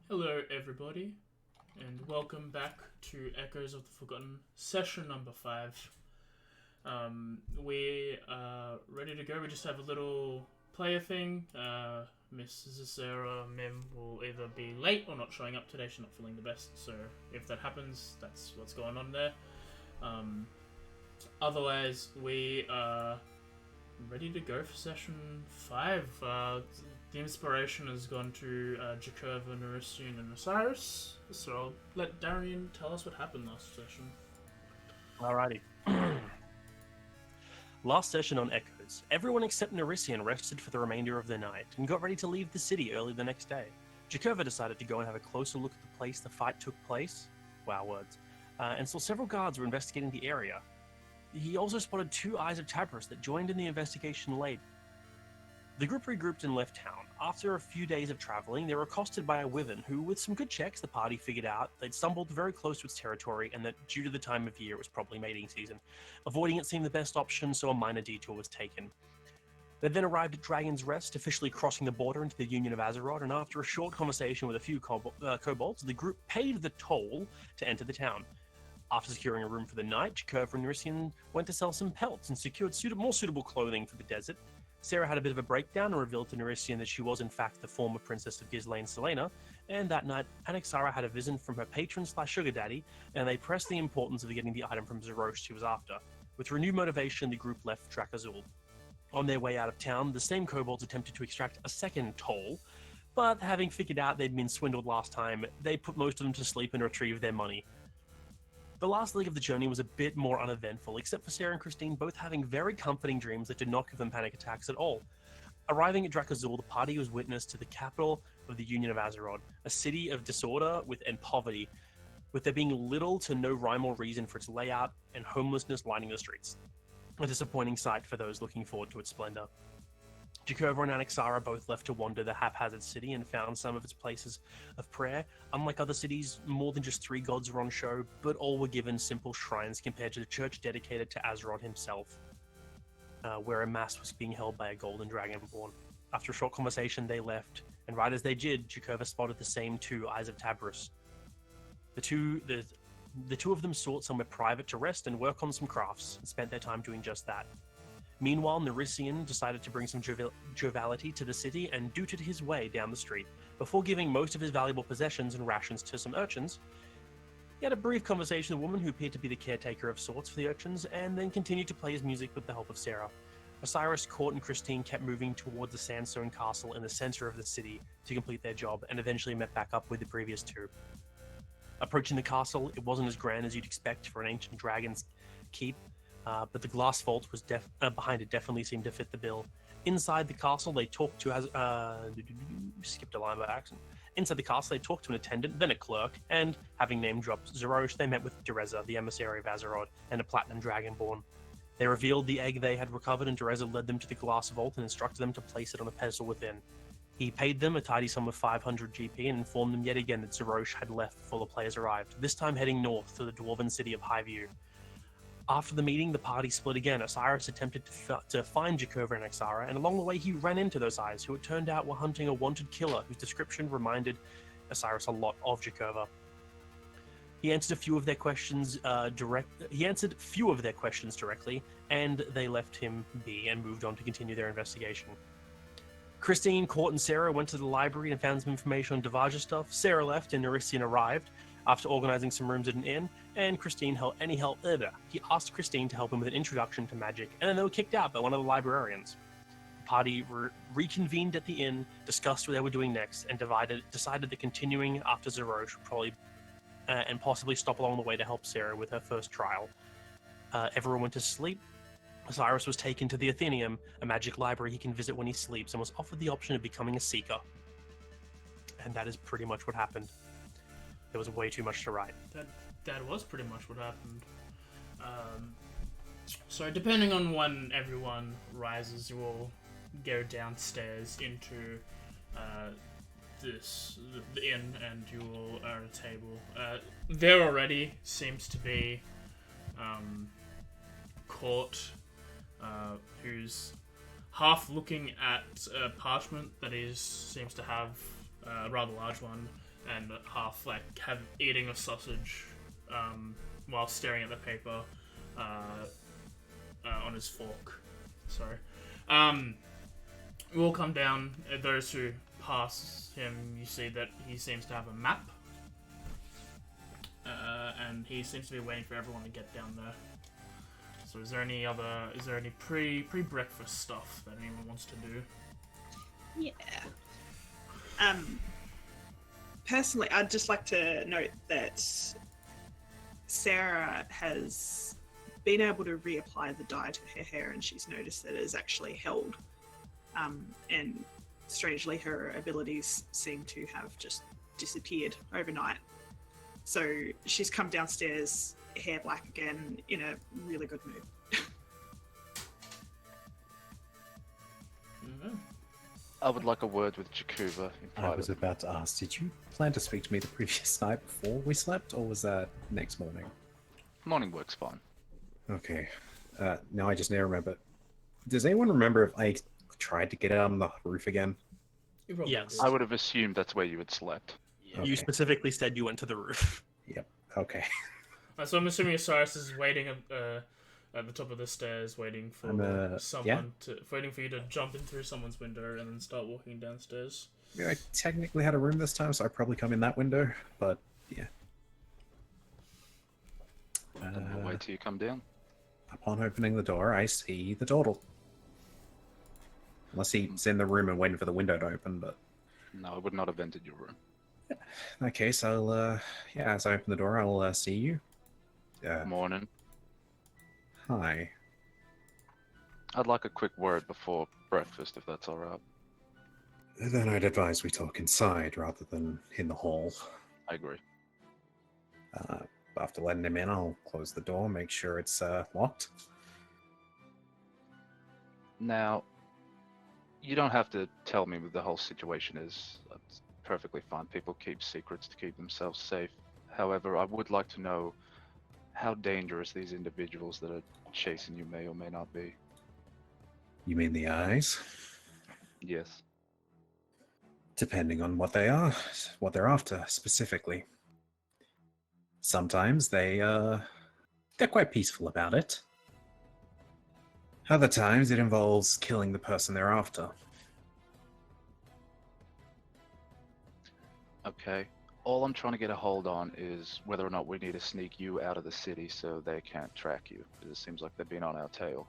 Hello, everybody, and welcome back to Echoes of the Forgotten, session number 5. We are ready to go. We just have a little player thing. Mrs. Sarah Mim will either be late or not showing up today. She's not feeling the best, so if that happens, that's what's going on there. Otherwise, we are ready to go for session 5. The inspiration has gone to Jakurva, Nerisian, and Osiris. So I'll let Darian tell us what happened last session. Alrighty. Last session on Echoes, everyone except Nerisian rested for the remainder of the night and got ready to leave the city early the next day. Jakurva decided to go and have a closer look at the place the fight took place. Wow, words. And saw several guards were investigating the area. He also spotted 2 Eyes of Tabris that joined in the investigation late. The group regrouped and left town. After a few days of traveling, they were accosted by a wyvern who, with some good checks, the party figured out they'd stumbled very close to its territory and that due to the time of year it was probably mating season. Avoiding it seemed the best option, so a minor detour was taken. They then arrived at Dragon's Rest, officially crossing the border into the Union of Azeroth, and after a short conversation with a few kobolds, the group paid the toll to enter the town. After securing a room for the night, Jakurva and Nerisian went to sell some pelts and secured more suitable clothing for the desert. Sarah had a bit of a breakdown and revealed to Nerisian that she was in fact the former princess of Ghislaine Selena, and that night Anaxara had a vision from her patron/sugar daddy, and they pressed the importance of getting the item from Zerosh she was after. With renewed motivation, the group left Drakazul. On their way out of town, the same kobolds attempted to extract a second toll, but having figured out they'd been swindled last time, they put most of them to sleep and retrieved their money. The last leg of the journey was a bit more uneventful, except for Sarah and Christine both having very comforting dreams that did not give them panic attacks at all. Arriving at Drakazul, the party was witness to the capital of the Union of Azeroth, a city of disorder and poverty, with there being little to no rhyme or reason for its layout and homelessness lining the streets. A disappointing sight for those looking forward to its splendor. Jakurva and Anaxara both left to wander the haphazard city and found some of its places of prayer. Unlike other cities, more than just 3 gods were on show, but all were given simple shrines compared to the church dedicated to Azeroth himself, where a mass was being held by a golden dragonborn. After a short conversation, they left, and right as they did, Jakurva spotted the same 2 Eyes of Tabris. The two of them sought somewhere private to rest and work on some crafts, and spent their time doing just that. Meanwhile, Nerisian decided to bring some joviality to the city and dooted his way down the street. Before giving most of his valuable possessions and rations to some urchins, he had a brief conversation with a woman who appeared to be the caretaker of sorts for the urchins, and then continued to play his music with the help of Sarah. Osiris, Court, and Christine kept moving towards the sandstone castle in the center of the city to complete their job, and eventually met back up with the previous 2. Approaching the castle, it wasn't as grand as you'd expect for an ancient dragon's keep, but the glass vault was behind it definitely seemed to fit the bill. Inside the castle, they talked to skipped a line by accident. Inside the castle, they talked to an attendant, then a clerk, and having name dropped Zerosh, they met with Dereza, the emissary of Azeroth, and a platinum dragonborn. They revealed the egg they had recovered, and Dereza led them to the glass vault and instructed them to place it on a pedestal within. He paid them a tidy sum of 500 GP and informed them yet again that Zerosh had left before the players arrived, this time heading north to the dwarven city of Highview. After the meeting, the party split again. Osiris attempted to find Jakurva and Anaxara, and along the way he ran into those eyes, who it turned out were hunting a wanted killer whose description reminded Osiris a lot of Jakurva. He answered few of their questions directly, and they left him be and moved on to continue their investigation. Christine, Court, and Sarah went to the library and found some information on Devaja stuff. Sarah left, and Nerisian arrived after organizing some rooms at an inn, and he asked Christine to help him with an introduction to magic, and then they were kicked out by one of the librarians. The party reconvened at the inn, discussed what they were doing next, and decided that continuing after Zerosh would probably and possibly stop along the way to help Sarah with her first trial. Everyone went to sleep. Osiris was taken to the Atheneum, a magic library he can visit when he sleeps, and was offered the option of becoming a seeker. And that is pretty much what happened. There was way too much to write. That was pretty much what happened. So depending on when everyone rises, you will go downstairs into the inn, and you will at a table. There already seems to be Court, who's half looking at a parchment that seems to have a rather large one and half like eating a sausage while staring at the paper on his fork. Sorry. We'll come down. Those who pass him, you see that he seems to have a map, and he seems to be waiting for everyone to get down there. So, is there any pre-breakfast stuff that anyone wants to do? Yeah. Personally, I'd just like to note that Sarah has been able to reapply the dye to her hair, and she's noticed that it is actually held. And strangely, her abilities seem to have just disappeared overnight. So she's come downstairs, hair black again, in a really good mood. Mm-hmm. I would like a word with Jakuva in I private. was about to ask, did you plan to speak to me the previous night before we slept, or was that next morning? Morning works fine. Okay. Now I just now remember. Does anyone remember if I tried to get out on the roof again? You probably Yes. did. I would have assumed that's where you had slept. You Okay. specifically said you went to the roof. Yep. Okay. So I'm assuming Osiris is waiting at the top of the stairs, waiting for waiting for you to jump in through someone's window and then start walking downstairs. Yeah, I technically had a room this time, so I probably come in that window, but yeah. Then we'll wait till you come down. Upon opening the door, I see the turtle. Unless he's in the room and waiting for the window to open, but No, I would not have entered your room. in that case, I'll, as I open the door, I'll see you. Morning. Hi. I'd like a quick word before breakfast, if that's alright. Then I'd advise we talk inside rather than in the hall. I agree. After letting him in, I'll close the door, make sure it's locked. Now, you don't have to tell me what the whole situation is. That's perfectly fine. People keep secrets to keep themselves safe. However, I would like to know how dangerous these individuals that are chasing you may or may not be. You mean the eyes? Yes. Depending on what they are, what they're after specifically. Sometimes they're quite peaceful about it. Other times it involves killing the person they're after. Okay. All I'm trying to get a hold on is whether or not we need to sneak you out of the city so they can't track you. Because it seems like they've been on our tail.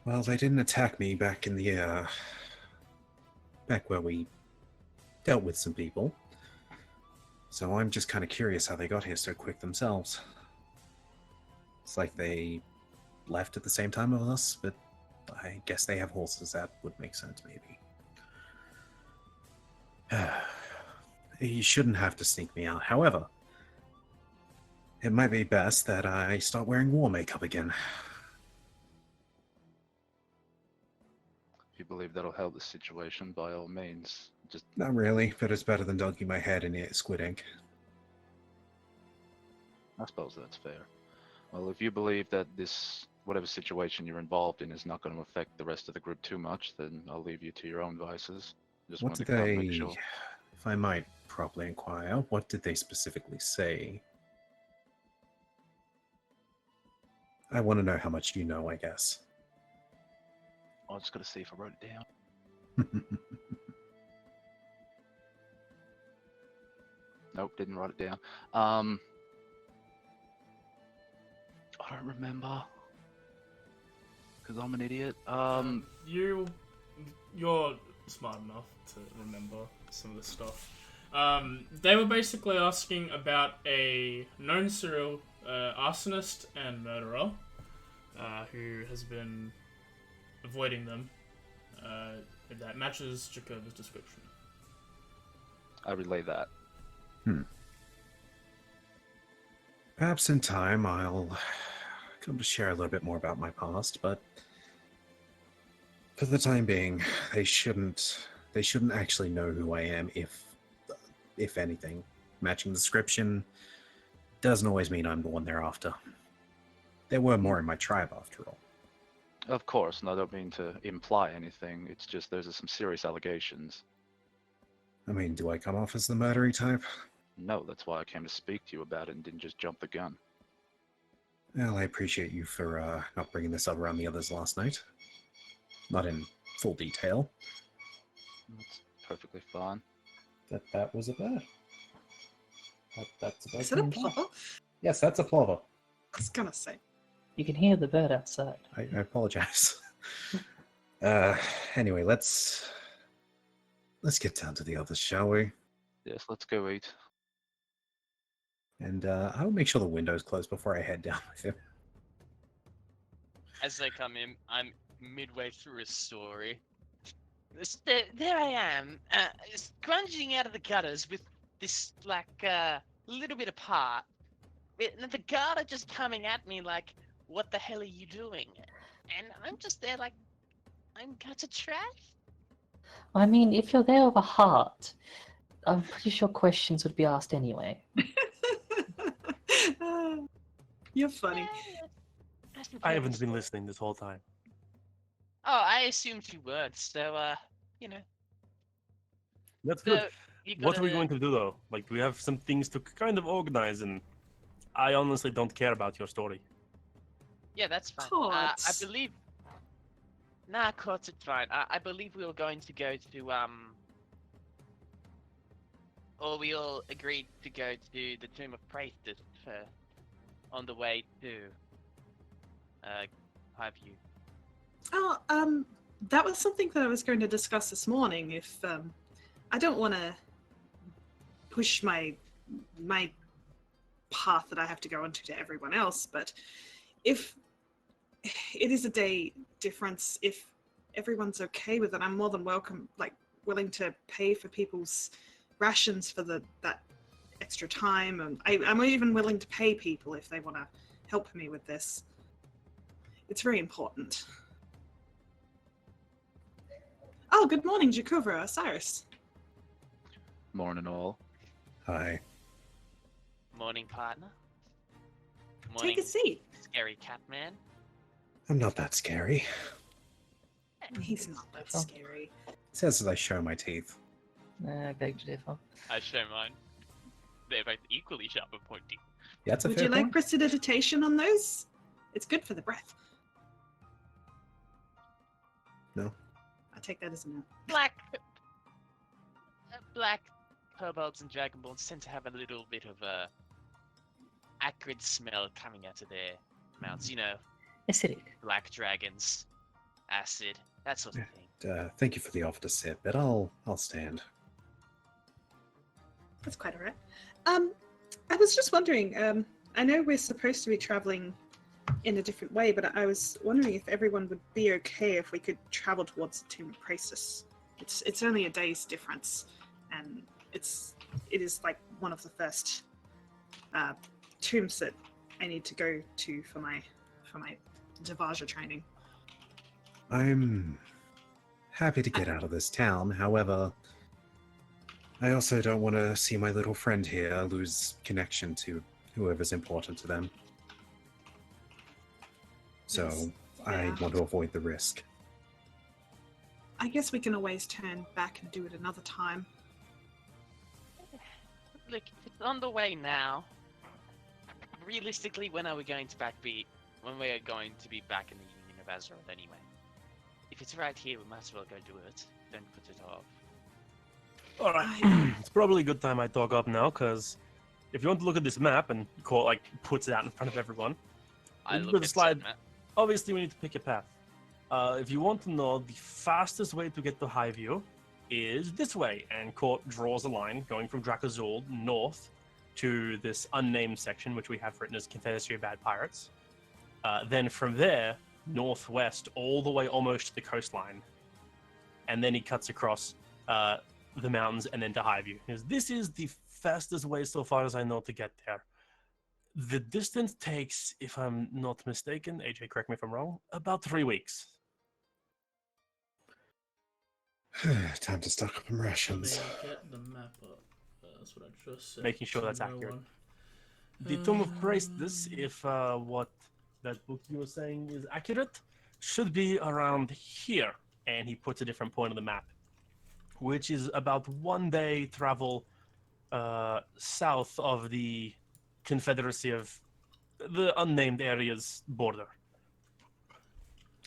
Well, they didn't attack me back in the, back where we dealt with some people. So I'm just kind of curious how they got here so quick themselves. It's like they left at the same time as us, but I guess they have horses. That would make sense, maybe. You shouldn't have to sneak me out. However, it might be best that I start wearing war makeup again. If you believe that'll help the situation, by all means. Just Not really, but it's better than dunking my head in squid ink. I suppose that's fair. Well, if you believe that this, whatever situation you're involved in, is not going to affect the rest of the group too much, then I'll leave you to your own vices. Just What wanted did to come they, make sure. if I might properly inquire, what did they specifically say? I want to know how much you know, I guess. I just got to see if I wrote it down. Nope, didn't write it down. I don't remember. Because I'm an idiot. You're smart enough to remember some of this stuff. They were basically asking about a known serial arsonist and murderer who has been avoiding them. That matches Jacoba's description. I relay that. Perhaps in time I'll come to share a little bit more about my past, but for the time being, they shouldn't actually know who I am, if anything. Matching the description doesn't always mean I'm the one they're after. There were more in my tribe, after all. Of course, and I don't mean to imply anything. It's just there's some serious allegations. I mean, do I come off as the murdery type? No, that's why I came to speak to you about it and didn't just jump the gun. Well, I appreciate you for not bringing this up around the others last night. Not in full detail. That's perfectly fine. That was a bird. That's a bird. Is it a coming by. plover? Yes, that's a plover. I was gonna say. You can hear the bird outside. I apologize. Anyway, let's get down to the others, shall we? Yes, let's go eat. And I'll make sure the window's closed before I head down with him. As they come in, I'm midway through a story. There I am, scrunging out of the gutters with this, like, little bit apart. And the guard are just coming at me like, what the hell are you doing? And I'm just there like, I'm gutter trash? I mean, if you're there with a heart, I'm pretty sure questions would be asked anyway. You're funny. I haven't been listening this whole time. Oh, I assumed you weren't, so, you know. That's So good. you What are we gotta- going to do though? Like, we have some things to kind of organize, and I honestly don't care about your story. Yeah, that's fine. I Courts. believe. Nah, courts, it's fine. I believe we were going to go to or we all agreed to go to the Tomb of Priestess for on the way to Highview. Oh, that was something that I was going to discuss this morning. If I don't want to push my path that I have to go onto to everyone else, but if it is a day difference, if everyone's okay with it, I'm more than welcome, like willing to pay for people's rations for that extra time, and I'm even willing to pay people if they want to help me with this. It's very important. Oh, good morning, Jakuvra, Osiris. Morning all. Hi. Morning, partner. Morning, Take a seat. scary cat man. I'm not that scary. He's not that Oh. scary. Says as I show my teeth. I beg to differ. I show mine. They're both equally sharp and pointy. Yeah, that's a Would fair you like point. prestidigitation on those? It's good for the breath. No. I take that as a no. Black kobolds and dragonborns tend to have a little bit of a acrid smell coming out of their mouths. You know, Acidic. black dragons, acid, that sort of thing. Thank you for the offer to sit, but I'll stand. That's quite alright. I was just wondering, I know we're supposed to be traveling in a different way, but I was wondering if everyone would be okay if we could travel towards the Tomb of Priestess. It's only a day's difference, and it is like one of the first tombs that I need to go to for my Devaja training. I'm happy to get out of this town. However, I also don't want to see my little friend here lose connection to whoever's important to them. So Yes. I Yeah. want to avoid the risk. I guess we can always turn back and do it another time. Look, if it's on the way now. Realistically, when are we going to when we are going to be back in the Union of Azeroth anyway? If it's right here, we might as well go do it. Don't put it off. Alright, I- it's probably a good time I talk up now, because if you want to look at this map and puts it out in front of everyone, I Look look at the at slide. said map. obviously we need to pick a path. If you want to know, the fastest way to get to Highview is this way, and Court draws a line going from Drakazul north to this unnamed section, which we have written as Confederacy of Bad Pirates. Then from there, northwest, all the way almost to the coastline. And then he cuts across the mountains and then to Highview. Because this is the fastest way so far as I know to get there. The distance takes, if I'm not mistaken, AJ, correct me if I'm wrong, about 3 weeks. Time to stock up on rations. They get the map up. That's what I just said. Making sure to that's no accurate. one. The Tomb of Priestess, if what that book you were saying is accurate, should be around here. And he puts a different point on the map. which is about 1 day travel south of the Confederacy of the unnamed area's border.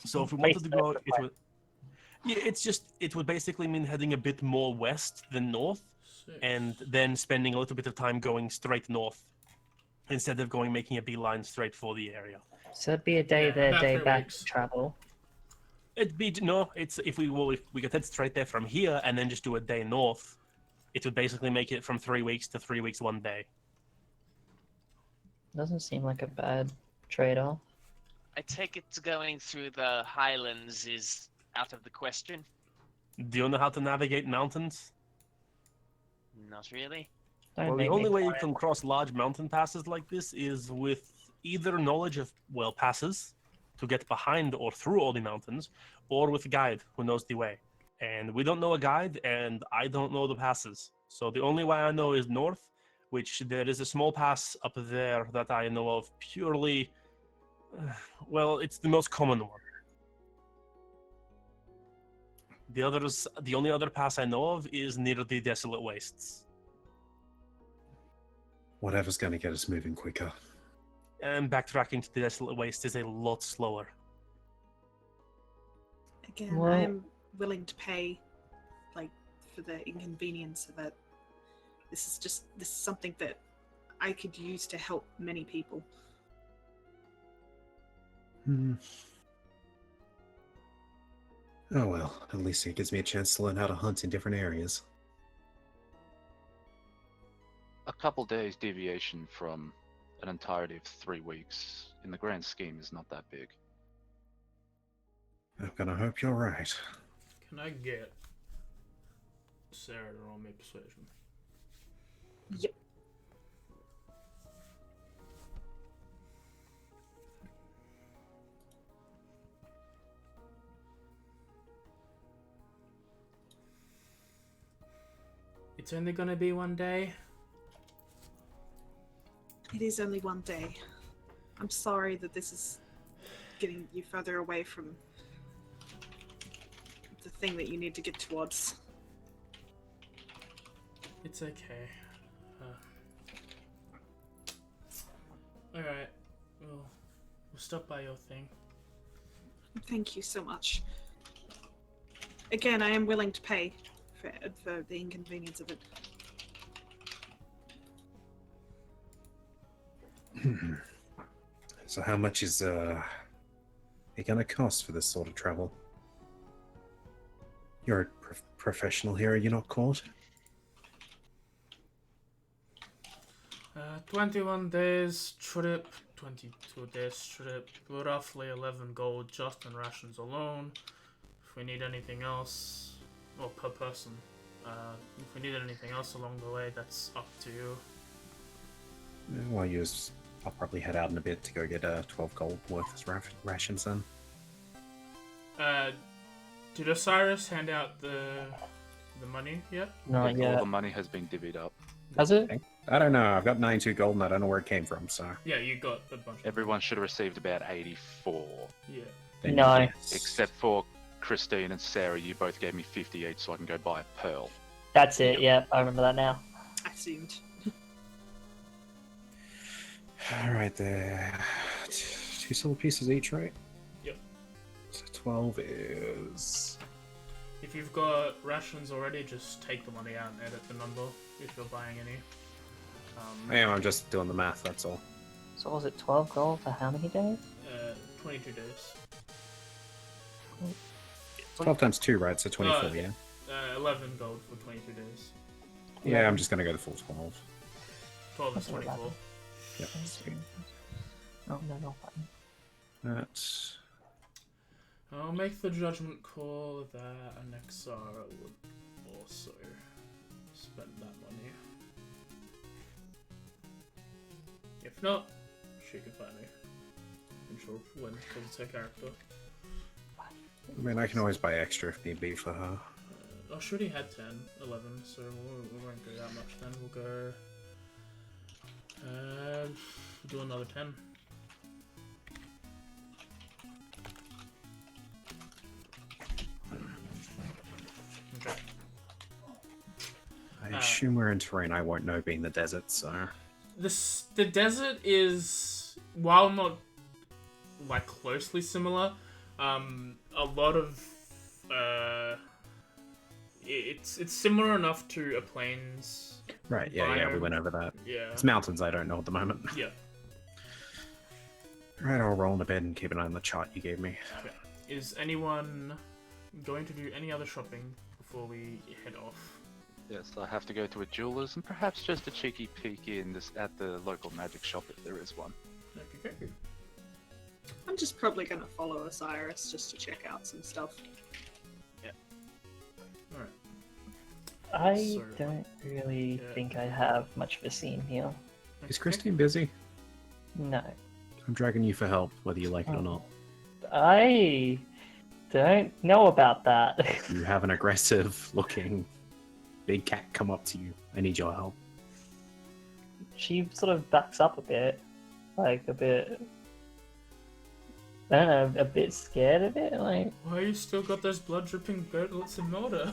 So if we wanted to go, it would. Yeah, it would basically mean heading a bit more west than north, and then spending a little bit of time going straight north instead of making a beeline straight for the area. So it'd be a day Yeah, there, about day 3 back weeks. travel. It'd be no. It's if we could head straight there from here and then just do a day north, it would basically make it from 3 weeks to 3 weeks 1 day. Doesn't seem like a bad trade-off. I take it going through the highlands is out of the question. Do you know how to navigate mountains? Not really. Don't Well, the make me only way you try can cross large mountain passes like this is with either knowledge of, passes to get behind or through all the mountains, or with a guide who knows the way. And we don't know a guide, and I don't know the passes. So the only way I know is north, which there is a small pass up there that I know of purely. Well, it's the most common one. The only other pass I know of is near the Desolate Wastes. Whatever's going to get us moving quicker. And backtracking to the Desolate Waste is a lot slower. Again, Well- I am willing to pay, like, for the inconvenience of it. This is something that I could use to help many people. Oh well, at least it gives me a chance to learn how to hunt in different areas. A couple days deviation from an entirety of 3 weeks, in the grand scheme, is not that big. I'm gonna hope you're right. Can I get Sarah to roll me persuasion? Yep. It's only gonna be 1 day. It is only 1 day. I'm sorry that this is getting you further away from the thing that you need to get towards. It's okay. Alright. We'll stop by your thing. Thank you so much. Again, I am willing to pay for the inconvenience of it. So how much is it gonna cost for this sort of travel? You're a professional here, are you not caught? 21 days trip, 22 days trip, roughly 11 gold just in rations alone. If we need anything else, or per person, if we need anything else along the way, that's up to you. I'll probably head out in a bit to go get 12 gold worth of rations then. Did Osiris hand out the money yet? Not All yet. the money has been divvied up. Has it? I don't know, I've got 92 gold and I don't know where it came from, so... Yeah, you got a bunch. Everyone should have received about 84. Yeah. Nice. Except for Christine and Sarah, you both gave me 50 each so I can go buy a pearl. That's it, yeah, I remember that now. I assumed. Alright, there. 2 silver pieces each, right? Yep. So 12 is... If you've got rations already, just take the money out and edit the number if you're buying any. I'm just doing the math, that's all. So was it 12 gold for how many days? 22 days. 12 times 2, right? So 24, yeah? 11 gold for 22 days. Yeah, I'm just gonna go the full 12. 12 is That's not bad. 24. Yep. Oh, no, no button. That's... I'll make the judgment call that an Exara would also spend that money. If not, she could buy me. And she'll win because it's her character. I mean, I can always buy extra if need be for her. She already had 10, 11, so we won't go that much then. We'll go... do another 10. Okay. assume we're in terrain I won't know, being the desert, so... The desert is, while not like closely similar, a lot of it's similar enough to a plains. Right, yeah, we biome. went over that. Yeah. It's mountains I don't know at the moment. Yeah. Right, I'll roll in a bed and keep an eye on the chart you gave me. Okay. Is anyone going to do any other shopping before we head off? Yes, I have to go to a jeweler's and perhaps just a cheeky peek in this at the local magic shop if there is one. Okay. I'm just probably going to follow Osiris just to check out some stuff. Alright. I So, don't really yeah. think I have much of a scene here. Is Christine busy? No. I'm dragging you for help, whether you like it or not. I don't know about that. You have an aggressive-looking big cat come up to you. I need your help. She sort of backs up a bit. Like, a bit... I don't know, a bit scared of it? Like, Why you still got those blood dripping girdlets in order?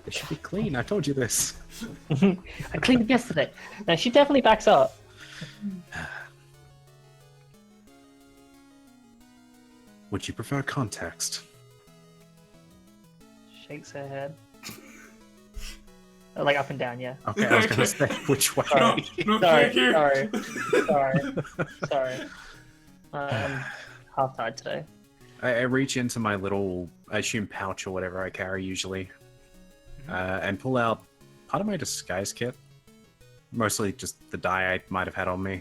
They should be clean, I told you this. I cleaned it yesterday. No, she definitely backs up. Would you prefer context? Shakes her head. Like up and down, yeah. Okay, I was going to say which way. No, Sorry, thank you. sorry. I'm half tired today. I reach into my little, I assume, pouch or whatever I carry usually, and pull out part of my disguise kit. Mostly just the dye I might have had on me.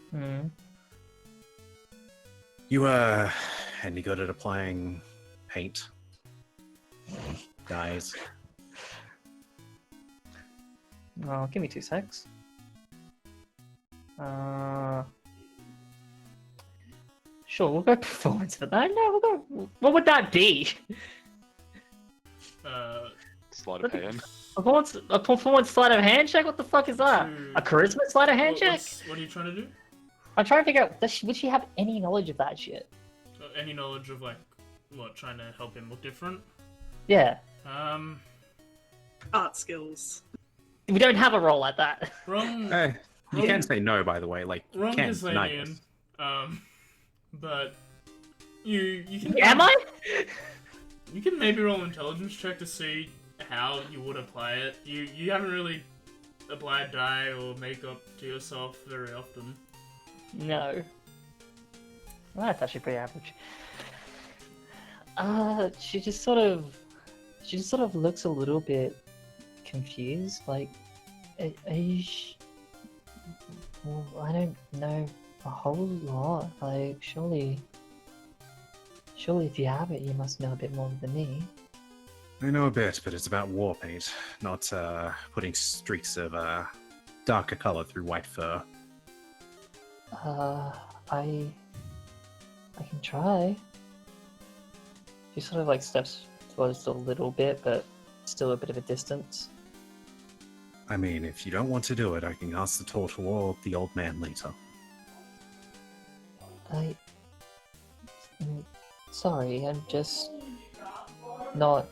Hmm. You, any good at applying paint? Dyes? Oh, give me 2 secs. Sure, we'll go performance for that. No, we'll go. What would that be? Sleight of hand. A performance sleight of hand check? What the fuck is that? A charisma sleight of hand check? What are you trying to do? I'm trying to figure out, would she have any knowledge of that shit? Any knowledge of like what, trying to help him look different? Yeah. Art skills. We don't have a role like that. Wrong. Hey, you can say no, by the way. Like, you Wrong can is deny Ian. this. But you can. Am I? You can maybe roll an intelligence check to see how you would apply it. You haven't really applied dye or makeup to yourself very often. No. Well, that's actually pretty average. She just sort of looks a little bit confused. Like, are you? Well, I don't know a whole lot. Like, surely, if you have it, you must know a bit more than me. I know a bit, but it's about war paint, not putting streaks of darker color through white fur. I can try. She sort of like steps towards a little bit, but still a bit of a distance. I mean, if you don't want to do it, I can ask the turtle or the old man later. Sorry, I'm just not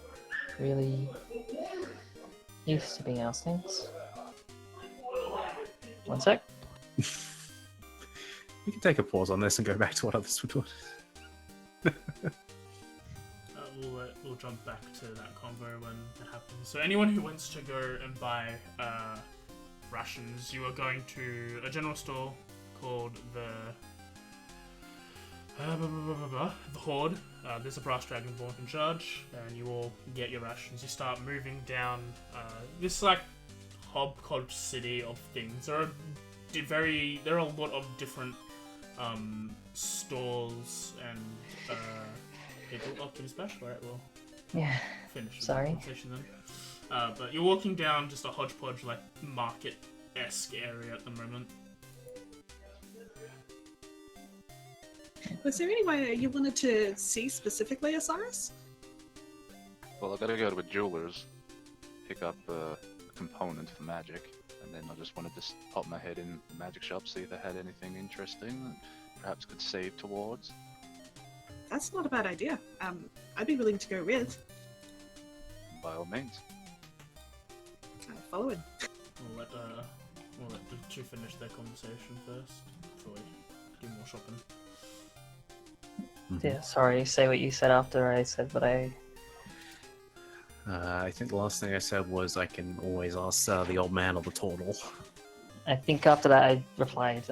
really used to being asked things. 1 sec. We can take a pause on this and go back to what others were doing. We'll jump back to that convo when it happens. So anyone who wants to go and buy rations, you are going to a general store called the Horde. There's a brass dragonborn in charge, and you all get your rations. You start moving down this like hobcodge city of things. There are a lot of different stalls and people up to the special. Right, well, Yeah. finish Sorry. the conversation then. But you're walking down just a hodgepodge like market-esque area at the moment. Was there any way you wanted to see specifically, Osiris? Well, I gotta go to a jeweler's, pick up a component for magic, and then I just wanted to pop my head in the magic shop, see if they had anything interesting that perhaps could save towards. That's not a bad idea. I'd be willing to go with. By all means. I following. We'll let the two finish their conversation first before we do more shopping. Yeah, sorry, say what you said after I said what I... I think the last thing I said was I can always ask the old man or the turtle. I think after that I replied,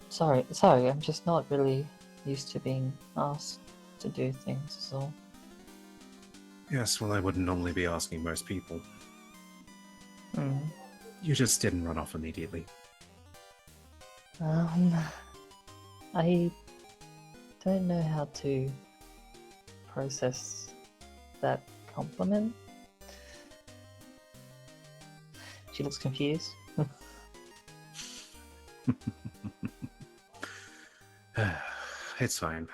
Sorry, I'm just not really used to being asked to do things, so... Yes, well, I wouldn't normally be asking most people. Hmm. You just didn't run off immediately. I don't know how to process that compliment. She looks confused. It's fine.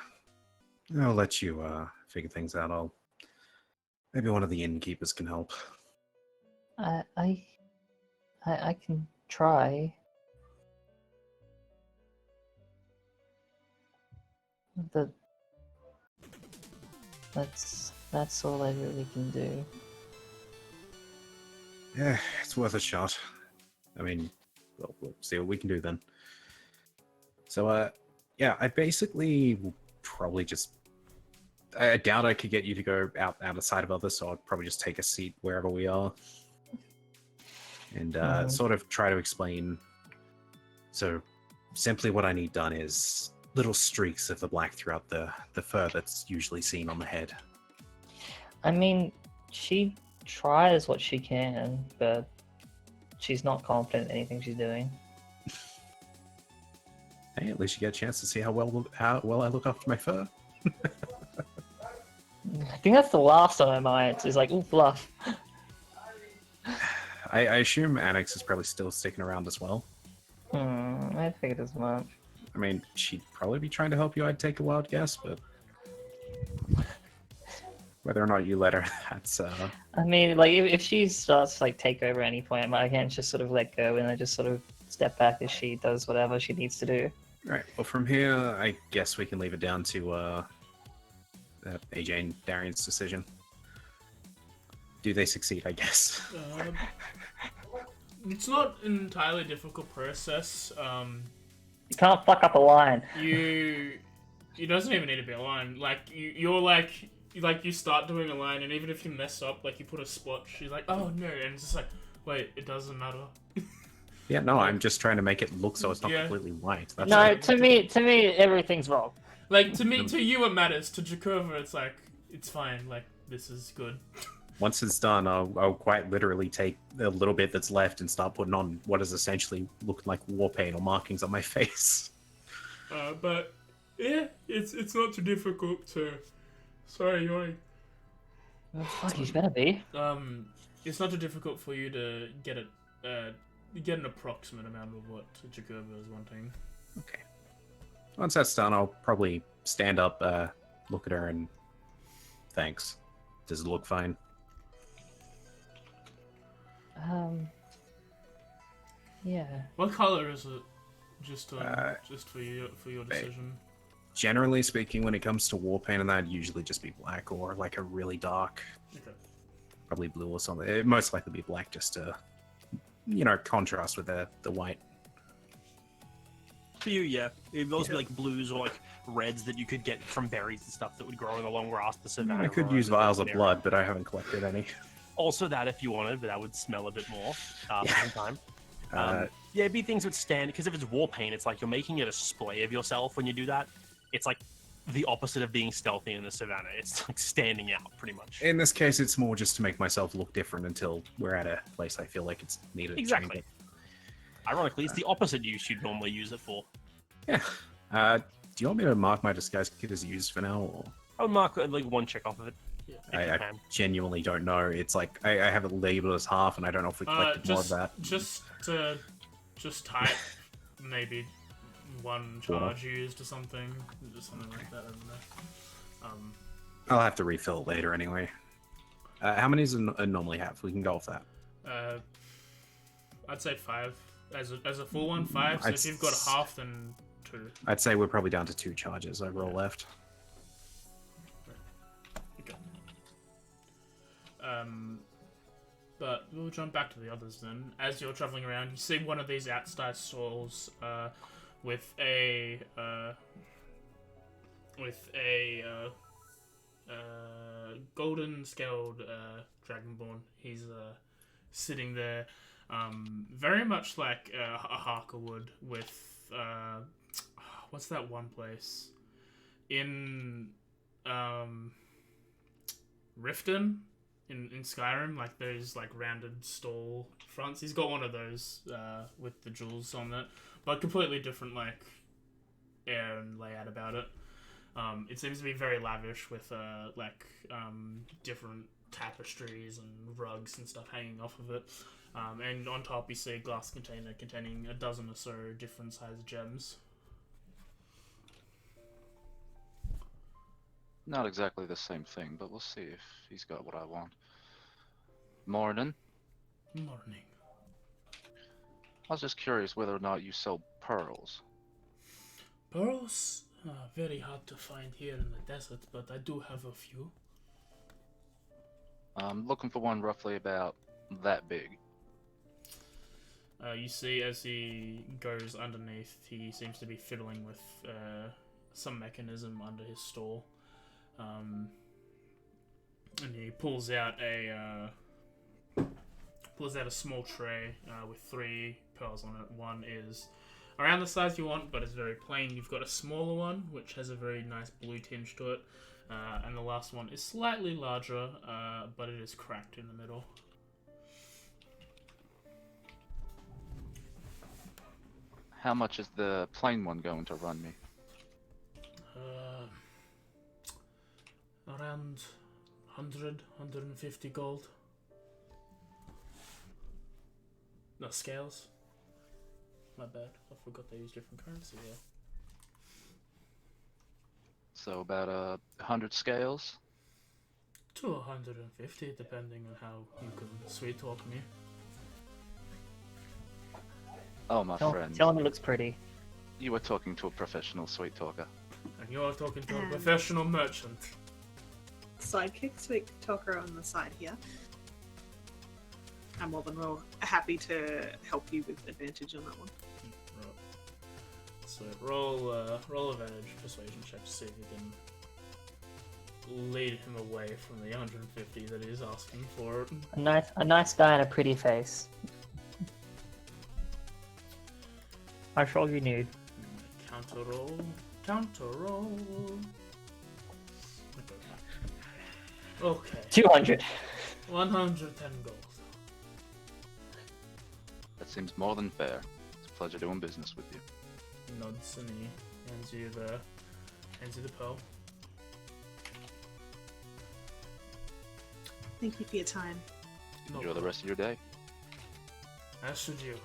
I'll let you figure things out. Maybe one of the innkeepers can help. I can try. But that's all I really can do. Yeah, it's worth a shot. I mean, well, we'll see what we can do then. So, yeah, I basically will probably just... I doubt I could get you to go out of sight of others, so I'll probably just take a seat wherever we are. And sort of try to explain... So, simply what I need done is little streaks of the black throughout the fur that's usually seen on the head. I mean, she tries what she can, but she's not confident in anything she's doing. Hey, at least you get a chance to see how well I look after my fur. I think that's the last on her mind. It's like, ooh, fluff. I assume Annex is probably still sticking around as well. I figured as much. I mean, she'd probably be trying to help you, I'd take a wild guess, but... Whether or not you let her, that's... I mean, like, if she starts to, like, take over at any point, I can just sort of let go and I just sort of step back as she does whatever she needs to do. Right, well, from here, I guess we can leave it down to, AJ and Darian's decision. Do they succeed, I guess? It's not an entirely difficult process. You can't fuck up a line. It doesn't even need to be a line. Like, you start doing a line, and even if you mess up, like, you put a spot, she's like, oh no, and it's just like, wait, it doesn't matter. Yeah, no, I'm just trying to make it look so it's not Yeah. completely white. That's No, it. to me, everything's wrong. Like, to you it matters. To Jakova, it's like, it's fine. Like, this is good. Once it's done, I'll quite literally take the little bit that's left and start putting on what is essentially looking like war paint or markings on my face. But yeah, it's not too difficult to. Sorry, yawning. Oh, fuck, he's better be. It's not too difficult for you to get an approximate amount of what Jakova is wanting. Okay. Once that's done, I'll probably stand up, look at her, and thanks. Does it look fine? Yeah. What color is it? Just for your decision. Generally speaking, when it comes to war paint and that, it'd usually just be black or like a really dark, probably blue or something. It'd most likely be black just to, contrast with the white. For you, yeah. It'd also be like blues or like reds that you could get from berries and stuff that would grow in the long grass, the savannah. I could use vials of blood, but I haven't collected any. Also that if you wanted, but that would smell a bit more for some time. Yeah, it'd be things that stand, because if it's war paint, it's like you're making a display of yourself when you do that. It's like the opposite of being stealthy in the savannah. It's like standing out, pretty much. In this case, it's more just to make myself look different until we're at a place I feel like it's needed. Exactly. Ironically, it's the opposite use you'd normally use it for. Yeah. Do you want me to mark my disguise kit as used for now? Or? I would mark like one check off of it. Yeah, I genuinely don't know. It's like I have it labeled as half, and I don't know if we collected more of that. Just type maybe one charge used or something, just something like that. I don't know. I'll have to refill it later anyway. How many does it normally have? We can go off that. I'd say 5 as a full one. 5. So if you've got half, then 2. I'd say we're probably down to 2 charges overall left. Okay. But we'll jump back to the others then. As you're traveling around, you see one of these outside stalls with a golden scaled dragonborn. He's sitting there, very much like a Harker would with what's that one place in Riften in Skyrim, like those like rounded stall fronts. He's got one of those with the jewels on it, but completely different like air and layout about it. It seems to be very lavish with different tapestries and rugs and stuff hanging off of it. And on top you see a glass container containing a dozen or so different sized gems. Not exactly the same thing, but we'll see if he's got what I want. Morning. Morning. I was just curious whether or not you sell pearls. Pearls? Very hard to find here in the desert, but I do have a few. I'm looking for one roughly about that big. You see, as he goes underneath, he seems to be fiddling with some mechanism under his stall. And he pulls out a small tray with 3 pearls on it. One is around the size you want, but it's very plain. You've got a smaller one, which has a very nice blue tinge to it. And the last one is slightly larger, but it is cracked in the middle. How much is the plain one going to run me? Around 100, 150 gold. No, scales. My bad. I forgot they use different currency here. So about 100 scales? To 150, depending on how you can sweet talk me. Oh, my friend. Tell him it looks pretty. You were talking to a professional sweet talker. And you're talking to a professional merchant. Sidekick, sweet talker on the side here. I'm more than well happy to help you with advantage on that one. Right. So roll advantage persuasion check to see if you can lead him away from the 150 that he's asking for. A nice guy and a pretty face. I sure you knew. Counter roll. Counter roll. Okay. 200. 110 gold. That seems more than fair. It's a pleasure doing business with you. He nods and he hands you the pearl. Thank you for your time. No Enjoy the rest of your day. As should you.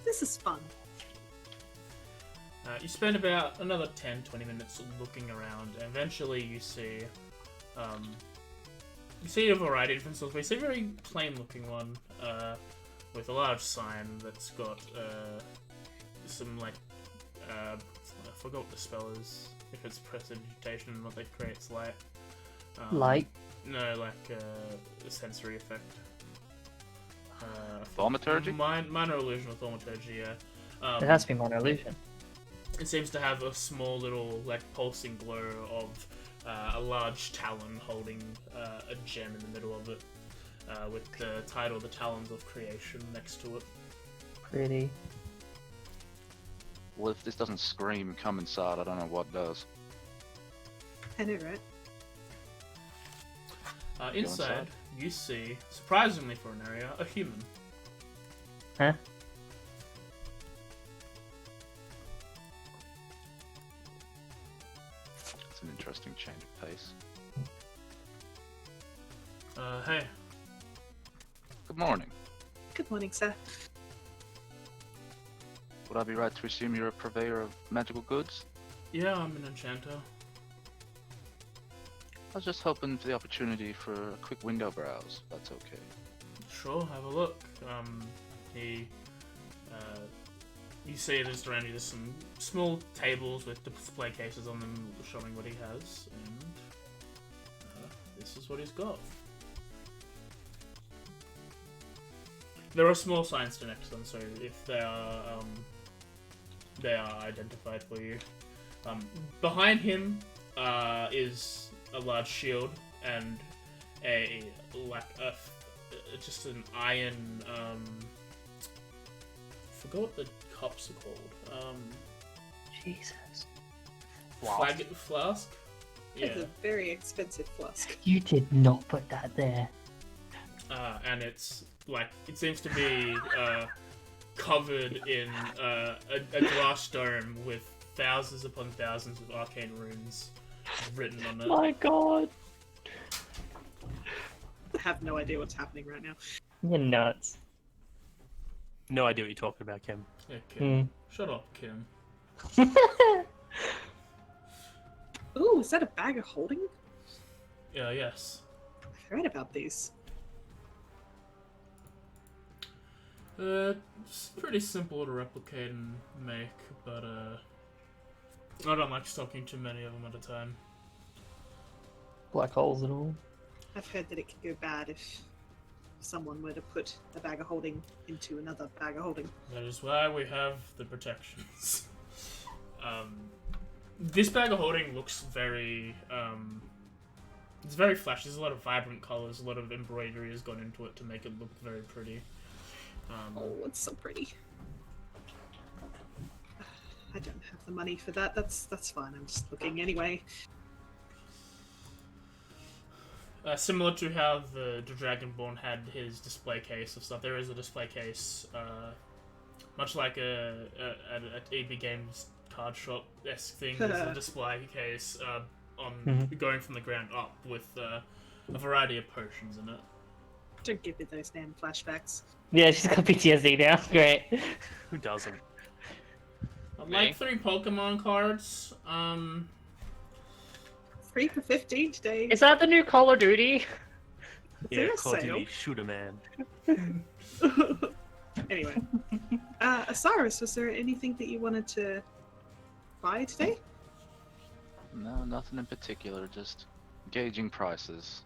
This is fun. You spend about another 10-20 minutes looking around, and eventually you see a variety of different stores. But you see a very plain-looking one with a large sign that's got some like I forgot what the spell is. If it's prestidigitation and what they creates light. Light? No, like a sensory effect. Thaumaturgy? Minor illusion or thaumaturgy, yeah. It has to be minor illusion. It seems to have a small little, like, pulsing glow of a large talon holding a gem in the middle of it, with the title "The Talons of Creation" next to it. Pretty. Well, if this doesn't scream come inside, I don't know what does. I know, right? Inside, you see, surprisingly for an area, a human. Huh? It's an interesting change of pace. Hey. Good morning. Good morning, sir. Would I be right to assume you're a purveyor of magical goods? Yeah, I'm an enchanter. I was just hoping for the opportunity for a quick window browse, if that's okay. Sure, have a look. You see there's around you, there's some small tables with display cases on them showing what he has, and this this is what he's got. There are small signs to next to them, so if they are identified for you. Behind him is a large shield and just an iron. Forgot what the cups are called. Jesus. Flask. It's Yeah. a very expensive flask. You did not put that there. And it's like it seems to be covered in a glass dome with thousands upon thousands of arcane runes written on it. My god. I have no idea what's happening right now. You're nuts. No idea what you're talking about, Kim. Yeah, Kim. Shut up, Kim. Ooh, is that a bag of holding? Yeah, yes. I've heard about these. It's pretty simple to replicate and make, but I don't like stocking too many of them at a time. Black holes and all. I've heard that it could go bad if someone were to put a bag of holding into another bag of holding. That is why we have the protections. This bag of holding looks very, it's very flashy. There's a lot of vibrant colors, a lot of embroidery has gone into it to make it look very pretty. Oh, it's so pretty. I don't have the money for that. That's fine. I'm just looking anyway. Similar to how the Dragonborn had his display case of stuff, there is a display case, much like an EB Games card shop-esque thing. There's a display case on going from the ground up with a variety of potions in it. Don't give me those damn flashbacks. Yeah, she's got PTSD now. Great. Who doesn't? I'd Me? like 3 Pokemon cards. 3 for 15 today. Is that the new Call of Duty? Yeah, there a Call of sale? Duty Shooter Man. Anyway, Osiris, was there anything that you wanted to buy today? No, nothing in particular. Just gauging prices.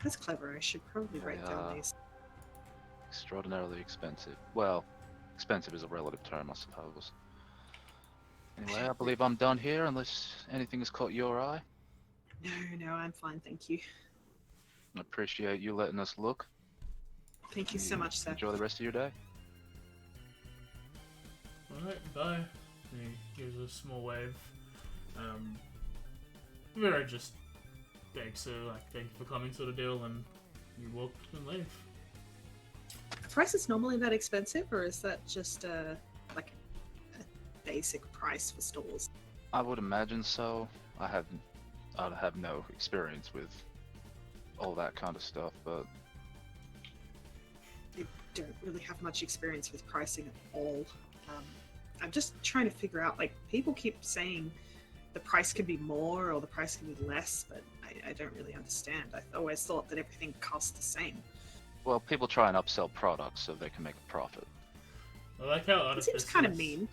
That's clever. I should probably write down Yeah. these. Extraordinarily expensive. Well, expensive is a relative term, I suppose. Anyway, I believe I'm done here, unless anything has caught your eye. No, I'm fine, thank you. I appreciate you letting us look. Thank you so much, sir. Enjoy the rest of your day. Alright, bye. He gives a small wave. Very just begs her, like, thank you for coming sort of deal, and you walk and leave. Are prices normally that expensive, or is that just like a basic price for stores? I would imagine so. I have no experience with all that kind of stuff, but I don't really have much experience with pricing at all. I'm just trying to figure out, like, people keep saying the price could be more or the price could be less, but I don't really understand. I always thought that everything cost the same. well, people try and upsell products so they can make a profit. I like how It Artifice seems kind of mean.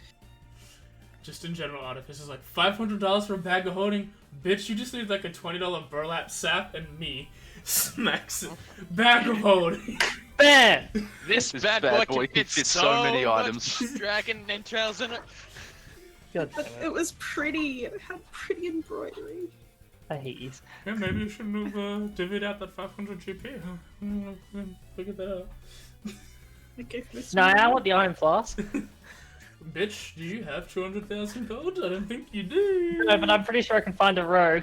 Just in general, Artifice is like, $500 for a bag of holding? Bitch, you just need like a $20 burlap sack and me. Smacks it. Bag of holding. Bam! This This bad bad boy boy can can fit fit so so many much items. dragon entrails in it. God But damn it it. was pretty. It had pretty embroidery. I hate you. Yeah, maybe you shouldn't have divvied out that 500 GP. Figure that out. I gave this No, one. I want the iron flask. Bitch, do you have 200,000 gold? I don't think you do. No, but I'm pretty sure I can find a rogue.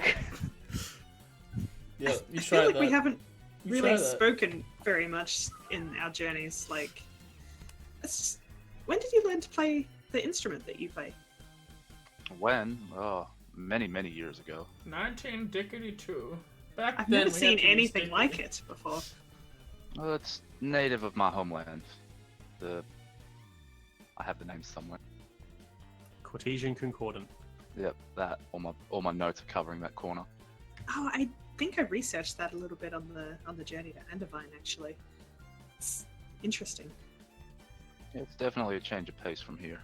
Yeah, you I feel like we haven't You really try that. spoken very much in our journeys. Like, it's just, when did you learn to play the instrument that you play? When? Oh, many, many years ago. 1992. Back I've then, never we had seen to use anything stick- like it before. Well, it's native of my homeland. I have the name somewhere. Cartesian Concordant. Yep, that. All my notes are covering that corner. Oh, I think I researched that a little bit on the journey to Andavine. Actually, it's interesting. It's definitely a change of pace from here.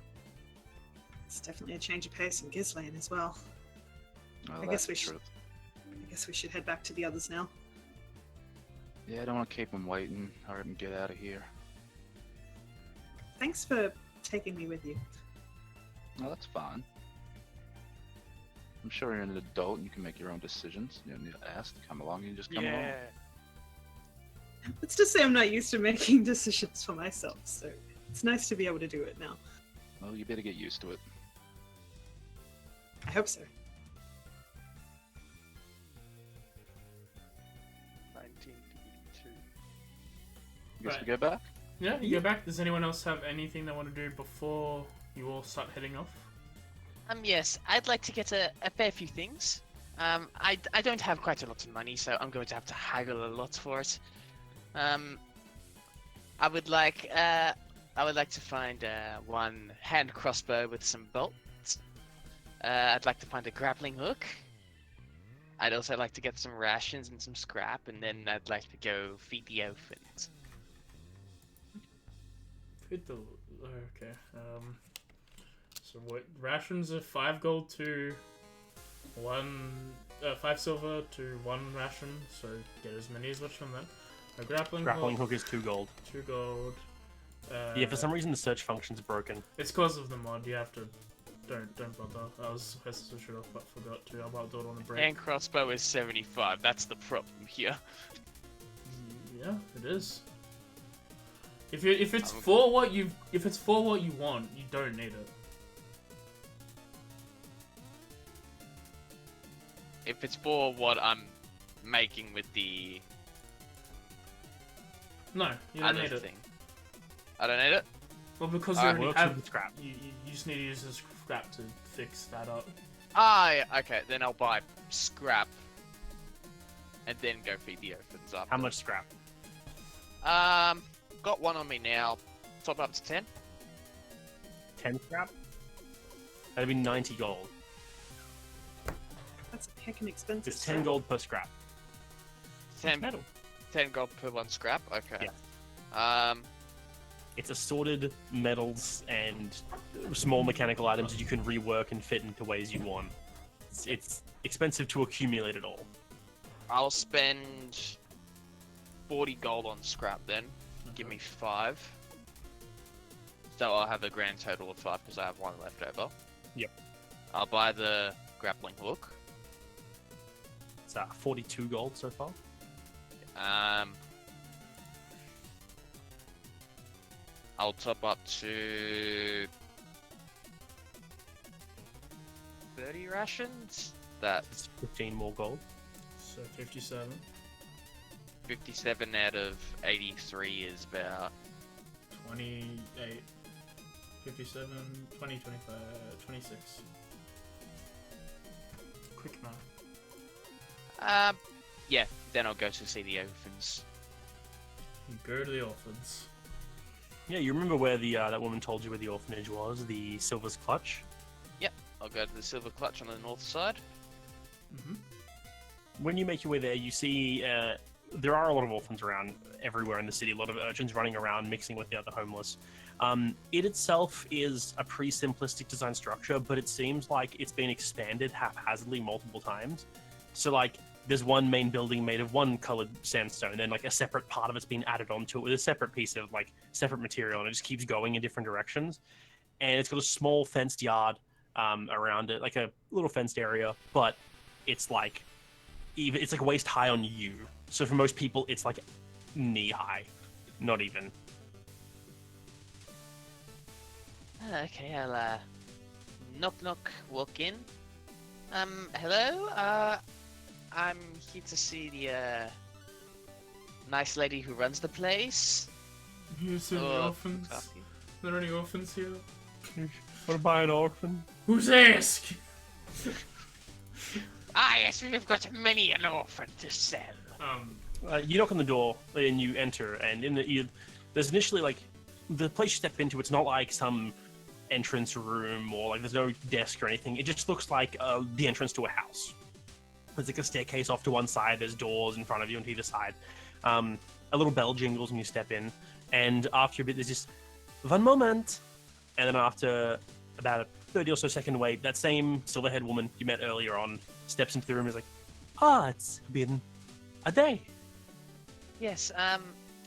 It's definitely a change of pace in Gizlane as well. Well, I that's guess we the should- truth. I guess we should head back to the others now. Yeah, I don't want to keep them waiting. Hurry and get out of here. Thanks for taking me with you. No, that's fine. I'm sure you're an adult and you can make your own decisions. You don't need to ask to come along. You can just come along. Yeah. Let's just say I'm not used to making decisions for myself, so it's nice to be able to do it now. Well, you better get used to it. I hope so. 1982. You guess Right. we go back? Yeah, you go back. Does anyone else have anything they want to do before you all start heading off? Yes, I'd like to get a fair few things. I don't have quite a lot of money, so I'm going to have to haggle a lot for it. I would like to find one hand crossbow with some bolts. I'd like to find a grappling hook. I'd also like to get some rations and some scrap, and then I'd like to go feed the orphans. Feed the. Okay. So what? Rations are 5 gold to 5 silver to 1 ration. So get as many as much from that. A grappling hook. Hook is 2 gold. 2 gold. Yeah, for some reason the search function's broken. It's because of the mod. You have to. Don't bother. I was supposed to switch it off, but forgot to. I'll do it on a break. Hand crossbow is 75. That's the problem here. Yeah, it is. If it's for what you want, you don't need it. If it's for what I'm making with the No, you don't other need it. thing, I don't need it. Well, because you Alright, already works have with scrap. You just need to use the scrap to fix that up. Okay, then I'll buy scrap and then go feed the orphans up. How much scrap? Got one on me now. Top up to 10. 10 scrap? That'd be 90 gold. That's heckin' expensive. It's 10 gold per scrap. 10, Metal. 10 gold per one scrap. Okay. Yeah. It's assorted metals and small mechanical items that you can rework and fit into ways you want. It's expensive to accumulate it all. I'll spend 40 gold on scrap then. Give me 5. So I'll have a grand total of 5 because I have 1 left over. Yep. I'll buy the grappling hook. It's 42 gold so far. I'll top up to 30 rations. That's It's 15 more gold. So 57. 57 out of 83 is about 28. 57, 20, 25, 26. Quick math. yeah, then I'll go to see the orphans. Go to the orphans. Yeah, you remember where the that woman told you where the orphanage was? The Silver's Clutch? I'll go to the Silver Clutch on the north side. Mm-hmm. When you make your way there, you see there are a lot of orphans around everywhere in the city, a lot of urchins running around, mixing with the other homeless. It itself is a pretty simplistic design structure, but it seems like it's been expanded haphazardly multiple times. So, like, there's one main building made of one colored sandstone, then, like, a separate part of it's been added onto it with a separate piece of, like, separate material, and it just keeps going in different directions. And it's got a small fenced yard around it, like a little fenced area, but it's like waist high on you. So for most people, it's like knee high, not even. Okay, I'll knock, walk in. Hello. I'm here to see the nice lady who runs the place. You see the Oh, orphans? coffee. Are there any orphans here? What about an orphan? Who's ask? Yes, we've got many an orphan to sell. You knock on the door and you enter, and there's initially like the place you step into. It's not like some entrance room or like there's no desk or anything. It just looks like the entrance to a house. There's like a staircase off to one side. There's doors in front of you on either side. A little bell jingles when you step in, and after a bit, there's just one moment, and then after about a 30 or so second wait, that same silverhead woman you met earlier on steps into the room and is like, Ah, it's been a day. Yes,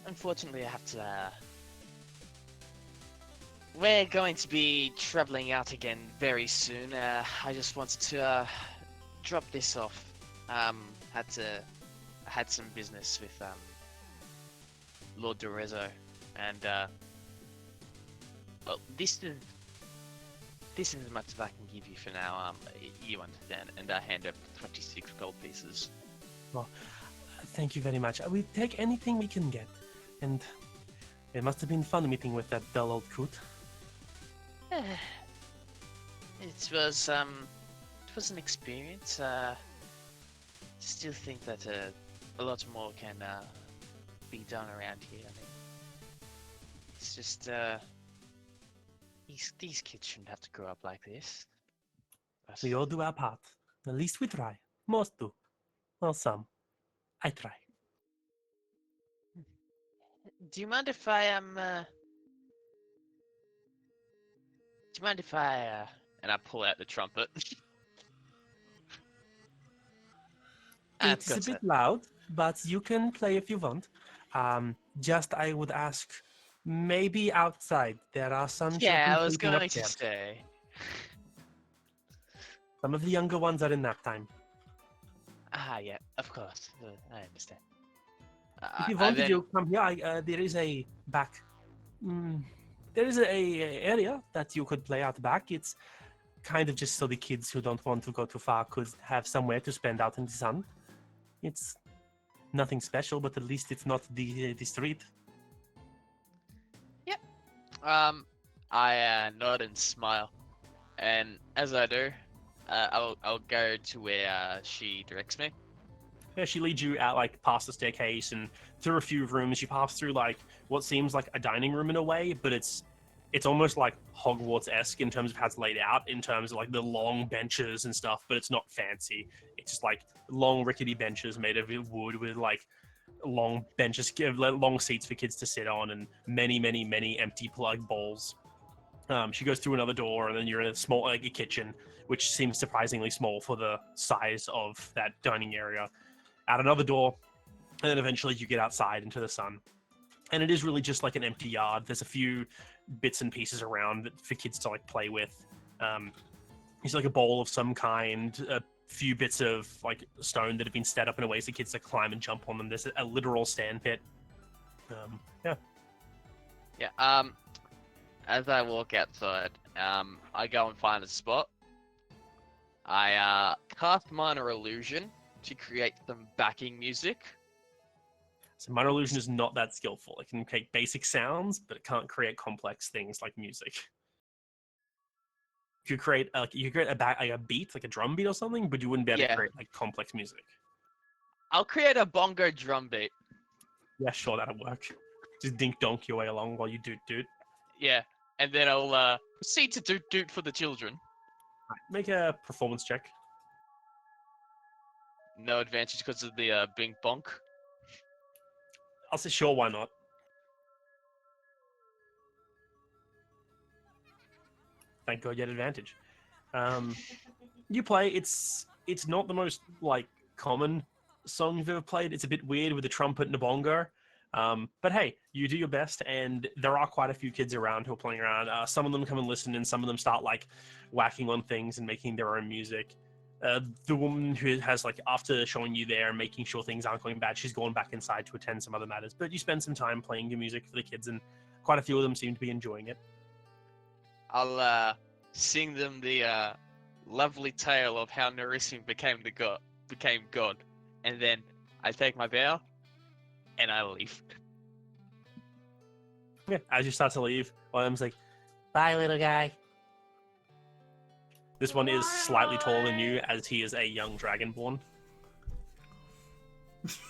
unfortunately I have to, we're going to be traveling out again very soon. I just wanted to, drop this off. Had to, I had some business with, Lord Dorezzo, and, well, this is as much as I can give you for now, you understand, and I hand over 26 gold pieces. Thank you very much. We take anything we can get. And it must have been fun meeting with that dull old coot. It was an experience. Still think that a lot more can be done around here. I mean, it's just these kids shouldn't have to grow up like this. But We all do our part. At least we try. Most do. Well, some. I try. do you mind if I do you mind if I and I pull out the trumpet? I've It's a got bit to. loud, but you can play if you want. Just I would ask, maybe outside. There are some Yeah, children I was sleeping going up to there. say. Some of the younger ones are in nap time. Ah, yeah, of course. I understand. If you I wanted, then you come here. There is a back. There is a area that you could play out back. It's kind of just so the kids who don't want to go too far could have somewhere to spend out in the sun. It's nothing special, but at least it's not the street. I nod and smile, and as I do, I'll go to where she directs me. Yeah, she leads you out like past the staircase and through a few rooms. You pass through like what seems like a dining room in a way, but it's almost like Hogwarts-esque in terms of how it's laid out, in terms of like the long benches and stuff, but it's not fancy. It's just like long rickety benches made of wood with like long benches, long seats for kids to sit on, and many empty plug bowls. She goes through another door, and then you're in a small like a kitchen, which seems surprisingly small for the size of that dining area. Out another door, and then eventually you get outside into the sun. And it is really just like an empty yard. There's a few bits and pieces around for kids to like play with. It's like a bowl of some kind, a few bits of like stone that have been set up in a way so kids to climb and jump on them. There's a literal sand pit. Yeah. Yeah. As I walk outside, I go and find a spot. I cast minor illusion to create some backing music. So minor illusion is not that skillful. It can create basic sounds, but it can't create complex things like music. You could create a beat, like a drum beat or something, but you wouldn't be able to Yeah. create like complex music. I'll create a bongo drum beat. Yeah, sure, that'll work. Just dink donk your way along while you doot. Yeah, and then I'll proceed to doot for the children. Right, make a performance check. No advantage because of the bing bonk. I'll say sure, why not? Thank God you had advantage. You play. It's not the most like common song you've ever played. It's a bit weird with a trumpet and a bongo. But hey, you do your best, and there are quite a few kids around who are playing around. Some of them come and listen, and some of them start like whacking on things and making their own music. The woman who has like, after showing you there and making sure things aren't going bad, she's gone back inside to attend some other matters. But you spend some time playing your music for the kids, and quite a few of them seem to be enjoying it. I'll sing them the lovely tale of how Narisian became God, and then I take my bow and I leave. Yeah, as you start to leave, William's like, "Bye, little guy." This one is slightly taller than you, as he is a young dragonborn.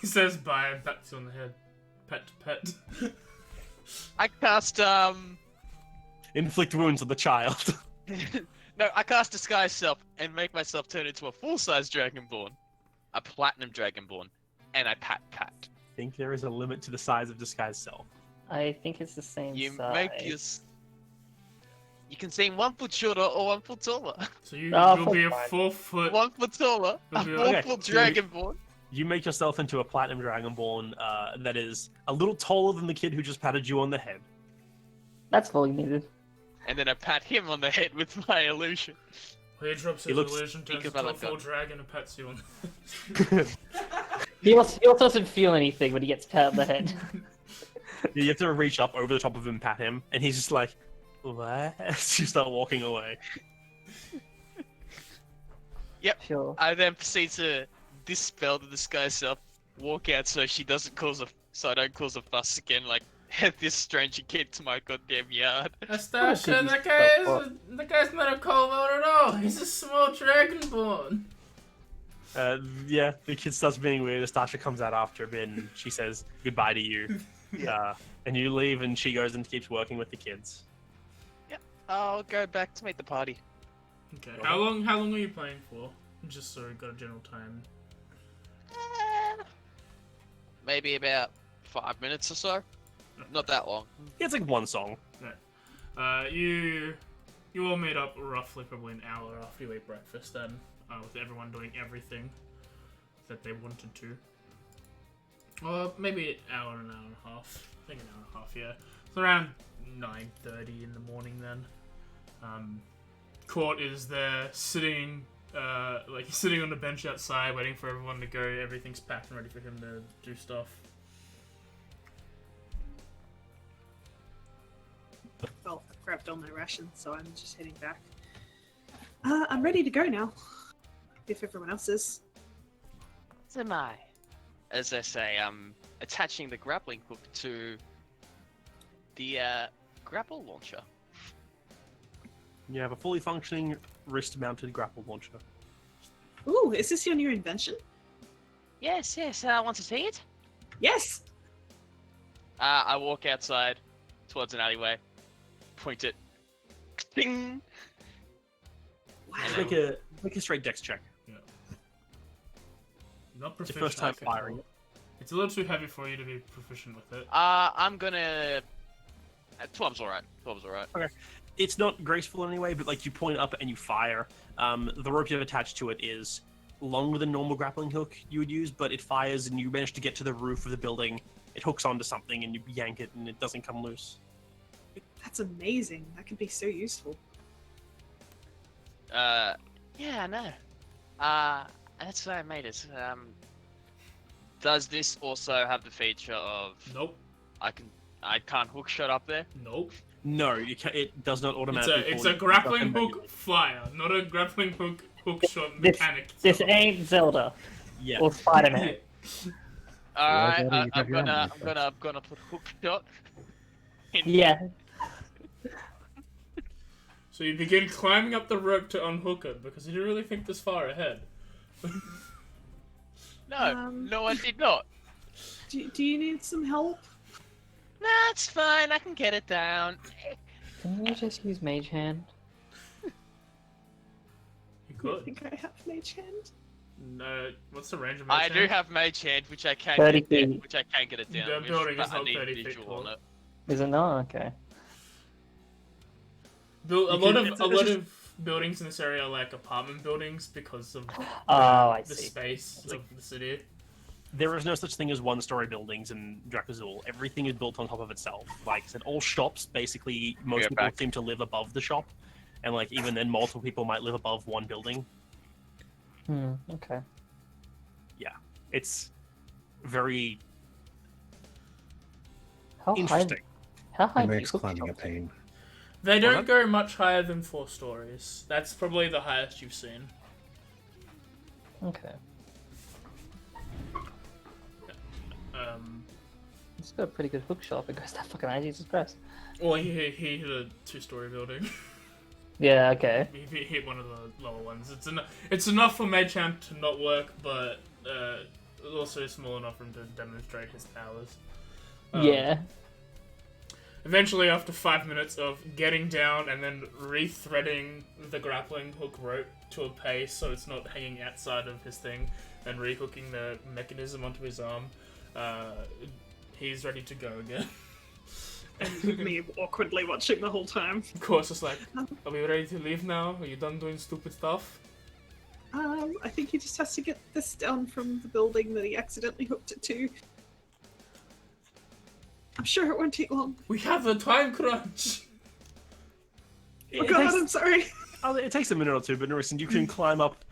He says bye and pats you on the head. Pet. I cast Inflict wounds on the child. no, I cast Disguise Self and make myself turn into a full-size Dragonborn, a Platinum Dragonborn, and I pat. I think there is a limit to the size of disguise self. I think it's the same You size. make your You can seem 1 foot shorter or 1 foot taller. So you'll Oh, be a fine. 4 foot. 1 foot taller, a Okay, 4 foot so dragonborn. You make yourself into a platinum dragonborn that is a little taller than the kid who just patted you on the head. That's all you needed. And then I pat him on the head with my illusion. He drops He his looks- illusion, turns Think into a about full that. dragon and pats you on. He also doesn't feel anything when he gets pat on the head. You have to reach up over the top of him, pat him, and he's just like, what? You start walking away. Sure. I then proceed to dispel the disguise self, walk out so she doesn't so I don't cause a fuss again, like head this stranger kid to my goddamn yard. Astasha, the guy's not a kobold at all. He's a small dragonborn. Yeah, the kid starts being weird. Astasha comes out after a bit, and she says goodbye to you. And you leave, and she goes and keeps working with the kids. I'll go back to meet the party. Okay. How long are you playing for? Just so we got a general time. Maybe about 5 minutes or so. Not that long. It's like one song. You all meet up roughly probably an hour after you ate breakfast then, with everyone doing everything that they wanted to. Or maybe an hour and a half. I think an hour and a half, yeah. It's around 9:30 in the morning then. Court is there sitting sitting on the bench outside waiting for everyone to go. Everything's packed and ready for him to do stuff. Well, I've grabbed all my rations, so I'm just heading back. I'm ready to go now. If everyone else is. So am I. As I say, I'm attaching the grappling hook to the grapple launcher. You have a fully functioning wrist-mounted grapple launcher. Ooh, is this your new invention? Yes, want to see it? Yes! I walk outside towards an alleyway, point it. Ding! Wow. Make a straight dex check. Not It's proficient. your first time at firing all. it. It's a little too heavy for you to be proficient with it. I'm gonna... 12's alright. 12's alright. It's not graceful in any way, but like you point up and you fire. The rope you have attached to it is longer than normal grappling hook you would use, but it fires and you manage to get to the roof of the building. It hooks onto something and you yank it and it doesn't come loose. That's amazing. That could be so useful. Yeah, I know. That's why I made it. Does this also have the feature of Nope. I can't hook shot up there? Nope. No, it does not automatically. It's a grappling hook fire, not a grappling hook shot This- mechanic. This ain't Zelda Yeah. or Spider-Man. Alright, Well, you have I'm your gonna own put hook shot. In. Yeah. So you begin climbing up the rope to unhook it because you didn't really think this far ahead. No, no, I did not. Do you need some help? That's fine. I can get it down. Can you just use Mage Hand? You I could. think I have Mage Hand. No, what's the range of I motion? do have mage hand, which I can 30 get down, feet. which I can get it down. The with, building but is I not need 30 feet visual tall. on it. Is it not? Okay. A You lot can- of it's a lot just- of buildings in this area are like apartment buildings because of Oh, I the see. space of the city. There is no such thing as one-story buildings in Drakazul. Everything is built on top of itself. Like I said, all shops, basically, most Go people back. seem to live above the shop. And like even then, multiple people might live above one building. Okay. It's very How high? interesting. How high? It do makes hook climbing a shots? pain. They Well, don't go much higher than 4 stories. That's probably the highest you've seen. Okay. It's got a pretty good hook shot because that fucking high, Jesus Christ. Well, he hit a 2-story building. Yeah. Okay. He hit one of the lower ones. It's enough for Mage Hand to not work, but also small enough for him to demonstrate his powers. Yeah. Eventually, after 5 minutes of getting down and then re-threading the grappling hook rope to a pace so it's not hanging outside of his thing, and re-hooking the mechanism onto his arm, he's ready to go again. And with me awkwardly watching the whole time. Of course, it's like, are we ready to leave now? Are you done doing stupid stuff? I think he just has to get this down from the building that he accidentally hooked it to. I'm sure it won't take long. We have a time crunch! Oh god, I'm sorry. It takes a minute or two, but Narissa, you can climb up.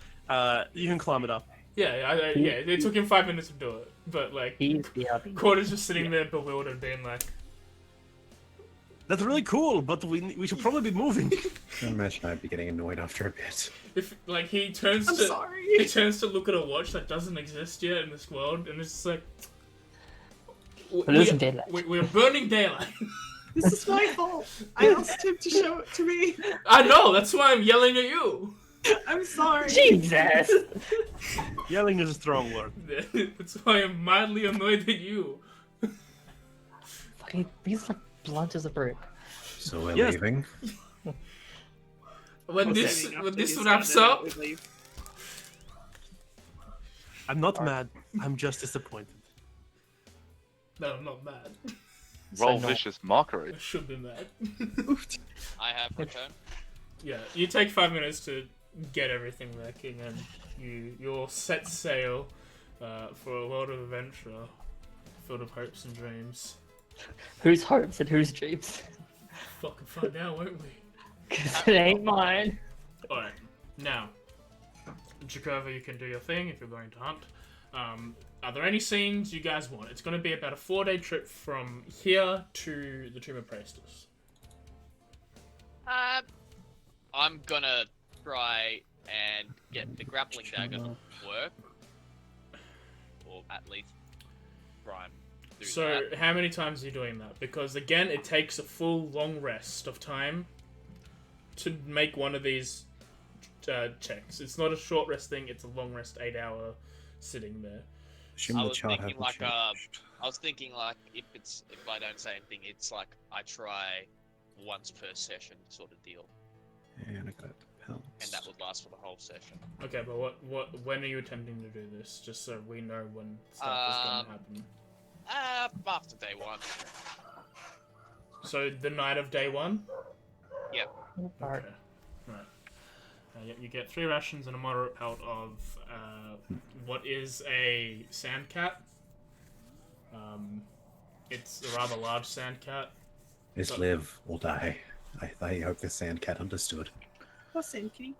You can climb it up. Yeah, it took him 5 minutes to do it. But, like, He's the other. Quarter's just sitting there bewildered, being like, That's really cool, but we should probably be moving. I imagine I'd be getting annoyed after a bit. if, like, he turns I'm to... sorry. He turns to look at a watch that doesn't exist yet in this world, and it's just like... We're losing daylight. We're burning daylight. This is my fault. I asked him to show it to me. I know, that's why I'm yelling at you. I'm sorry. Jesus! Yelling is a strong word. That's why I'm mildly annoyed at you. Fucking, he's like blunt as a brick. So we're Yes. leaving. When I'm this saving when after this he's wraps done, up, we leave. I'm not mad. I'm just disappointed. no, I'm not mad. Roll no. vicious mockery. I should be mad. I have returned. Yeah, you take 5 minutes to get everything working, and you'll set sail for a world of adventure, filled with hopes and dreams. Whose hopes and whose dreams? Fucking find out, won't we? Cause it ain't mine. Alright, now, Jakova, you can do your thing if you're going to hunt. Are there any scenes you guys want? It's going to be about a 4-day trip from here to the Tomb of Praestus. I'm gonna try and get the grappling dagger to work, or at least try and do So, that. how many times are you doing that? Because, again, it takes a full long rest of time to make one of these checks. It's not a short rest thing, it's a long rest 8-hour sitting there. Assume I the was chart thinking hasn't like changed. I was thinking like if I don't say anything, it's like I try once per session sort of deal, And I got pelts. and that would last for the whole session. Okay, but when are you intending to do this? Just so we know when stuff is going to happen. After day one. So, the night of day 1? Yep. Okay. Right. You get 3 rations and a moderate pelt of what is a sand cat. It's a rather large sand cat. It's live or die. I hope the sand cat understood. What's in, Kitty?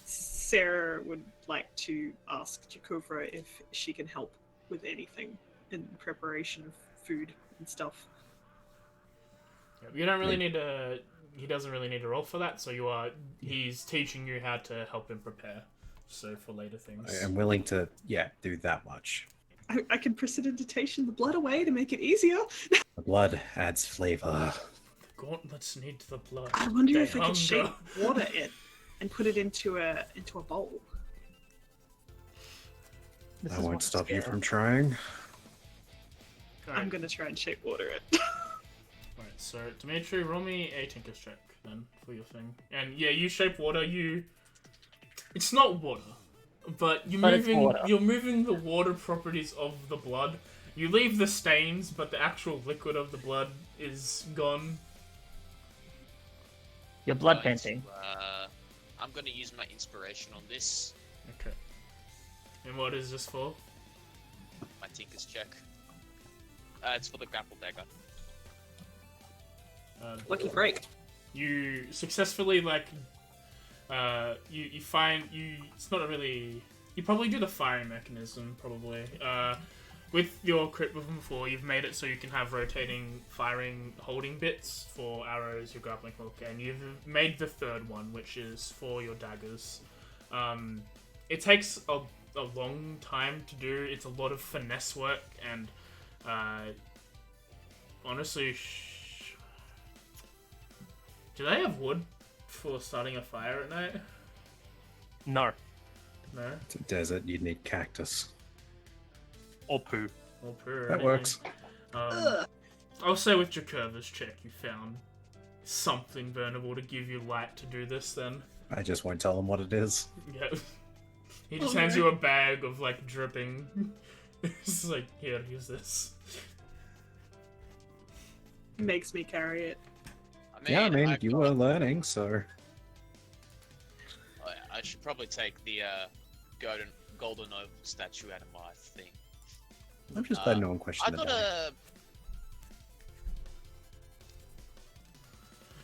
Sarah would like to ask Jakova if she can help with anything in preparation of food and stuff. You don't really need to. He doesn't really need to roll for that. So he's teaching you how to help him prepare. So for later things. I am willing to, do that much. I can precipitation the blood away to make it easier. The blood adds flavor. Gauntlets need the blood. I wonder They if I could shape hunger. water it and put it into a bowl. This I is won't what stop you scared. from trying. Alright. I'm gonna try and shape water it. Right, so Dimitri, roll me a Tinker's check then for your thing. And yeah, you shape water. It's not water, but But it's water. You're moving the water properties of the blood. You leave the stains, but the actual liquid of the blood is gone. Your blood Right, painting. I'm gonna use my inspiration on this. Okay. And what is this for? My Tinker's check. It's for the grapple dagger. Lucky break. You successfully you find it's not really, you probably do the firing mechanism probably with your crit weapon before. You've made it so you can have rotating firing holding bits for arrows, your grappling hook, and you've made the third one, which is for your daggers. It takes a long time to do. It's a lot of finesse work, and honestly, do they have wood for starting a fire at night? No. No? It's a desert, you'd need cactus. Or poo. Or poo, That works. I'll say with Jakova's check, you found something burnable to give you light to do this then. I just won't tell them what it is. Yeah. He just hands you a bag of, dripping. It's like, here, use this. makes me carry it. Yeah, I mean, I've you got- were learning, so I should probably take the golden oval statue out of my thing. I'm just glad no one I questioned the got dagger. a.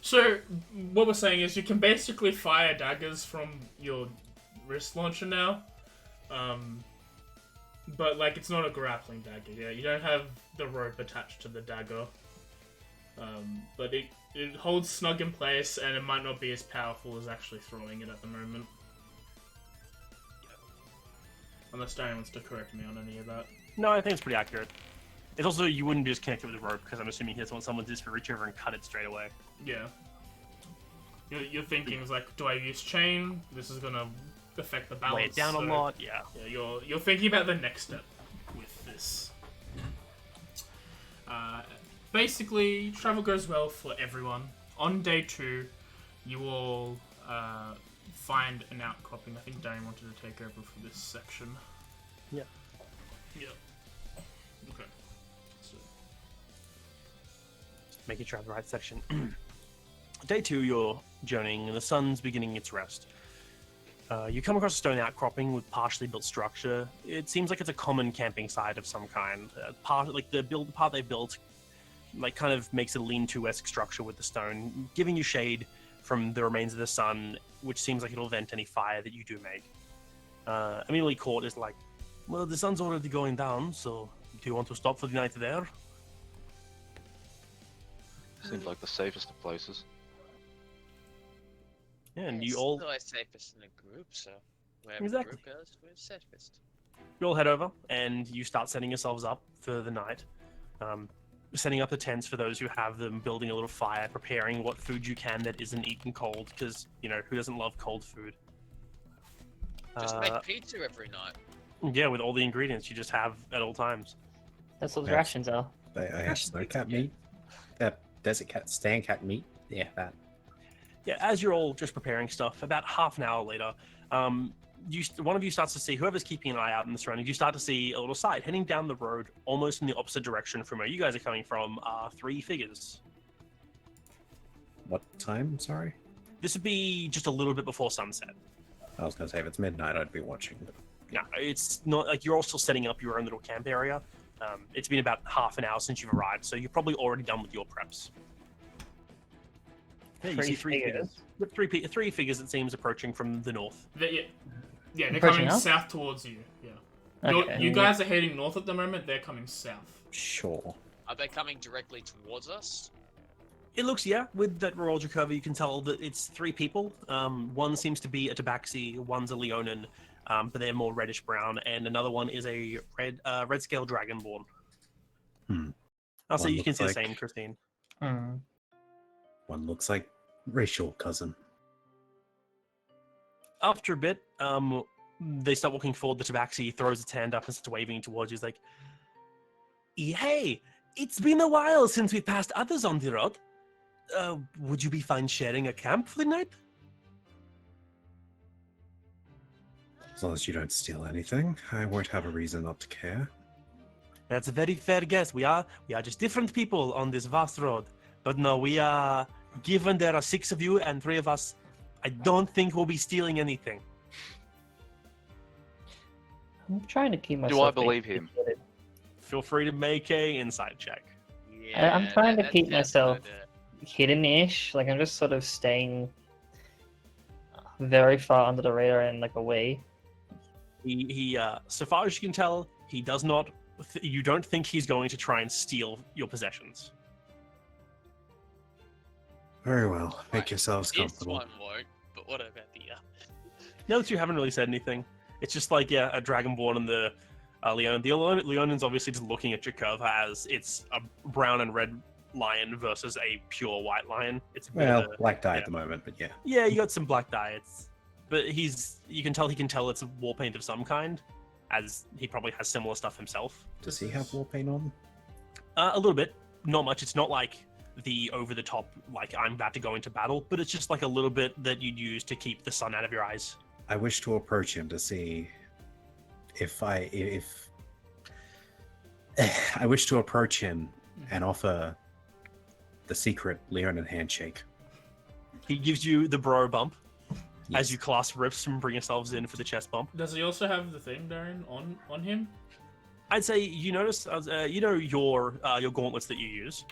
So, what we're saying is you can basically fire daggers from your wrist launcher now. But, like, it's not a grappling dagger, yeah? You don't have the rope attached to the dagger. But it holds snug in place, and it might not be as powerful as actually throwing it at the moment. Unless Darren wants to correct me on any of that. No, I think it's pretty accurate. It's also, you wouldn't just connect it with a rope, because I'm assuming he doesn't want someone to just reach over and cut it straight away. Yeah. You're thinking, is like, do I use chain? This is gonna affect the balance. Lay it down so- a lot, yeah. Yeah, you're thinking about the next step with this. Basically, travel goes well for everyone. On day 2, you all find an outcropping. I think Darren wanted to take over for this section. Yeah. Yeah. Okay. So, Make it try the right section. Day 2, you're journeying, and the sun's beginning its rest. You come across a stone outcropping with partially built structure. It seems like it's a common camping site of some kind. Part they built, like, kind of makes a lean-to-esque structure with the stone, giving you shade from the remains of the sun, which seems like it'll vent any fire that you do make. Immediately Court is like, well, the sun's already going down, so do you want to stop for the night there? Seems like the safest of places. Yeah, and It's you all always safest in a group, so wherever Exactly. the group goes, we're safest. you all head over and you start setting yourselves up for the night. Setting up the tents for those who have them, building a little fire, preparing what food you can that isn't eaten cold, because, you know, who doesn't love cold food? Just make pizza every night. Yeah, with all the ingredients you just have at all times. That's what the Yes. rations are. I have Rations snow pizza, cat yeah. meat. Desert cat, stand cat meat. Yeah, that. Yeah, as you're all just preparing stuff, about half an hour later, one of you starts to see, whoever's keeping an eye out in the surroundings, you start to see a little sight heading down the road, almost in the opposite direction from where you guys are coming from, are 3 figures. What time? Sorry. This would be just a little bit before sunset. I was going to say, if it's midnight, I'd be watching. But No, it's not like you're all still setting up your own little camp area. It's been about half an hour since you've arrived, so you're probably already done with your preps. Yeah, you see 3 figures. Three figures, it seems, approaching from the north. yeah, they're Approaching coming us? south towards you. Yeah. Okay. You guys are heading north at the moment. They're coming south. sure. Are they coming directly towards us? It looks, yeah, with that roll cover, you can tell that it's 3 people. One seems to be a Tabaxi, one's a Leonin, but they're more reddish brown, and another one is a red scale dragonborn. I'll say One you can looks see the like- same, Christine. Hmm. One looks like racial cousin. After a bit, they start walking forward. The Tabaxi throws its hand up and starts waving towards you. He's like, hey, it's been a while since we passed others on the road. Would you be fine sharing a camp for the night? As long as you don't steal anything, I won't have a reason not to care. That's a very fair guess. We are just different people on this vast road. But no, we are, given there are 6 of you and 3 of us, I don't think we'll be stealing anything. I'm trying to keep myself. Do I believe him? educated. Feel free to make a insight check. Yeah, I'm trying to that keep sounds myself good. hidden-ish. Like, I'm just sort of staying very far under the radar and like away. He so far as you can tell, he does not. You don't think he's going to try and steal your possessions. Very well. Make Right, yourselves This comfortable. one won't, but what about the No, that you haven't really said anything. It's just like, yeah, a Dragonborn and the Leonin. The Leonin's obviously just looking at Jakova as it's a brown and red lion versus a pure white lion. It's a bit Well, of a, black dye yeah. at the moment, but yeah. Yeah, you got some black dye. But you can tell it's a war paint of some kind, as he probably has similar stuff himself. Does he have war paint on? A little bit, not much. It's not like the over the top, like I'm about to go into battle, but it's just like a little bit that you'd use to keep the sun out of your eyes. I wish to approach him to see if I wish to approach him and offer the secret Leonin handshake. He gives you the bro bump Yes. as you clasp rips and bring yourselves in for the chest bump. Does he also have the thing, Darren, on him? I'd say you notice, you know your gauntlets that you use.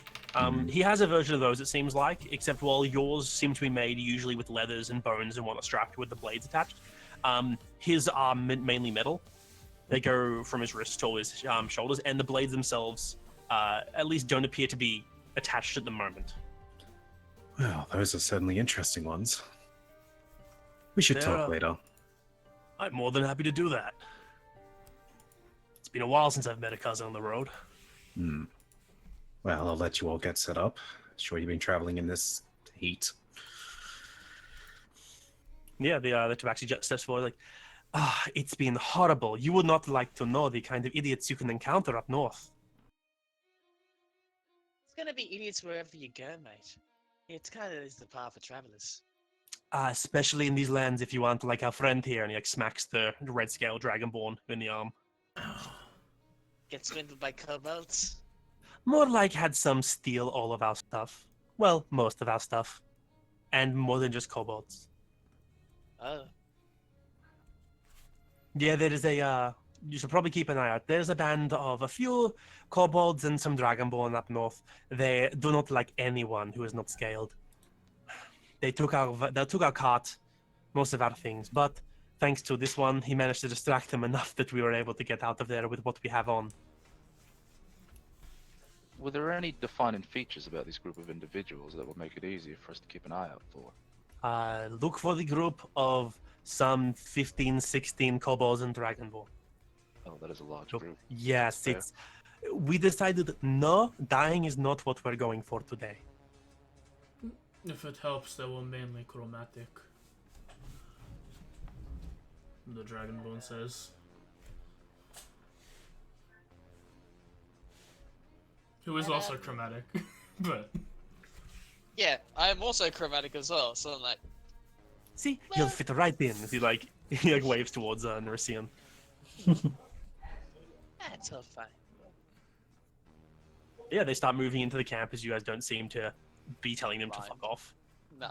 He has a version of those, it seems like, except while yours seem to be made usually with leathers and bones and whatnot strapped with the blades attached. His are mainly metal. They go from his wrists to his shoulders, and the blades themselves at least don't appear to be attached at the moment. Well, those are certainly interesting ones. We should talk later. I'm more than happy to do that. It's been a while since I've met a cousin on the road. Well, I'll let you all get set up. Sure you've been traveling in this heat. Yeah, the tabaxi jet steps forward like, it's been horrible. You would not like to know the kind of idiots you can encounter up north. It's gonna be idiots wherever you go, mate. It's kind of is the path for travelers. Especially in these lands, if you want, like our friend here, and he like smacks the red scale dragonborn in the arm. Get swindled by kobolds. More like had some steal all of our stuff. Well, most of our stuff. And more than just kobolds. Oh. Yeah, there is a, you should probably keep an eye out. There's a band of a few kobolds and some dragonborn up north. They do not like anyone who is not scaled. They took our cart, most of our things, but thanks to this one, he managed to distract them enough that we were able to get out of there with what we have on. Were there any defining features about this group of individuals that would make it easier for us to keep an eye out for? Look for the group of some 15, 16 kobolds and dragonborn. Oh, that is a large group. Yes, Fair. we decided no, dying is not what we're going for today. If it helps, they were mainly chromatic. The Dragonborn says. Who is also chromatic, but... Yeah, I am also chromatic as well, so I'm like, See, you'll fit right in. As he waves towards Nersian. that's all fine. Yeah, they start moving into the camp as you guys don't seem to be telling them to Fine. fuck off. No.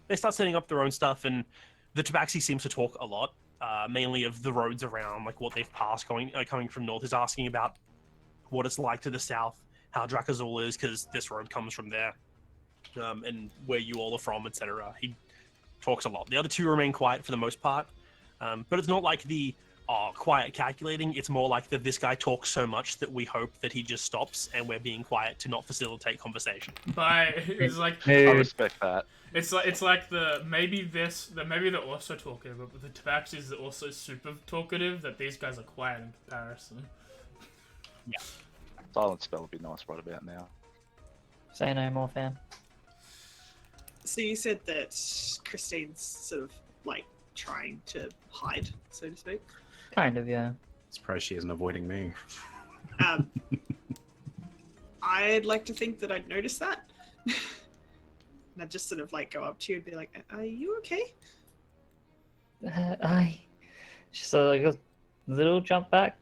They start setting up their own stuff, and the Tabaxi seems to talk a lot, mainly of the roads around, like what they've passed coming from north. Is asking about what it's like to the south, how Drakazul is, because this road comes from there, and where you all are from, etc. He talks a lot. The other two remain quiet for the most part, but it's not like the quiet calculating. It's more like that this guy talks so much that we hope that he just stops and we're being quiet to not facilitate conversation. It's like I respect that. it's like maybe they're also talkative, but the Tabaxis are also super talkative. That these guys are quiet in comparison. Yeah. Silent spell would be nice right about now. Say no more, fam. So you said that Christine's sort of like trying to hide, so to speak. Kind of, yeah. Surprised she isn't avoiding me. I'd like to think that I'd notice that. And I'd just sort of like go up to you and be like, "Are you okay?" She's like a little jump back.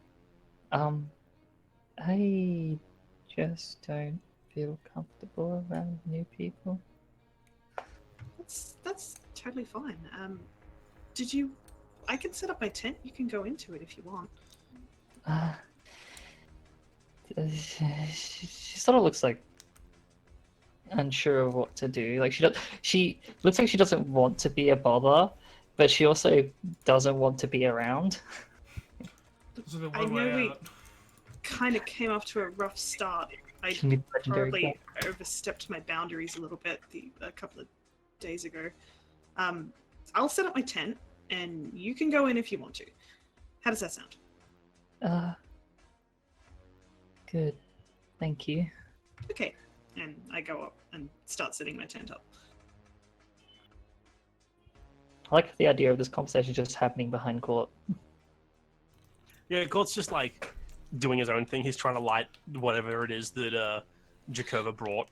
I just don't feel comfortable around new people. That's totally fine. I can set up my tent. You can go into it if you want. She sort of looks like unsure of what to do. Like she looks like she doesn't want to be a bother, but she also doesn't want to be around. I know we kind of came off to a rough start. I Can be legendary probably overstepped my boundaries a little bit a couple of days ago. I'll set up my tent, and you can go in if you want to. How does that sound? Good. Thank you. Okay. And I go up and start setting my tent up. I like the idea of this conversation just happening behind court. Yeah, Court's just like doing his own thing. He's trying to light whatever it is that Jakova brought,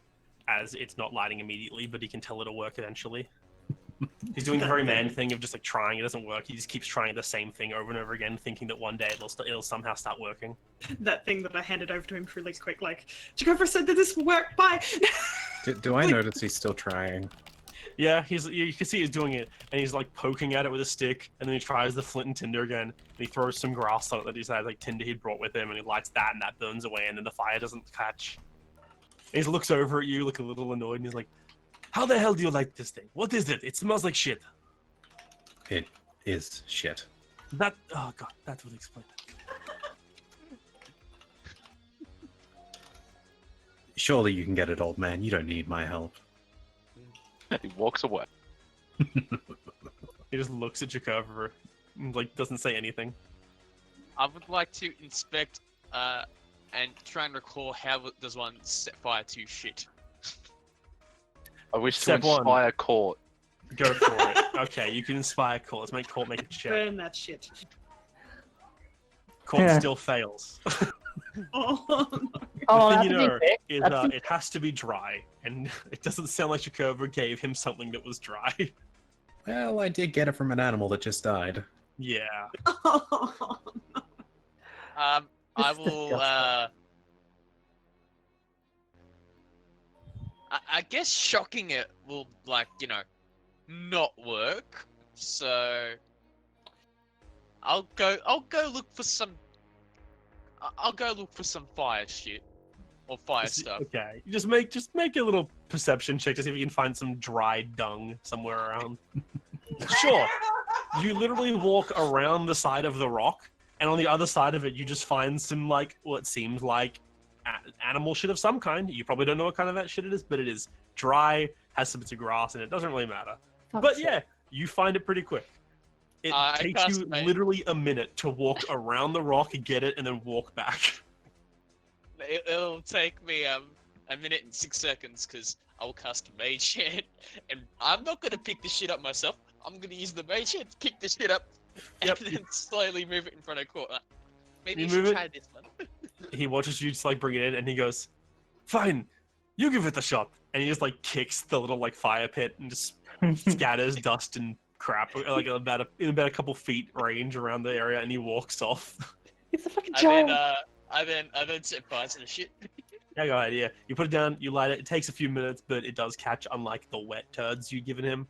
as it's not lighting immediately, but he can tell it'll work eventually. He's doing the very man thing of just like trying. It doesn't work. He just keeps trying the same thing over and over again, thinking that one day it'll somehow start working. That thing that I handed over to him really quick, like, Jacob said that this will work. Bye. Do I notice he's still trying? Yeah, you can see he's doing it, and he's like poking at it with a stick, and then he tries the flint and tinder again, and he throws some grass on it that he's had like tinder he'd brought with him, and he lights that, and that burns away, and then the fire doesn't catch. And he looks over at you, like a little annoyed, and he's like, "How the hell do you light this thing? What is it? It smells like shit." It is shit. That oh god, that would explain it. Surely you can get it, old man. You don't need my help. He walks away. He just looks at Jakova and like doesn't say anything. I would like to inspect and try and recall how does one set fire to shit. I wish to Step one. inspire Court. Go for it. Okay, you can inspire Court. Let's make Court make a check. Burn that shit. Court Yeah. still fails. Oh, no. Oh, The that's thing a you big know pick. is That's a- it has to be dry, and it doesn't sound like Jakova gave him something that was dry. Well, I did get it from an animal that just died. Yeah. I This is will. disgusting. I guess shocking it will, like, not work. So I'll go look for some. I'll go look for some fire shit or fire stuff. Okay. Just make a little perception check to see if you can find some dry dung somewhere around. Sure. You literally walk around the side of the rock, and on the other side of it, you just find some like what seems like animal shit of some kind. You probably don't know what kind of that shit it is, but it is dry, has some bits of grass, and it doesn't really matter. Fuck's But sake. yeah, you find it pretty quick. It I takes cast you my- literally a minute to walk around the rock and get it, and then walk back. It'll take me a minute and 6 seconds because I'll cast Mage Hand, and I'm not gonna pick the shit up myself. I'm gonna use the Mage Hand to pick the shit up, and Yep. then slowly move it in front of Court. Maybe You you should move it? try this one. He watches you just like bring it in, and he goes, "Fine, you give it a shot." And he just like kicks the little like fire pit and just scatters dust and crap like in about a couple feet range around the area, and he walks off. It's a fucking And giant. then I then set fire to the shit. Yeah, go ahead. Yeah, you put it down, you light it. It takes a few minutes, but it does catch. Unlike the wet turds you've given him,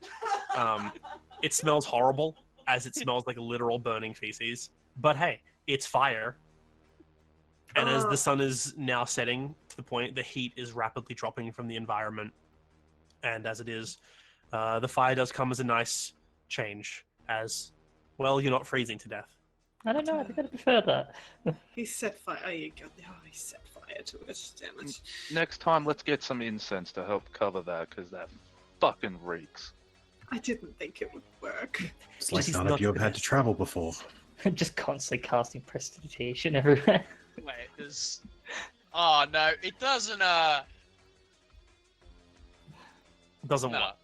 it smells horrible, as it smells like literal burning feces. But hey, it's fire. And as the sun is now setting to the point, the heat is rapidly dropping from the environment. And as it is, the fire does come as a nice change. As well, you're not freezing to death. I don't know. I think I'd prefer that. He set fire. Oh, you got. Oh, he set fire to it. Damn it. Next time, let's get some incense to help cover that, because that fucking reeks. I didn't think it would work. It's like He's none not of you have the had to best. travel before. Just constantly casting prestidigitation everywhere. Wait, there's. Oh no, it doesn't. Doesn't No, work.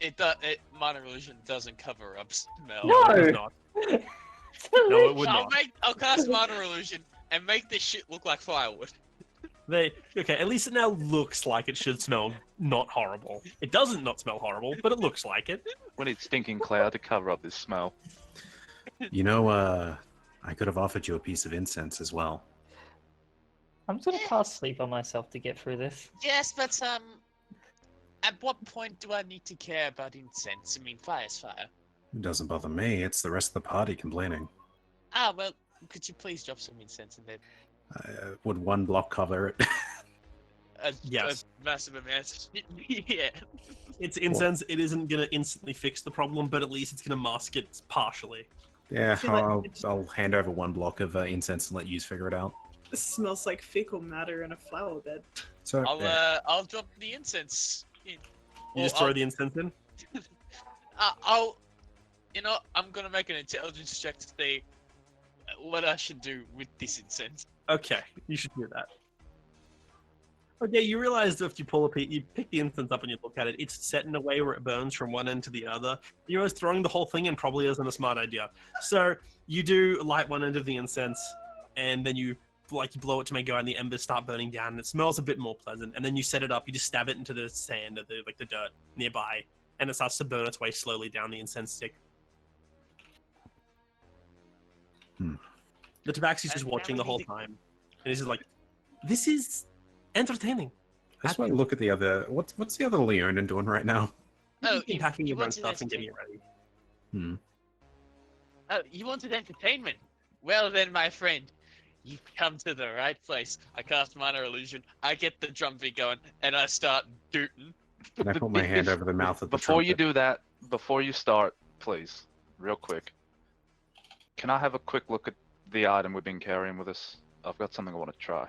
it minor illusion doesn't cover up smell. No! It does not. No, it would not. I'll cast minor illusion and make this shit look like firewood. Okay, at least it now looks like it should smell not horrible. It doesn't not smell horrible, but it looks like it. We need stinking cloud to cover up this smell. You know, I could have offered you a piece of incense as well. I'm just gonna cast sleep on myself to get through this. Yes, but at what point do I need to care about incense? I mean, fire's fire. It doesn't bother me. It's the rest of the party complaining. Ah, well, could you please drop some incense in there? Would one block cover it? Yes. A massive amount. Yeah. It's incense. It isn't going to instantly fix the problem, but at least it's going to mask it partially. Yeah, feel like I'll, it's- I'll hand over one block of incense and let you figure it out. This smells like fecal matter in a flower bed. So, I'll drop the incense in. You just Or throw I'll- the incense in? I'm gonna make an intelligence check to see what I should do with this incense. Okay, you should do that. Okay, you realize that if you you pick the incense up and you look at it, it's set in a way where it burns from one end to the other. You realize throwing the whole thing in probably isn't a smart idea. So you do light one end of the incense, and then you blow it to make it go, and the embers start burning down, and it smells a bit more pleasant. And then you set it up, you just stab it into the sand or the dirt nearby, and it starts to burn its way slowly down the incense stick. The Tabaxi's just And watching the how whole many- time, and he's just like, "This is entertaining." I just want to look at the other. What's the other Leonin doing right now? Oh, He's packing you your own wanted stuff and getting it ready. Oh, you wanted entertainment? Well then, my friend, you've come to the right place. I cast Minor Illusion, I get the drum beat going, and I start dooting. Can I put my hand over the mouth of the Before you trumpet? do that, before you start, please, real quick, can I have a quick look at the item we've been carrying with us? I've got something I want to try.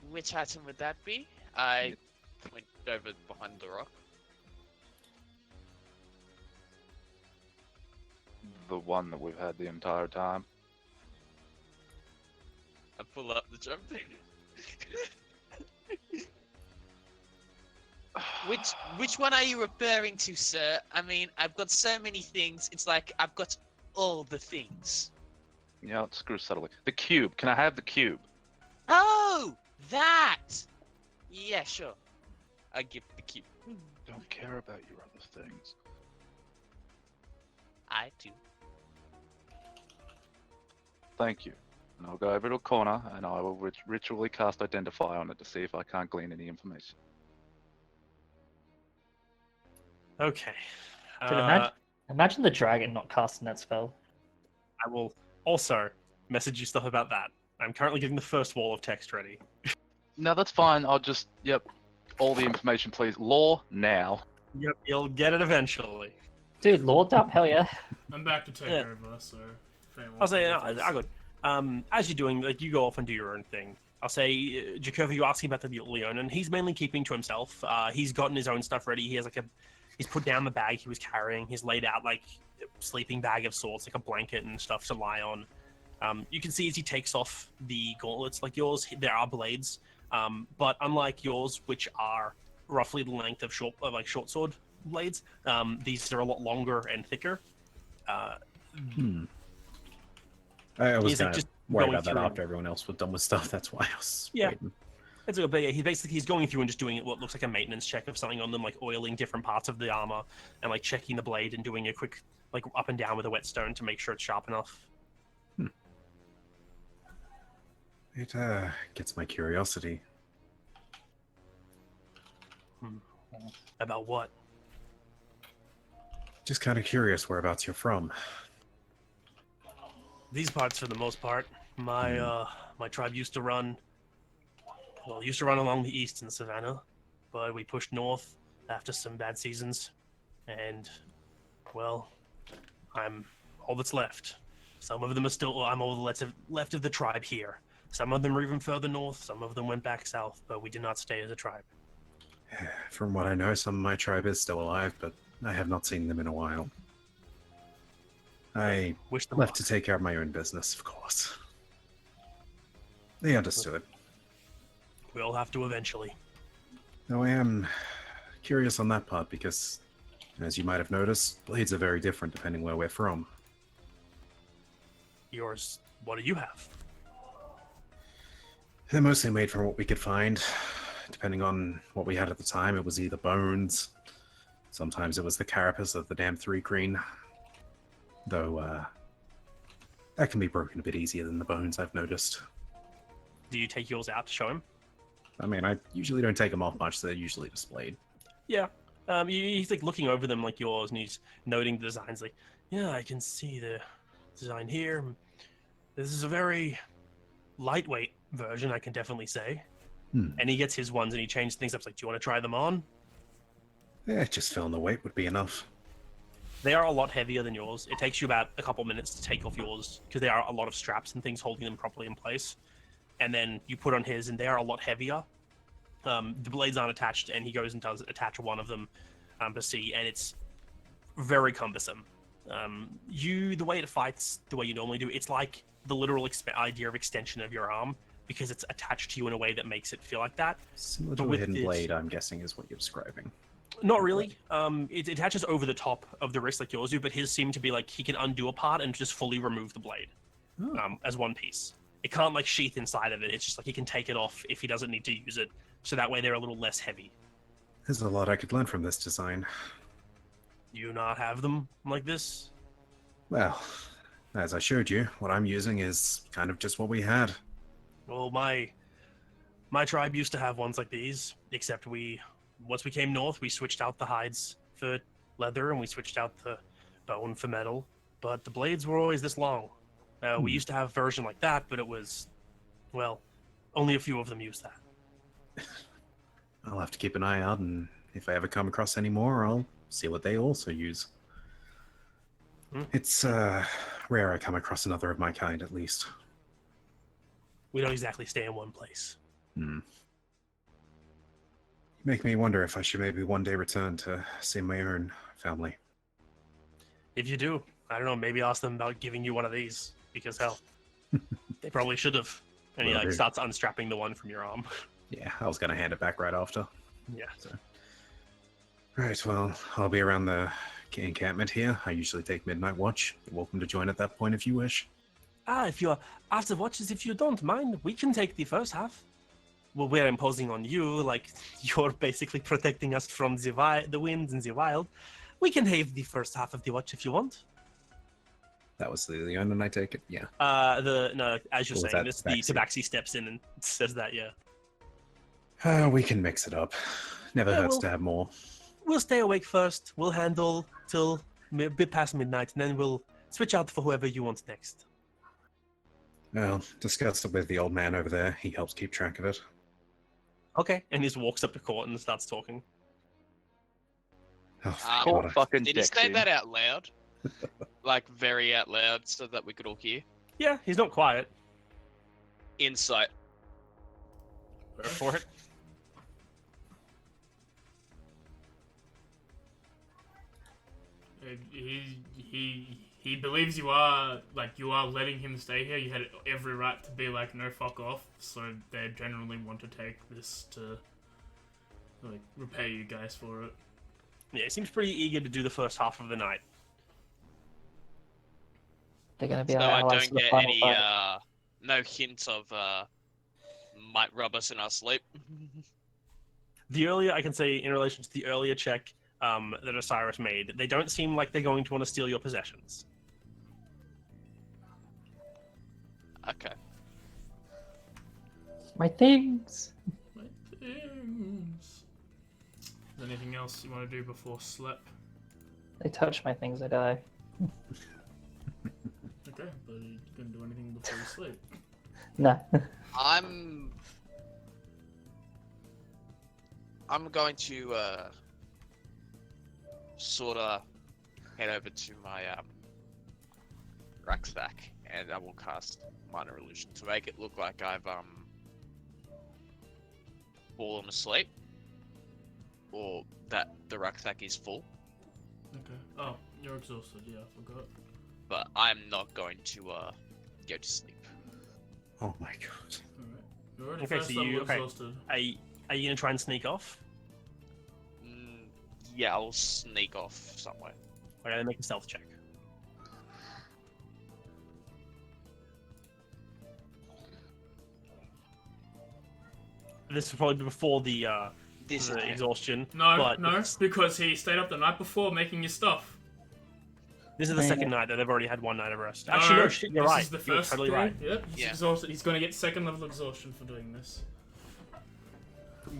Which item would that be? I went over behind the rock. The one that we've had the entire time. I pull up the drum beat. Which one are you referring to, sir? I mean, I've got so many things. It's like I've got all the things. Yeah, let's screw subtly. The cube. Can I have the cube? Oh, that! Yeah, sure. I give the cube. Don't care about your other things. I do. Thank you. And I'll go over to a corner and I will ritually cast Identify on it to see if I can't glean any information. Okay. Dude, imagine the dragon not casting that spell. I will also message you stuff about that. I'm currently getting the first wall of text ready. No, that's fine. I'll just, all the information, please. Lore now. Yep, you'll get it eventually. Dude, Lord up, hell yeah. I'm back to take Yeah. over, so. if anyone I'll say, wants to I got. As you're doing, like, you go off and do your own thing. I'll say, Jacoby, you're asking about the Leonin. He's mainly keeping to himself. He's gotten his own stuff ready. He has he's put down the bag he was carrying. He's laid out like a sleeping bag of sorts, like a blanket and stuff to lie on. You can see as he takes off the gauntlets, like yours, there are blades, but unlike yours, which are roughly the length of short sword blades, these are a lot longer and thicker. I was He's, like, going to just worry going about that through- after everyone else was done with stuff. That's why I was Yeah. waiting. It's a bit, he's going through and just doing what looks like a maintenance check of something on them, like oiling different parts of the armor and like checking the blade and doing a quick like up and down with a whetstone to make sure it's sharp enough. It gets my curiosity. About what? Just kind of curious whereabouts you're from. These parts, for the most part, my tribe used to run along the eastern savannah, but we pushed north after some bad seasons, and well, I'm all that's left. Some of them are still. I'm all that's left of the tribe here. Some of them are even further north. Some of them went back south, but we did not stay as a tribe. From what I know, some of my tribe is still alive, but I have not seen them in a while. I Wish them left luck. to take care of my own business, of course. They understood. We all have to eventually. Though I am curious on that part because, as you might have noticed, blades are very different depending where we're from. Yours. What do you have? They're mostly made from what we could find. Depending on what we had at the time, it was either bones. Sometimes it was the carapace of the damn 3-green. Though, that can be broken a bit easier than the bones, I've noticed. Do you take yours out to show him? I mean, I usually don't take them off much, so they're usually displayed. Yeah. He's like looking over them like yours, and he's noting the designs. Like, yeah, I can see the design here. This is a very lightweight version, I can definitely say. And he gets his ones and he changes things up. It's like, do you want to try them on? Yeah, just filling the weight would be enough. They are a lot heavier than yours. It takes you about a couple minutes to take off yours because there are a lot of straps and things holding them properly in place. And then you put on his, and they are a lot heavier. The blades aren't attached, and he goes and does attach one of them to see, and it's very cumbersome. The way it fights, the way you normally do, it's like the literal idea of extension of your arm because it's attached to you in a way that makes it feel like that. Similar But to a with hidden this- blade, I'm guessing, is what you're describing. Not really. It attaches over the top of the wrist like yours do, but his seemed to be like he can undo a part and just fully remove the blade as one piece. It can't like sheath inside of it. It's just like he can take it off if he doesn't need to use it, so that way they're a little less heavy. There's a lot I could learn from this design. You not have them like this? Well, as I showed you, what I'm using is kind of just what we had. Well, my tribe used to have ones like these, except once we came north, we switched out the hides for leather and we switched out the bone for metal. But the blades were always this long. We used to have a version like that, but it was, well, only a few of them used that. I'll have to keep an eye out, and if I ever come across any more, I'll see what they also use. It's rare I come across another of my kind, at least. We don't exactly stay in one place. You make me wonder if I should maybe one day return to see my own family. If you do, I don't know, maybe ask them about giving you one of these, because hell, they probably should have. And he Will do. starts unstrapping the one from your arm. Yeah, I was gonna hand it back right after. Yeah. Right, well, I'll be around the encampment here. I usually take midnight watch. You're welcome to join at that point if you wish. If you're after watches, if you don't mind, we can take the first half. Well, we're imposing on you, like you're basically protecting us from the winds and the wild. We can have the first half of the watch if you want. That was the Leonin, I take it? Yeah. No, as you're Or was saying that this, the Tabaxi? Tabaxi steps in and says that, yeah. We can mix it up. Never Yeah, hurts well- to have more. We'll stay awake first. We'll handle till a bit past midnight, and then we'll switch out for whoever you want next. Well, discuss it with the old man over there. He helps keep track of it. Okay. And he just walks up to court and starts talking. Oh, thank Poor God. fucking Did he say Dexy. that out loud? Like very out loud so that we could all hear? Yeah, he's not quiet. Insight. Go for it. He believes you are letting him stay here. You had every right to be like, no, fuck off. So they generally want to take this to like repay you guys for it. Yeah, he seems pretty eager to do the first half of the night. They're gonna be So our I allies don't for the get final any fight. no hints of might rub us in our sleep. The earlier, I can say, in relation to the earlier check that Osiris made, they don't seem like they're going to want to steal your possessions. Okay. My things. My things. Anything else you want to do before sleep? They touch my things, I die. Okay, but you couldn't do anything before you sleep. No. I'm going to sort of head over to my rucksack and I will cast minor illusion to make it look like I've fallen asleep or that the rucksack is full, Okay. Oh, you're exhausted. Yeah, I forgot. but I'm not going to go to sleep. Oh my God. Alright. You're already Okay, first so level you- okay. exhausted. Are you going to try and sneak off? Yeah, I'll sneak off somewhere. Okay, then make a stealth check. This will probably be before the This is exhaustion. No, but no, it's- because he stayed up the night before making your stuff. This is the Dang second it. night that they've already had one night of rest. Actually, no, shit, you're this right. Is the You're first totally day. right. Yep, he's Yeah. exhausted. He's going to get second level exhaustion for doing this.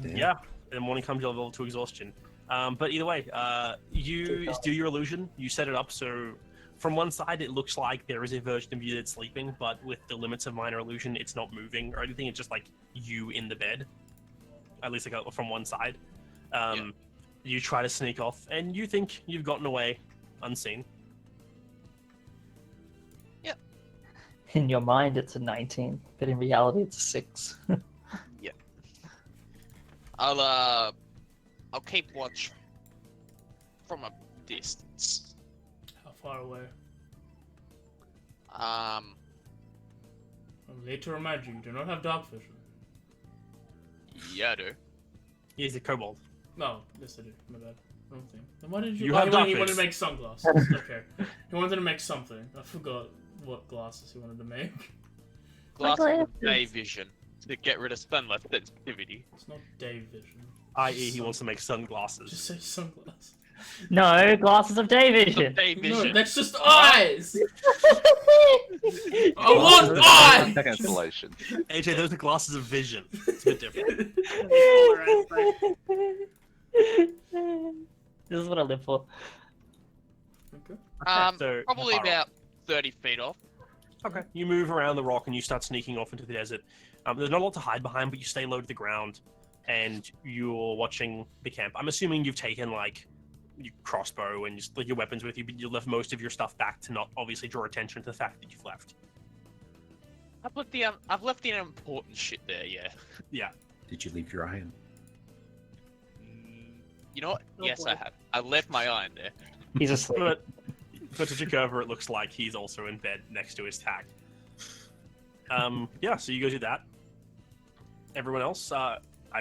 Yeah, in the morning comes your level 2 exhaustion. But either way, you do your illusion. You set it up so from one side it looks like there is a version of you that's sleeping, but with the limits of minor illusion, it's not moving or anything. It's just like you in the bed, at least like from one side. You try to sneak off, and you think you've gotten away unseen. In your mind, it's a 19, but in reality, it's a 6. I'll keep watch from a distance. How far away? Um, I need to remind you, you do not have dark vision. yeah, I do. He's a kobold. No, yes I do. My bad. Wrong thing. Then why did you? You oh, have dark he wanted vision. to make sunglasses. Okay. He wanted to make something. I forgot what glasses he wanted to make. Glasses glasses. with day vision. to get rid of sunlight sensitivity. It's not day vision. I.e., he wants to make sunglasses. Just say sunglasses. No, glasses of day vision. Day No, vision. that's just eyes! I want eyes! Tech installation. AJ, those are glasses of vision. It's a bit different. This is what I live for. Okay. So, Probably how far about 30 feet off. Okay. You move around the rock and you start sneaking off into the desert. There's not a lot to hide behind, but you stay low to the ground, and you're watching the camp. I'm assuming you've taken like your crossbow and just like your weapons with you, but you left most of your stuff back to not obviously draw attention to the fact that you've left. I've left the important shit there. Yeah. Yeah. Did you leave your iron? You know what? Oh, Yes, boy. I have. I left my iron there. He's asleep. But to Jacover, it looks like he's also in bed next to his tag. Yeah, so you go do that. Everyone else, I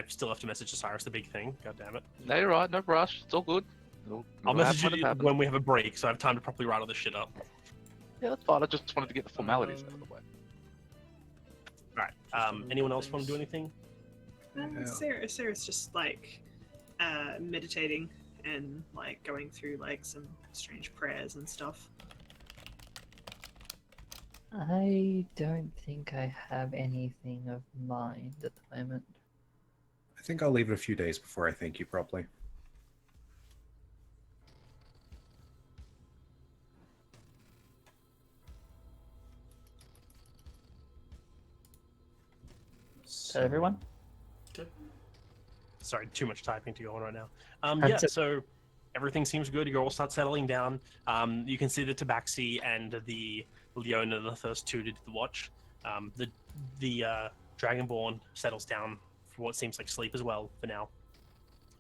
still have to message to Cyrus the big thing. God damn it. No, you're right. No rush. It's all good. I'll message Let it you happen. when we have a break, so I have time to properly write all this shit up. Yeah, that's fine. I just wanted to get the formalities out of the way. Alright, anyone else want to do anything? Yeah. Sarah's just like meditating and like going through like some strange prayers and stuff. I don't think I have anything of mind at the moment. I think I'll leave it a few days before I thank you properly. So everyone? Sorry, too much typing to go on right now. That's Yeah, it. so everything seems good. You all start settling down. You can see the Tabaxi and the Leona, the first two, did the watch. The Dragonborn settles down for what seems like sleep as well for now.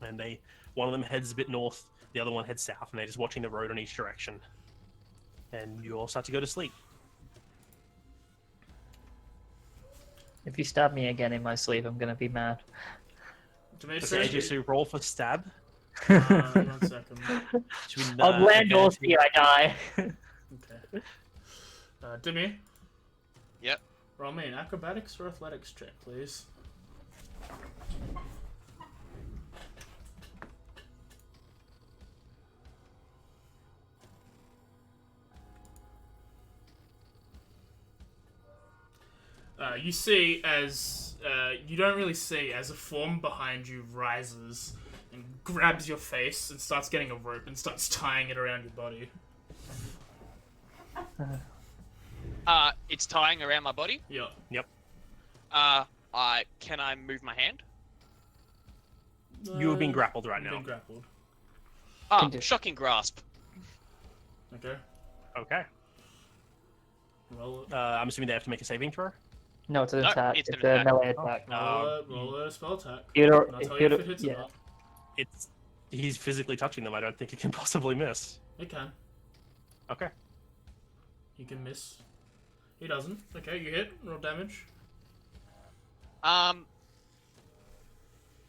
And one of them heads a bit north, the other one heads south, and they're just watching the road in each direction. And you all start to go to sleep. If you stab me again in my sleep, I'm gonna be mad. Okay, AJ, so roll for stab. 1 second. Should we, I'll land or advantage- see I die. Okay. Demi? Yep. Roll me an acrobatics or athletics check, please. You see as you don't really see as a form behind you rises and grabs your face and starts getting a rope and starts tying it around your body. It's tying around my body. Yeah. Can I move my hand? You are being grappled right You're now. being grappled. Ah, do. shocking grasp. Okay. Okay. Roll it. I'm assuming they have to make a saving throw. No, it's an No, attack. it's It's, an a attack. melee attack. Roll a spell attack. Theodore, And I'll tell you if it hits or yeah. not. He's physically touching them. I don't think it can possibly miss. It can. Okay. You can miss. He doesn't. Okay, you hit. Roll damage.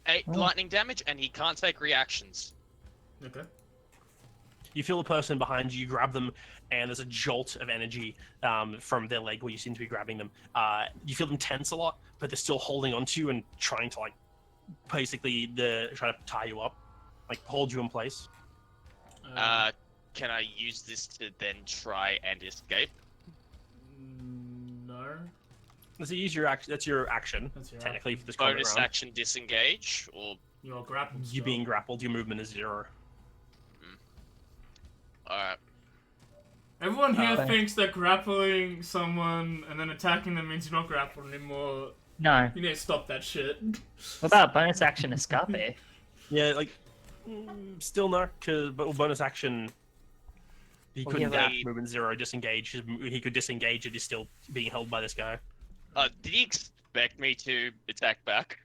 8 Oh. lightning damage, and he can't take reactions. Okay. You feel the person behind you, you grab them, and there's a jolt of energy from their leg where you seem to be grabbing them. You feel them tense a lot, but they're still holding onto you and trying to, like, basically try to tie you up, like hold you in place. Can I use this to then try and escape? No. So use your action. That's your action, That's your technically, for this combat Bonus round. action disengage, or You're grappled. You still. being grappled, your movement is 0. alright. Everyone here Thanks. thinks that grappling someone and then attacking them means you're not grappled anymore. No. You need to stop that shit. What about bonus action escape? Yeah, like still no, but bonus action. He Well, couldn't yeah, dash, movement 0, disengage. He could disengage if he's still being held by this guy. Did he expect me to attack back?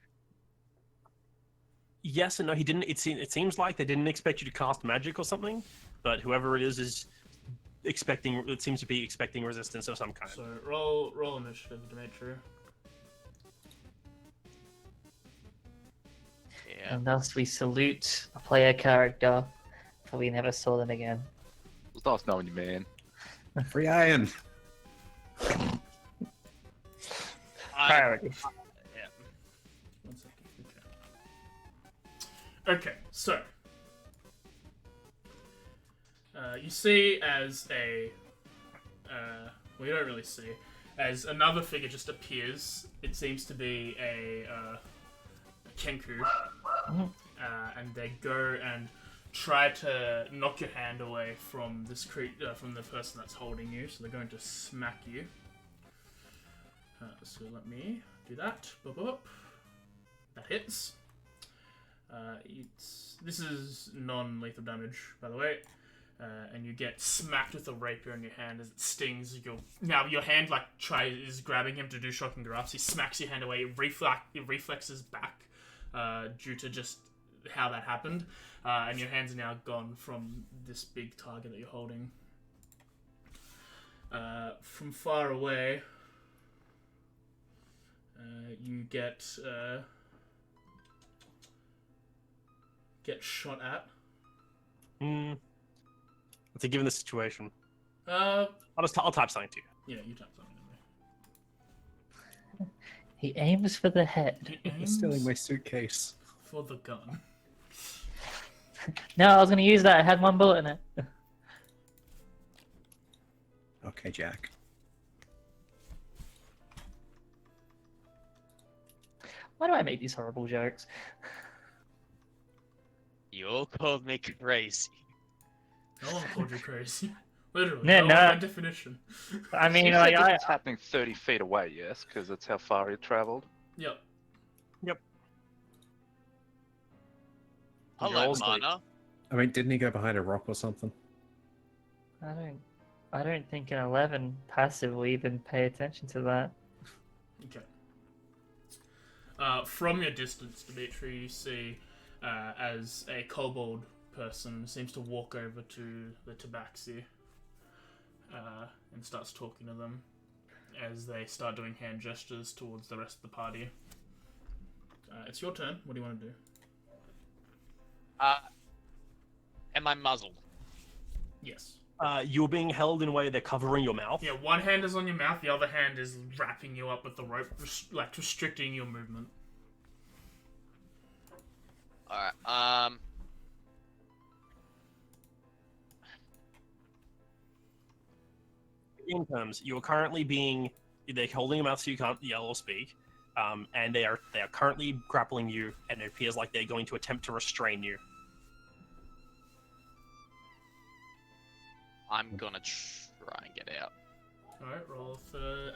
Yes and no, he didn't. It seems like they didn't expect you to cast magic or something, but whoever it is expecting. It seems to be expecting resistance of some kind. So roll initiative, Dimitri. Yeah. And thus we salute a player character, for we never saw them again. It's nice knowing you, man. Free iron. I, Priority. yeah. Okay, so you see as a well, you don't really see as another figure just appears. It seems to be a Kenku, and they go and try to knock your hand away from this from the person that's holding you. So they're going to smack you. So let me do that. Boop, boop. That hits. This is non-lethal damage, by the way. And you get smacked with a rapier in your hand as it stings. Now your hand is grabbing him to do shocking grasps. He smacks your hand away. It reflexes back due to just how that happened. And your hands are now gone from this big target that you're holding. From far away, you get shot at. What's it given the situation? I'll type something to you. Yeah, you type something to me. He aims for the head. He You're aims stealing my suitcase. for the gun. No, I was gonna use that. I had one bullet in it. Okay, Jack. Why do I make these horrible jokes? You all called me crazy. No one called you crazy. Literally, No, no no. by definition. I mean, You like, said this is happening 30 feet away, yes? Because that's how far he traveled. Yep. You're Hello, also- Mana. I mean, didn't he go behind a rock or something? I don't think an 11 passive will even pay attention to that. Okay. From your distance, Dimitri, you see as a kobold person seems to walk over to the tabaxi and starts talking to them as they start doing hand gestures towards the rest of the party. It's your turn. What do you want to do? Am I muzzled? Yes. You're being held in a way they're covering your mouth. Yeah, one hand is on your mouth, the other hand is wrapping you up with the rope, restricting your movement. Alright, In terms, you're currently they're holding your mouth so you can't yell or speak, and they are currently grappling you, and it appears like they're going to attempt to restrain you. I'm gonna try and get out. Alright, roll for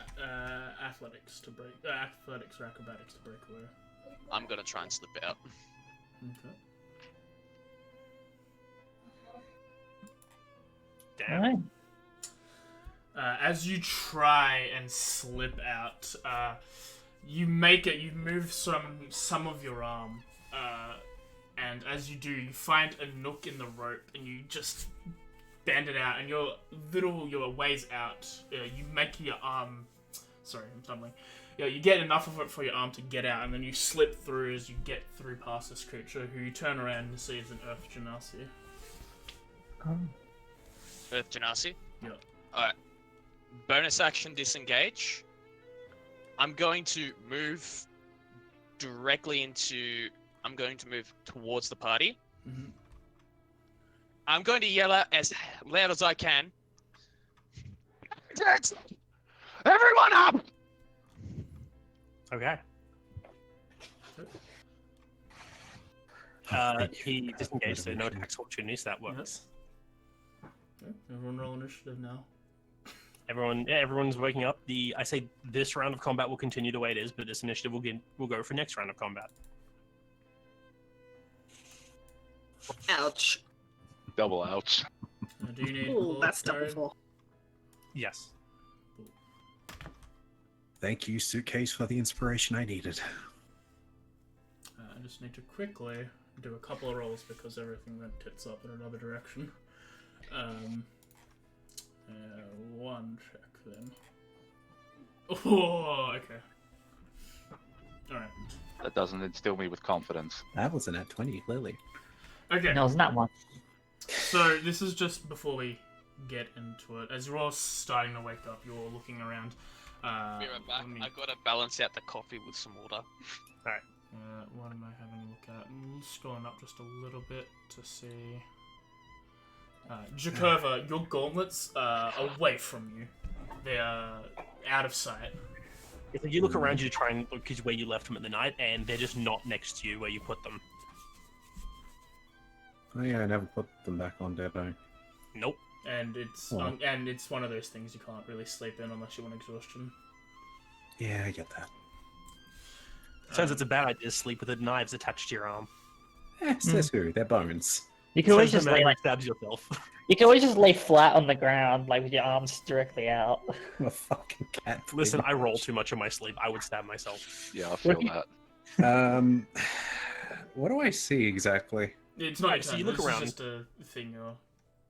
athletics or acrobatics to break away. I'm gonna try and slip out. Okay. Damn. Alright. As you try and slip out, you make it. You move some of your arm, and as you do, you find a nook in the rope, and you just bend it out. And your ways out. You make your arm. Sorry, I'm stumbling. Yeah, you get enough of it for your arm to get out, and then you slip through as you get through past this creature, who you turn around and see is an Earth Genasi. Oh. Earth Genasi? Yep. Alright. Bonus action disengage. I'm going to move directly into... I'm going to move towards the party. Mm-hmm. I'm going to yell out as loud as I can. Everyone up! Okay. He disengaged, so no attacks opportunities. That works. Okay, everyone roll initiative now. Everyone's waking up. I say this round of combat will continue the way it is, but this initiative will go for next round of combat. Ouch. Double ouch. Do you need Ooh, help, that's double Karen? 4. Yes. Thank you, suitcase, for the inspiration I needed. I just need to quickly do a couple of rolls because everything went tits up in another direction. One check then. Oh, okay. Alright. That doesn't instill me with confidence. That was an at 20, clearly. Okay. No, it's not one. So this is just before we get into it. As you're all starting to wake up, you're all looking around. Be right back. let me- I gotta balance out the coffee with some water. what am I having a look at. I'm scrolling up just a little bit to see. Jakova, your gauntlets are away from you. They are out of sight. If you look around you to try and look where you left them at the night, and they're just not next to you where you put them. Oh yeah, I never put them back on, did I? Nope. And it's one of those things you can't really sleep in unless you want exhaustion. Yeah, I get that. Sounds it's a bad idea to sleep with the knives attached to your arm. Says who? They're bones. You can always Says just the man lay who like stabs yourself. you can always just lay flat on the ground, like with your arms directly out. I'm a fucking cat. Listen, I roll too much in my sleep. I would stab myself. Yeah, I feel that. What do I see exactly? It's not. Right, so you look this around. Is just a thing.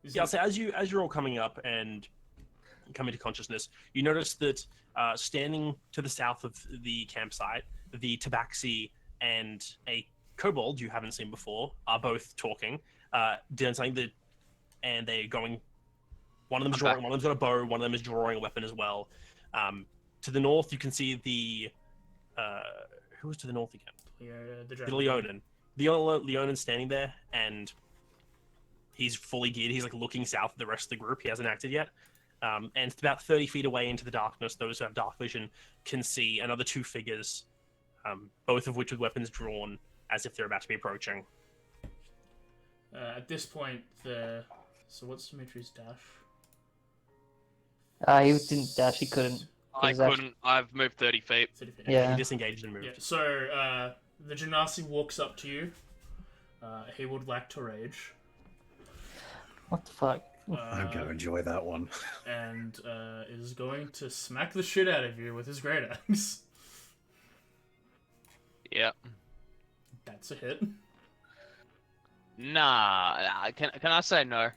Yeah, so as you're all coming up and coming to consciousness, you notice that standing to the south of the campsite, the tabaxi and a kobold you haven't seen before are both talking, doing something that, and they're going. One of them's drawing. One of them's got a bow. One of them is drawing a weapon as well. To the north, you can see the who was to the north again? The The Leonin. The Leonin's standing there, and he's fully geared. He's like looking south at the rest of the group. He hasn't acted yet. And it's about 30 feet away into the darkness. Those who have dark vision can see another two figures, both of which with weapons drawn, as if they're about to be approaching. At this point, so what's Dimitri's dash? He didn't dash. He couldn't. I couldn't. I've moved 30 feet. 30 feet. Yeah. He disengaged and moved. Yeah. So the Genasi walks up to you. He would like to rage. What the fuck? I'm gonna enjoy that one. And is going to smack the shit out of you with his great axe. Yeah. That's a hit. Nah. Can I say no?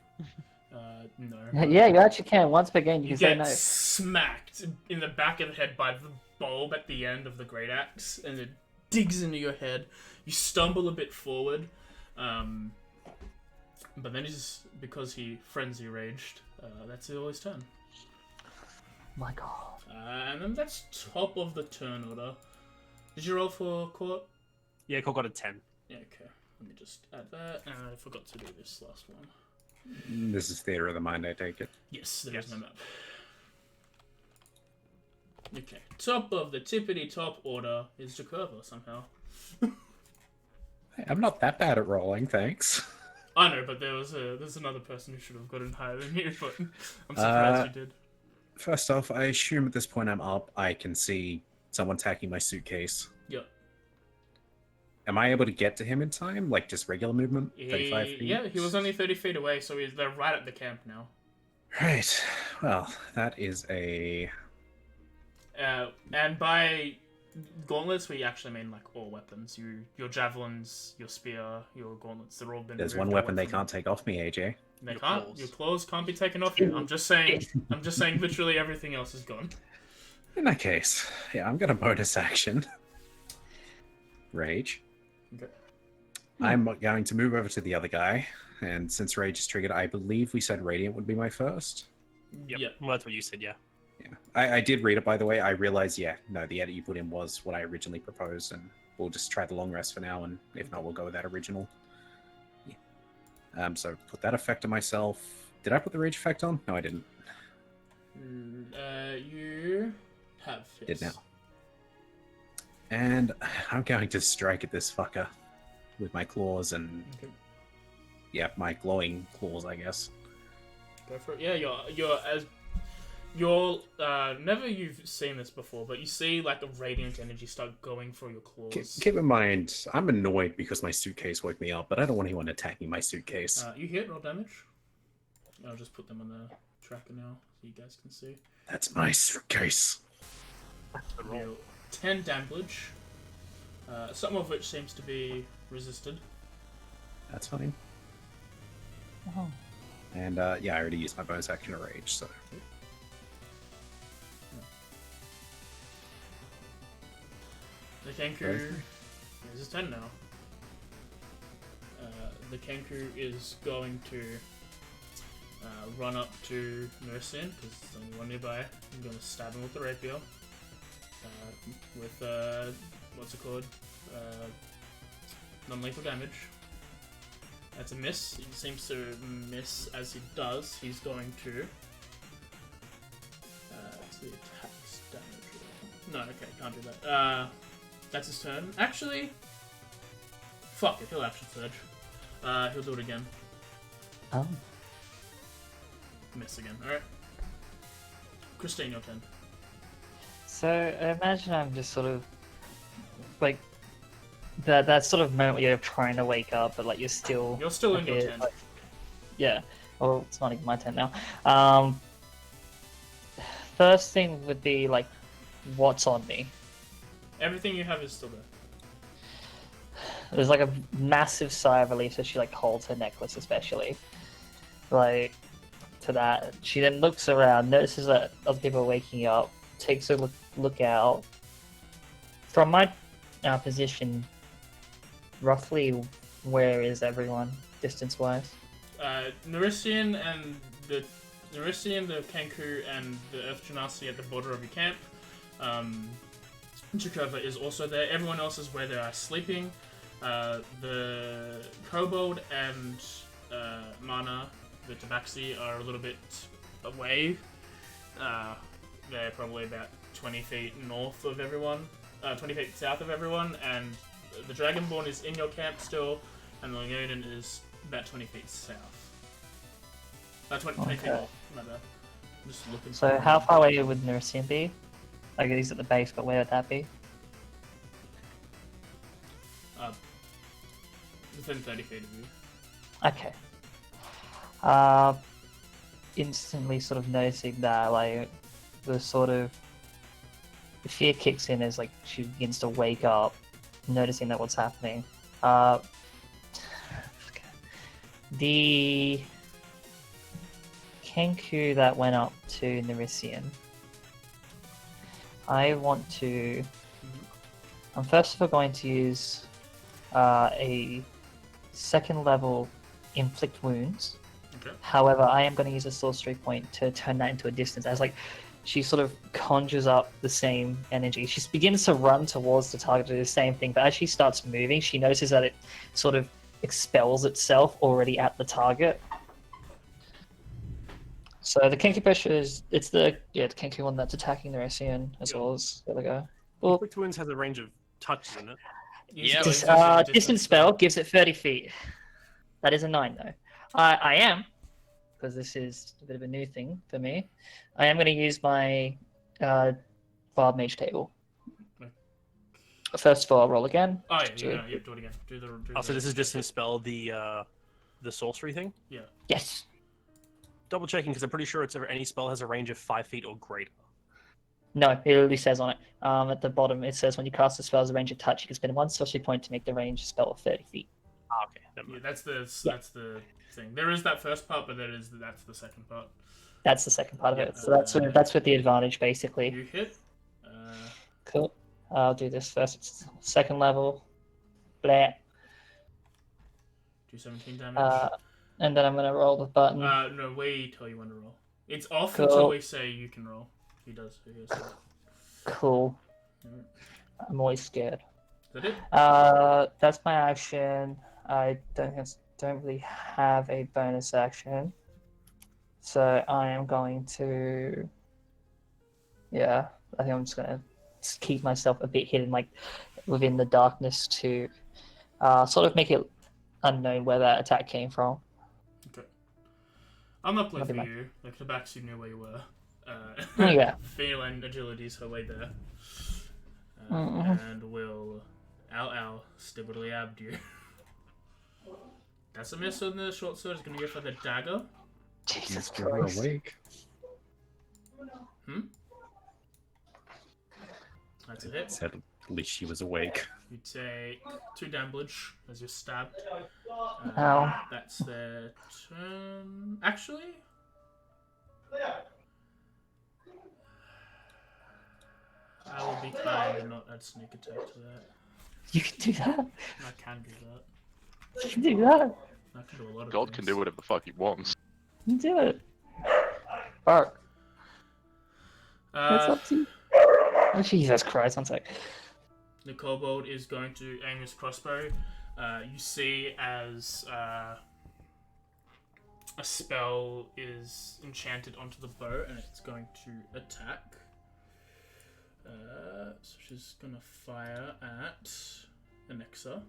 No. Yeah, you actually can. Once per game, you You can say get no. smacked in the back of the head by the bulb at the end of the great axe, and it digs into your head. You stumble a bit forward, but then because he frenzy raged, that's all his turn. My God. And then that's top of the turn order. Did you roll for court? Yeah, Cole got a 10. Yeah, okay. Let me just add that. And I forgot to do this last one. This is Theater of the Mind, I take it. Yes, there is no map. Okay, top of the tippity top order is Jakova somehow. Hey, I'm not that bad at rolling, thanks. I know, but there's another person who should have gotten higher than you, but I'm surprised you did. First off, I assume at this point I'm up. I can see someone attacking my suitcase. Yep. Am I able to get to him in time? Like just regular movement? 35 feet? Yeah, he was only 30 feet away, so they're right at the camp now. Right. Well, that is a... And by gauntlets, we actually mean like all weapons. Your javelins, your spear, your gauntlets, they're all been There's removed one weapon away they from can't take off me, AJ. They Your can't. claws. Your claws can't be taken off you. I'm just saying. Literally everything else is gone. In that case, yeah, I'm gonna bonus action. Rage. Okay. I'm going to move over to the other guy, and since Rage is triggered, I believe we said Radiant would be my first. Yep. Yeah. Well, that's what you said, yeah. Yeah, I did read it, by the way. I realized, yeah, no, the edit you put in was what I originally proposed, and we'll just try the long rest for now, and if not, we'll go with that original. Yeah. So put that effect on myself. Did I put the Rage effect on? No, I didn't. You have. Yes. Did now. And I'm going to strike at this fucker with my claws and, Okay. yeah, my glowing claws, I guess. Go for it. Yeah, you're never you've seen this before, but you see like a radiant energy start going through your claws. Keep in mind, I'm annoyed because my suitcase woke me up, but I don't want anyone attacking my suitcase. You hit roll damage. I'll just put them on the tracker now so you guys can see. That's my suitcase. Good roll. Deal 10 damage, some of which seems to be resisted. That's fine. Oh. And yeah, I already used my bonus action to rage, so. The Kenku is his turn now. The Kenku is going to run up to Mercian, because there's only one nearby. I'm going to stab him with the rapier. With, what's it called? Non-lethal damage. That's a miss. He seems to miss as he does. He's going to... it's the attacks damage. No, okay, can't do that. That's his turn. Actually... Fuck it, he'll action surge. He'll do it again. Oh. Miss again. Alright. Christine, your turn. So I imagine I'm just sort of like that sort of moment where you're trying to wake up, but like you're still You're in your bit, tent. like, yeah. Well, it's not even my tent now. First thing would be like, what's on me? Everything you have is still there. There's like a massive sigh of relief as she like holds her necklace, especially like to that. She then looks around, notices that other people are waking up, takes a look out. From my position, roughly where is everyone distance-wise? Nerisian, the Kenku, and the Earth Genasi at the border of your camp. Jakova is also there. Everyone else is where they are sleeping. The Kobold and Mana, the Tabaxi, are a little bit away. They're probably about 20 feet north of everyone, 20 feet south of everyone, and the Dragonborn is in your camp still, and the Leonin is about 20 feet south. 20 feet north, my bad. I'm just looking. So how far away would Nerisian be? Like he's at the base, but where would that be? Within 30 feet of you. Okay. Instantly sort of noticing that, like, the sort of the fear kicks in as like she begins to wake up, noticing that what's happening. The Kenku that went up to Nerisian, I want to. I'm first of all going to use a second level inflict wounds. Okay. However, I am going to use a sorcery point to turn that into a distance. As like she sort of conjures up the same energy. She begins to run towards the target to do the same thing, but as she starts moving, she notices that it sort of expels itself already at the target. So the Kenku pressure is the Kenku one that's attacking the Ressian as well as the other guy. Well, Inflict Wounds has a range of touches in it. Yeah, distance spell gives it 30 feet. That is a 9 though. I am, because this is a bit of a new thing for me, I am going to use my Wild Mage table. Okay. First of all, I'll roll again. Oh yeah, do it again. Do So this is distance spell, the sorcery thing? Yeah. Yes. Double checking because I'm pretty sure it's any spell has a range of 5 feet or greater. No, it literally says on it. At the bottom, it says when you cast a spell as a range of touch, you can spend 1 sorcery point to make the range spell of 30 feet. Ah, okay. Never Yeah, mind. that's the thing. There is that first part, but that's the second part. That's the second part of it. Yeah. So that's with the advantage, basically. You hit. Cool. I'll do this first. It's second level. Blah. Do 17 damage. And then I'm going to roll the button. No, we tell you when to roll. It's off Cool. until we say you can roll. He does. He does. Cool. Alright. I'm always scared. Is that it? That's my action. I don't really have a bonus action, so I am going to. Yeah, I think I'm just gonna keep myself a bit hidden, like within the darkness, to sort of make it unknown where that attack came from. Okay. I'm not playing for Nothing you. Like the back, you knew where you were. Oh, yeah. Feel and agility's her way there. Mhm. And we'll stibbly abbed you. That's a miss on the short sword. Is going to go for the dagger. Jesus You're Christ. awake. That's a hit. Said at least she was awake. You take 2 damage as you're stabbed. Ow. That's their turn. Actually, I will be kind and not add sneak attack to that. You can do that. I can do that. You can do that. I can do a lot of God things. can do whatever the fuck he wants. You can do it. Bark. That's up to you. Oh, Jesus Christ, one sec. The kobold is going to aim his crossbow. You see as a spell is enchanted onto the bow and it's going to attack. So she's gonna fire at Anexa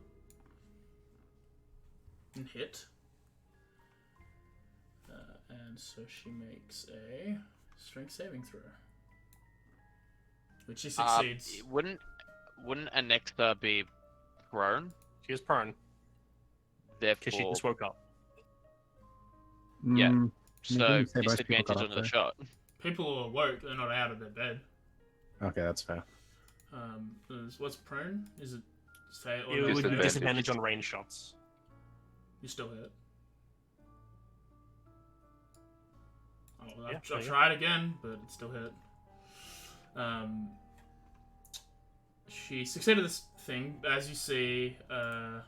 and hit. And so she makes a strength saving throw, which she succeeds. Wouldn't Anexa be prone? She is prone Therefore, because she just woke up. Yeah. Didn't so you say most people disadvantage got on up the there? shot. People are awoke; they're not out of their bed. Okay, that's fair. What's prone? Is it fail or You no would fail? be Disadvantage. disadvantage on range shots. You still hit. Oh, well, Yeah, I'll there you try it again, but it still hit. She succeeded this thing, as you see. So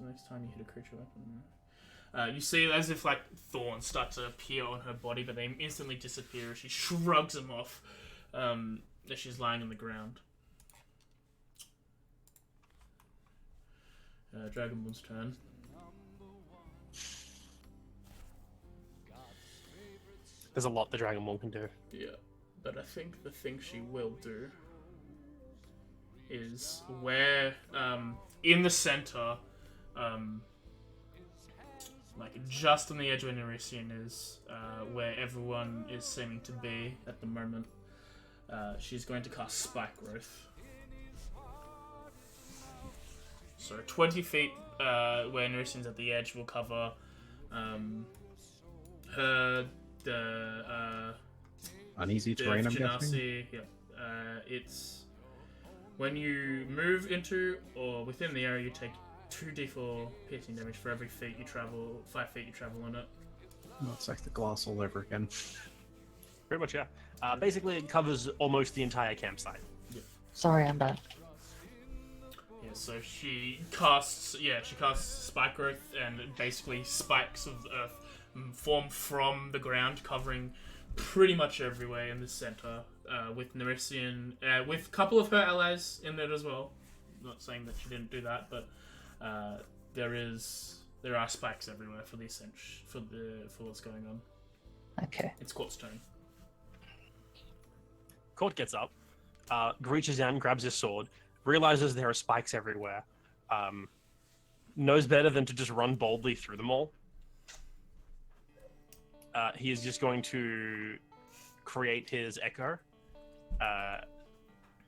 next time you hit a creature weapon, you see as if like thorns start to appear on her body, but they instantly disappear. She shrugs them off as she's lying on the ground. Dragonborn's turn. There's a lot the Dragonborn can do. Yeah, but I think the thing she will do is where, in the center, like just on the edge where Nerisian is, where everyone is seeming to be at the moment, she's going to cast Spike Growth. So 20 feet where Nerisian's at the edge will cover her, Uneasy the terrain, I'm guessing? Genasi. Yep. It's when you move into or within the area, you take 2d4 piercing damage for every feet you travel, 5 feet you travel on it. Oh, it's like the gloss all over again. Pretty much, yeah. Basically, it covers almost the entire campsite. Sorry, I'm back. Yeah, so she casts Spike Growth, and basically spikes of the earth form from the ground, covering pretty much everywhere in the center, with Nerisian, with a couple of her allies in there as well. Not saying that she didn't do that, but there are spikes everywhere for the for what's going on. Okay. It's Court's turn. Court gets up, reaches down, grabs his sword, realizes there are spikes everywhere, knows better than to just run boldly through them all. He is just going to create his echo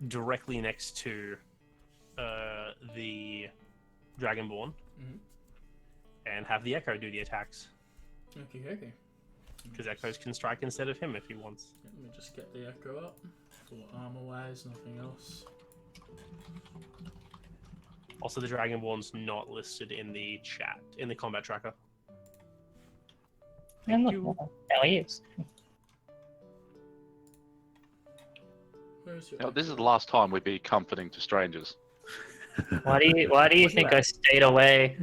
directly next to the Dragonborn, and have the echo do the attacks. Okay. Because echoes can strike instead of him if he wants. Let me just get the echo up. For armor-wise, nothing else. Also, the Dragonborn's not listed in the chat, in the combat tracker. And you. look, now he is. Where's your You know, this is the last time we'd be comforting to strangers. Why do you think I stayed away?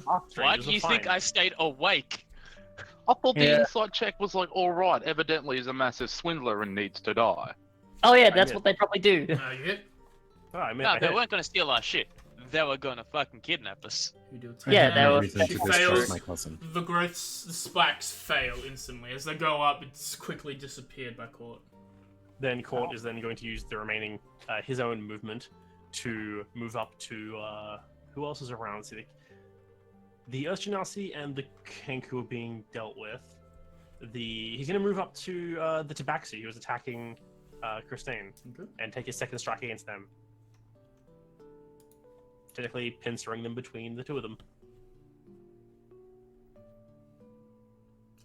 Why Strangers do are you think fine. I stayed awake? I thought the Yeah. insight check was like, alright, evidently he's a massive swindler and needs to die. Oh yeah, that's hit. what they probably do. you hit? Oh, I mean, No, I they hit. weren't gonna steal our shit. They were gonna fucking kidnap us. You do Yeah, that No was- reason to She distrust fails. my cousin. The growths, the spikes fail instantly. As they go up, it's quickly disappeared by Court. Then Court is then going to use the remaining, his own movement to move up to, who else is around? See, the Urchinasi and the Kenku are being dealt with. He's going to move up to the Tabaxi, who was attacking Christine, Okay. and take his second strike against them. Technically pincering them between the two of them.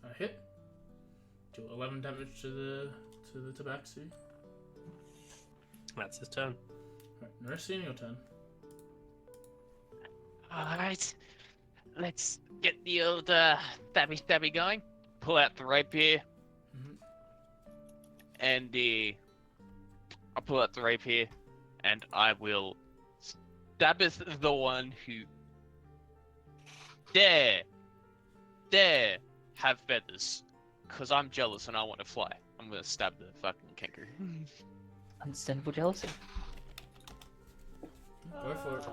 A hit. Do 11 damage to the Tabaxi. That's his turn. Right, Nerisian, your turn. Alright. Let's get the old stabby going. Pull out the rapier. Mhm. And I'll pull out the rapier and I will stabbeth the one who dare have feathers. Cause I'm jealous and I want to fly. I'm gonna stab the fucking kangaroo. Understandable jealousy. Go for it.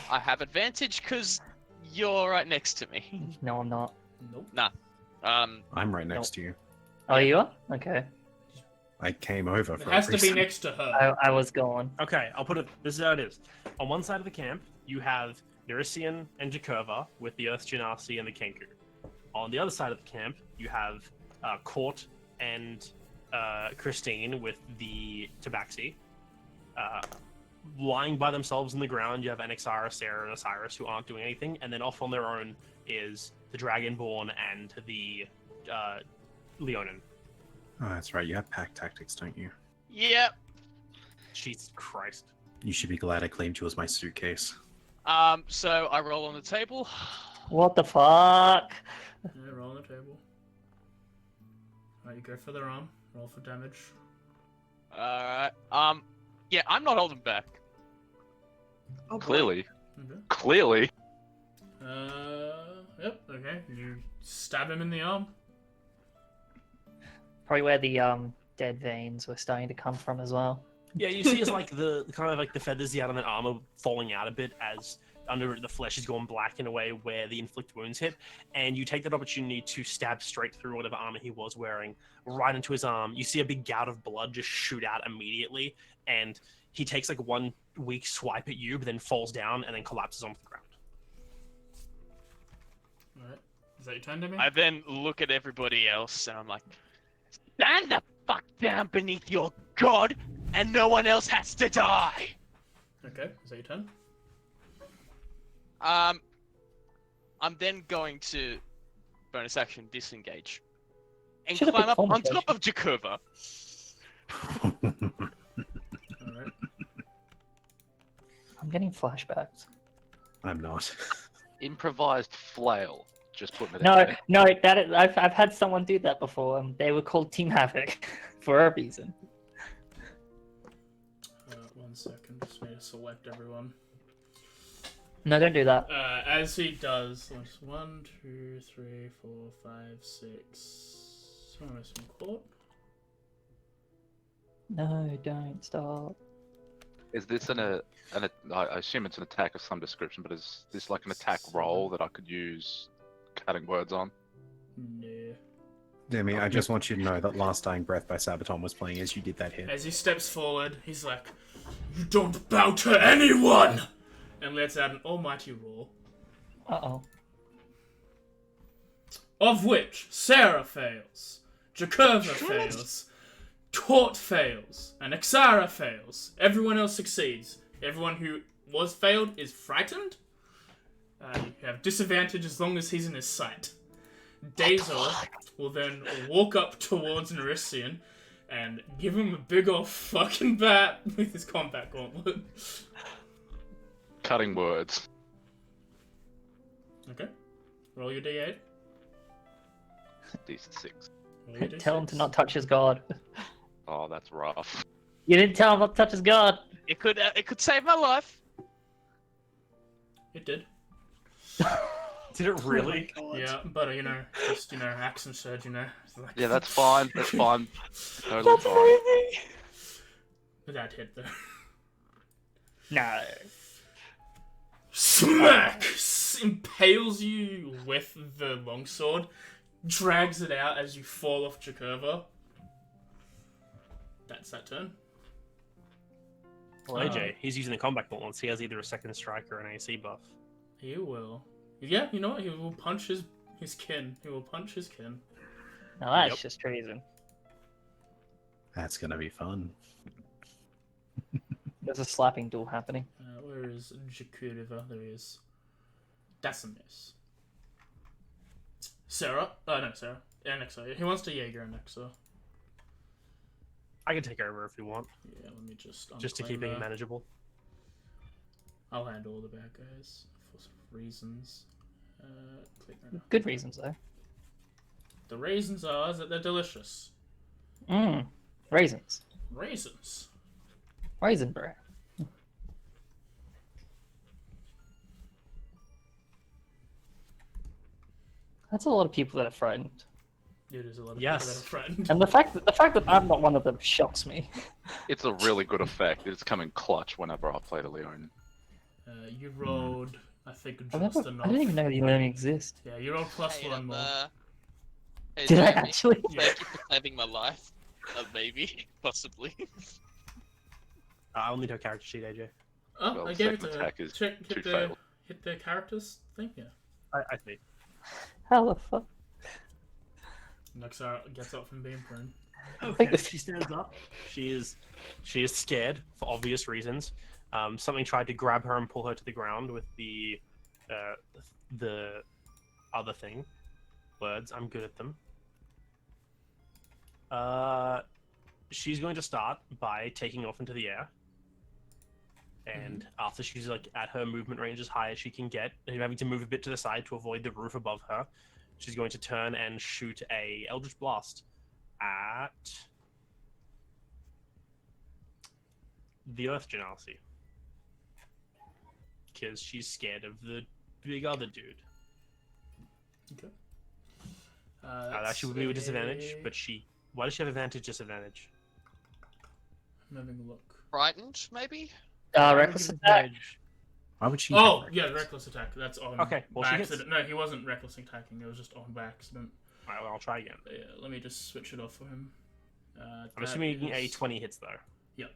I have advantage because you're right next to me. No, I'm not. Nope. I'm right next to you. Oh, you are? Okay. I came over It for has a to be reason. next to her. I was gone. Okay, I'll put it. This is how it is. On one side of the camp, you have Nerisian and Jakova with the Earth Genasi and the Kenku. On the other side of the camp, you have Court and Christine with the Tabaxi. Lying by themselves in the ground, you have Anixara, Sarah, and Osiris who aren't doing anything, and then off on their own is the Dragonborn and the Leonin. Oh, that's right. You have pack tactics, don't you? Yep. Jesus Christ. You should be glad I claimed you as my suitcase. So I roll on the table. What the fuck? Yeah, roll on the table. Alright, you go for the arm. Roll for damage. Alright. Yeah, I'm not holding back. Oh, boy. Clearly. Okay. Clearly. Yep, okay. You stab him in the arm. Probably where the dead veins were starting to come from as well. Yeah, you see, it's like the kind of like the feathers out of that armor falling out a bit as under it, the flesh is going black in a way where the inflict wounds hit, and you take that opportunity to stab straight through whatever armor he was wearing, right into his arm. You see a big gout of blood just shoot out immediately, and he takes like one weak swipe at you, but then falls down and then collapses onto the ground. Alright. Is that your turn, Demi? I then look at everybody else and I'm like, stand the fuck down beneath your god, and no one else has to die. Okay, is that your turn? I'm then going to bonus action disengage and Should've climb picked up on concentration. top of Jakova. Alright. I'm getting flashbacks. I'm not. Improvised flail. Just putting it No, out there. no, I've had someone do that before. They were called Team Havoc for a reason. 1 second, just need to select everyone. No, don't do that. As he does, there's 1, 2, 3, 4, 5, 6. I'm missing Court. No, don't stop. Is this I assume it's an attack of some description, but is this like an attack roll that I could use cutting words on? No. Demi, I just want you to know that Last Dying Breath by Sabaton was playing as you did that hit. As he steps forward, he's like, "You don't bow to anyone!" And lets out an almighty roar, Uh-oh. of which Sarah fails, Jakova fails, Tort fails, and Exara fails. Everyone else succeeds. Everyone who was failed is frightened. You have disadvantage as long as he's in his sight. Dazor will then walk up towards Nerisian and give him a big ol' fucking bat with his combat gauntlet. Cutting words. Okay. Roll your D8. D6. Roll your Tell him to D6. not touch his god. Oh, that's rough. You didn't tell him not to touch his god. It could save my life. It did. Did it really? Oh my God. Yeah, but just accent surge, It's like, Yeah, that's fine. That's fine. Totally That's fine. amazing. that hit though. No. Smack! Impales you with the longsword, drags it out as you fall off Jakova. That's that turn. Well, AJ, he's using the combat gauntlets. He has either a second strike or an AC buff. He will. Yeah, you know what? He will punch his kin. He will punch his kin. Now that's Yep. just treason. That's gonna be fun. There's a slapping duel happening. Where is Jakova? There he is. That's a miss. Sarah? No, Sarah. Annexa. He wants to Jaeger Annexa. I can take over if you want, Yeah, let me just to unclaim keep it that. manageable. I'll handle all the bad guys for some reasons. Click right now. Good reasons though. The reasons are that they're delicious. Mmm. Raisins. Raisins. Raisin bread. That's a lot of people that are frightened. It is a lot of Yes. people that are frightened. And the fact that I'm not one of them shocks me. It's a really good effect. It's coming clutch whenever I play the Leon. You rolled, I think, I just never, enough. I didn't even know you only exist. Yeah, you rolled plus Hey, one more. Hey, Did I Jeremy, actually? thank you for saving my life. Maybe, possibly. I'll need her character sheet, AJ. Oh, Well, I gave it second to her. attack is Check, two hit the failed. hit the characters thing. Yeah. I see. How the fuck? Noxara gets up from being prone. Okay, she stands up. She is scared for obvious reasons. Something tried to grab her and pull her to the ground with the other thing. Words, I'm good at them. She's going to start by taking off into the air. And after she's like at her movement range as high as she can get, and having to move a bit to the side to avoid the roof above her, she's going to turn and shoot a Eldritch Blast at the Earth Genasi. Because she's scared of the big other dude. Okay. That actually would be with disadvantage, but why does she have advantage, disadvantage? I'm having a look. Frightened, maybe? Reckless attack. Why would she? Oh, have yeah, reckless? reckless attack. That's on. Okay, well, by she hits. accident. No, he wasn't reckless attacking. It was just on by accident. Alright, well, I'll try again. Yeah, let me just switch it off for him. I'm That assuming a is- 20 hits though. Yep.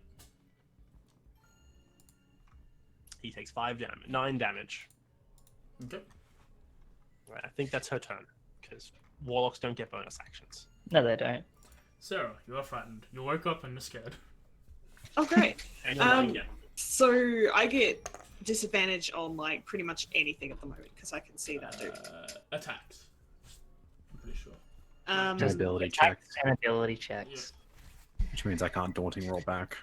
He takes 9 damage. Okay. Right, I think that's her turn, because warlocks don't get bonus actions. No, they don't. Sarah, you are frightened. You woke up and you're scared. Oh, great. And you're lying down. So I get disadvantage on like pretty much anything at the moment because I can see that dude. Attacks. I'm pretty sure. Just ability Attacks checks, and ability checks. which means I can't daunting roll back.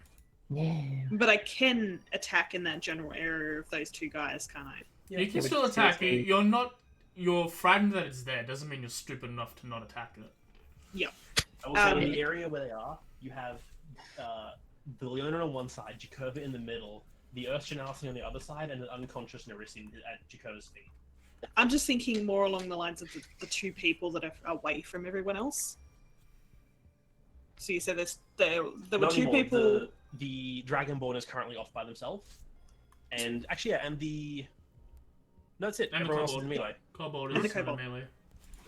Yeah. But I can attack in that general area of those two guys, can't I? You can which still is attack. seriously- You're not. You're frightened that it's there. Doesn't mean you're stupid enough to not attack it. I will say in Um, the area where they are, you have the Leona on one side, Jakurva in the middle, the Earth Genasi on the other side, and an unconscious Nerissa at Jakurva's feet. I'm just thinking more along the lines of the two people that are away from everyone else. So you said there were Not two anymore. people. The Dragonborn is currently off by themselves. And actually, yeah, and the. No, that's it. And the Everyone else is kobold. in melee. Kobold And is the in kobold. melee.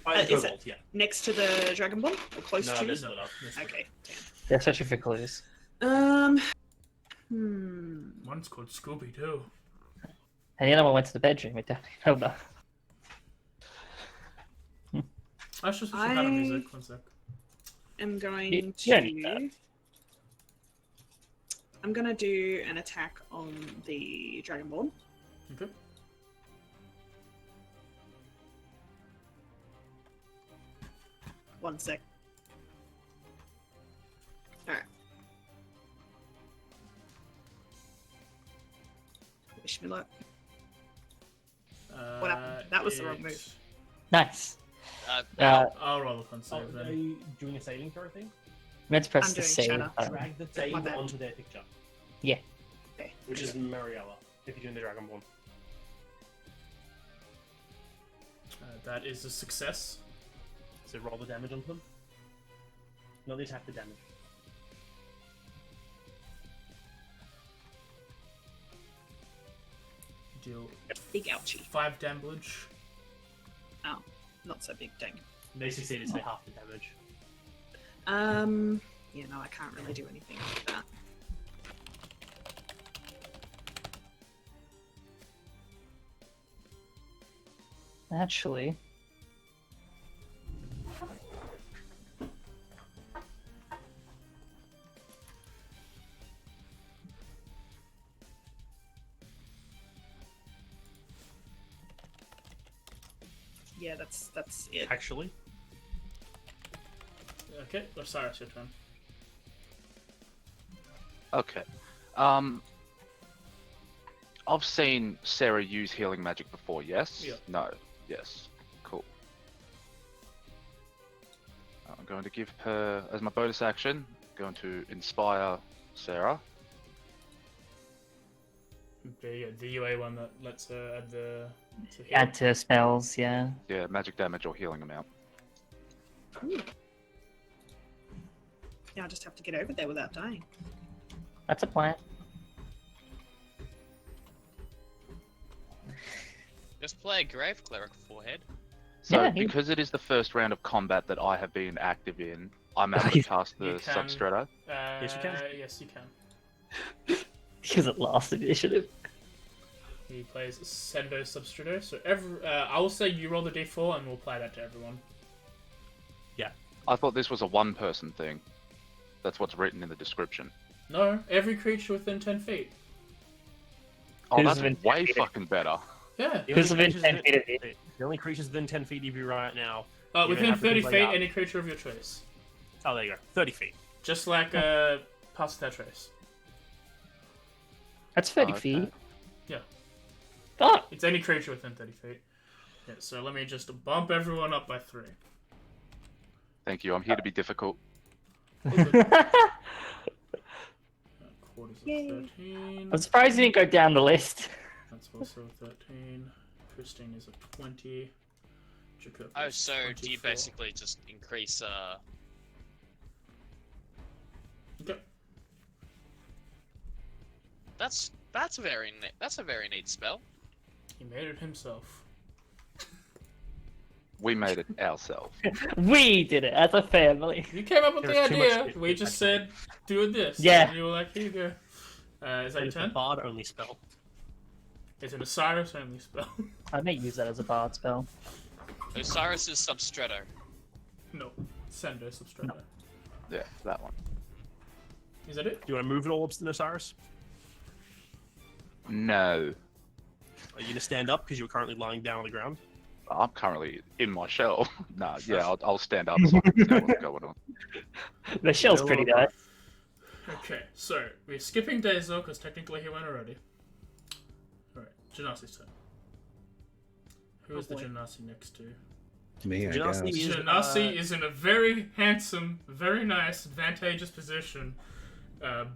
Oh, and Is Kobold, yeah. Next to the Dragonborn? Or close No, to? they're split up. Okay. They're searching for clues. Hmm. One's called Scooby too. And the other one went to the bedroom. We definitely know that. I should switch to battle music. One sec. I'm going You to. don't need that. I'm gonna do an attack on the Dragonborn. Okay. One sec. Alright. Wish me luck. What happened? That was the wrong move. Nice. I'll roll a con Oh, save are then. you doing a saving throw thing? Meant to press I'm the doing save shadow. button. Drag the My save bad. onto their picture. Yeah. Okay. Which is Mariella, if you're doing the Dragonborn. That is a success. So roll the damage onto them. Not the attack, the damage. Deal Big ouchie. 5 damage. Oh, not so big, dang. They succeeded, so half the damage. Yeah, no, I can't really do anything with that. Actually, Yeah, that's it. Actually, Okay, Osiris, your turn. Okay. I've seen Sarah use healing magic before, yes? Yeah. No. Yes. Cool. I'm going to give her, as my bonus action, going to inspire Sarah. The UA one that lets her add the. to heal. add to spells, yeah. Yeah, magic damage or healing amount. Ooh. Now I just have to get over there without dying. That's a plan. Just play a Grave Cleric forehead. So, Yeah, because it is the first round of combat that I have been active in, I'm able to cast You the can. Substrata. Yes, you can. Yes, you can. Because it last initiative. He plays Sendo Substrato. So I will say you roll the d4 and we'll apply that to everyone. I thought this was a one-person thing. That's what's written in the description. No, every creature within 10 feet. Oh, Who's that's within way 10 feet? fucking better. Yeah. The Who's only within creatures 10 that- feet of you? The only creatures within 10 feet of you right now. Within have to 30 play feet, out. any creature of your choice. Oh, there you go. 30 feet. Just like Pass Without Trace. That's 30 Okay. feet. Yeah. Oh! It's any creature within 30 feet. Yeah, so let me just bump everyone up by 3. Thank you. I'm here to be difficult. Quarters of Yay. 13. I'm surprised you didn't go down the list. That's also 13. Christine is a 20. Jacob Oh, is so do you 24. basically just increase Okay. That's a very neat spell. He made it himself. We made it ourselves. We did it as a family. You came up with the There's too much idea. shit We to just actually- said, do this. Yeah. And you were like, here you go. Is that your It's a turn? bard only spell. It's an Osiris only spell. I may use that as a bard spell. Osiris is Substrato. No. Sendo Substrata. Yeah, that one. Is that it? Do you want to move at all, Osiris? No. Are you going to stand up because you're currently lying down on the ground? I'm currently in my shell. Nah, yeah, I'll stand up so I can know what's going on. The shell's pretty nice. Okay, so we're skipping Dazel because technically he went already. Alright, Genasi's turn. Who is the boy. Genasi next to? Me, I guess. Genasi is, Genasi is in a very handsome, very nice, advantageous position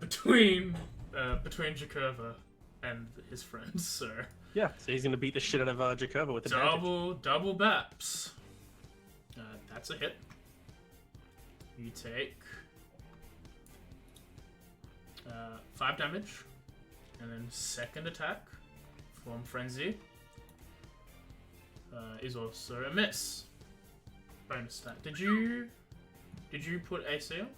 between Jakurva and his friends. So Yeah, so he's going to beat the shit out of Jakova with advantage. double baps. That's a hit. You take 5 damage, and then second attack from Frenzy is also a miss. Bonus stat. Did you put AC on?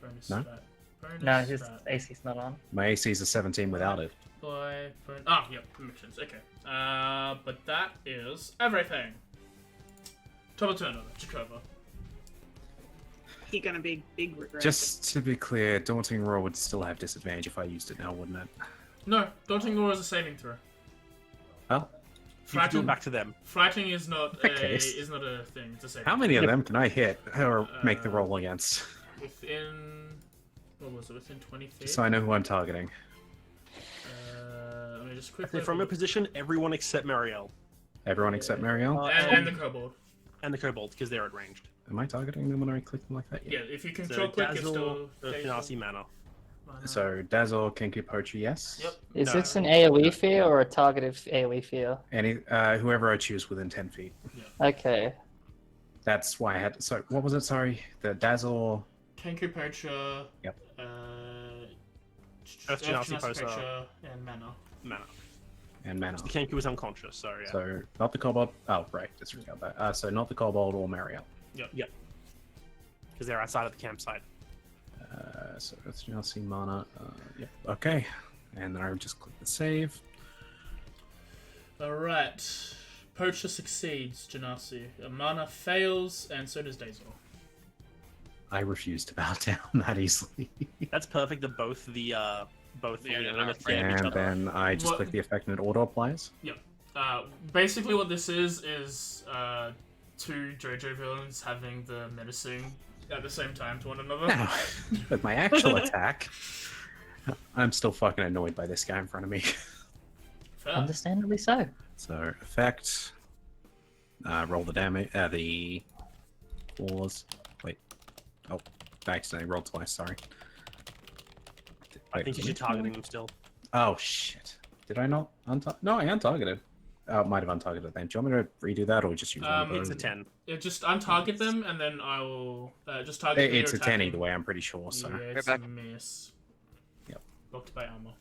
Bonus No. stat. Bonus No, his stat. AC's not on. My AC is a 17 without it. Yep, makes sense. Okay. But that is everything. Top of turn, Jakova. He gonna be big regret. Just to be clear, Daunting Roar would still have disadvantage if I used it now, wouldn't it? No, Daunting Law is a saving throw. Oh, You can go Frighten, back to them. frighting is not that case. is not a thing. It's a saving. how many of them can I hit or make the roll against? Within what was it? Within 20 feet. So I know who I'm targeting. Let me just So quickly. from a position, everyone except Marielle. Everyone except Marielle? and the kobold. And the Kobold, because they're at ranged. Am I targeting them when I click them like that? Yeah, if you So control click, it's still. Dazzle, Finasi Mana. So Dazzle, Kenku Poacher, yes. Yep. Is No. this an AoE fear or a targeted AoE fear? Any whoever I choose within 10 feet. Okay. That's why I had. So what was it? Sorry, the Dazzle. Kenku Poacher. Yep. Earth Genasi Poacher. Poacher and Mana. Mana. And Mana. The Kenku was unconscious, so yeah. So not the Kobold. Oh right, disregard that. So not the Kobold or Marielle. Because they're outside of the campsite. So that's Genasi Mana. Yep. Okay. And then I would just click the save. Alright. Poacher succeeds, Genasi. Mana fails, and so does Dazel. I refuse to bow down that easily. That's perfect that both the Yeah, and no, the each And other. then I just What- click the effect and it auto applies. Basically what this is two JoJo villains having the menacing at the same time to one another. Now, with my actual attack, I'm still fucking annoyed by this guy in front of me. Fair. Understandably so. So effect, roll the damage, the claws. Wait, oh, I accidentally rolled twice. Sorry. I think you should targeting them still. Oh shit! Did I not untarget? No, I untargeted. Oh, it might have untargeted then. Do you want me to redo that or just use one of It's those? a 10. Yeah, just untarget them, and then I will just target. who It's you're a 10 attacking. either way. I'm pretty sure. So Yeah, Right it's back. a miss. Yep. Blocked by armor.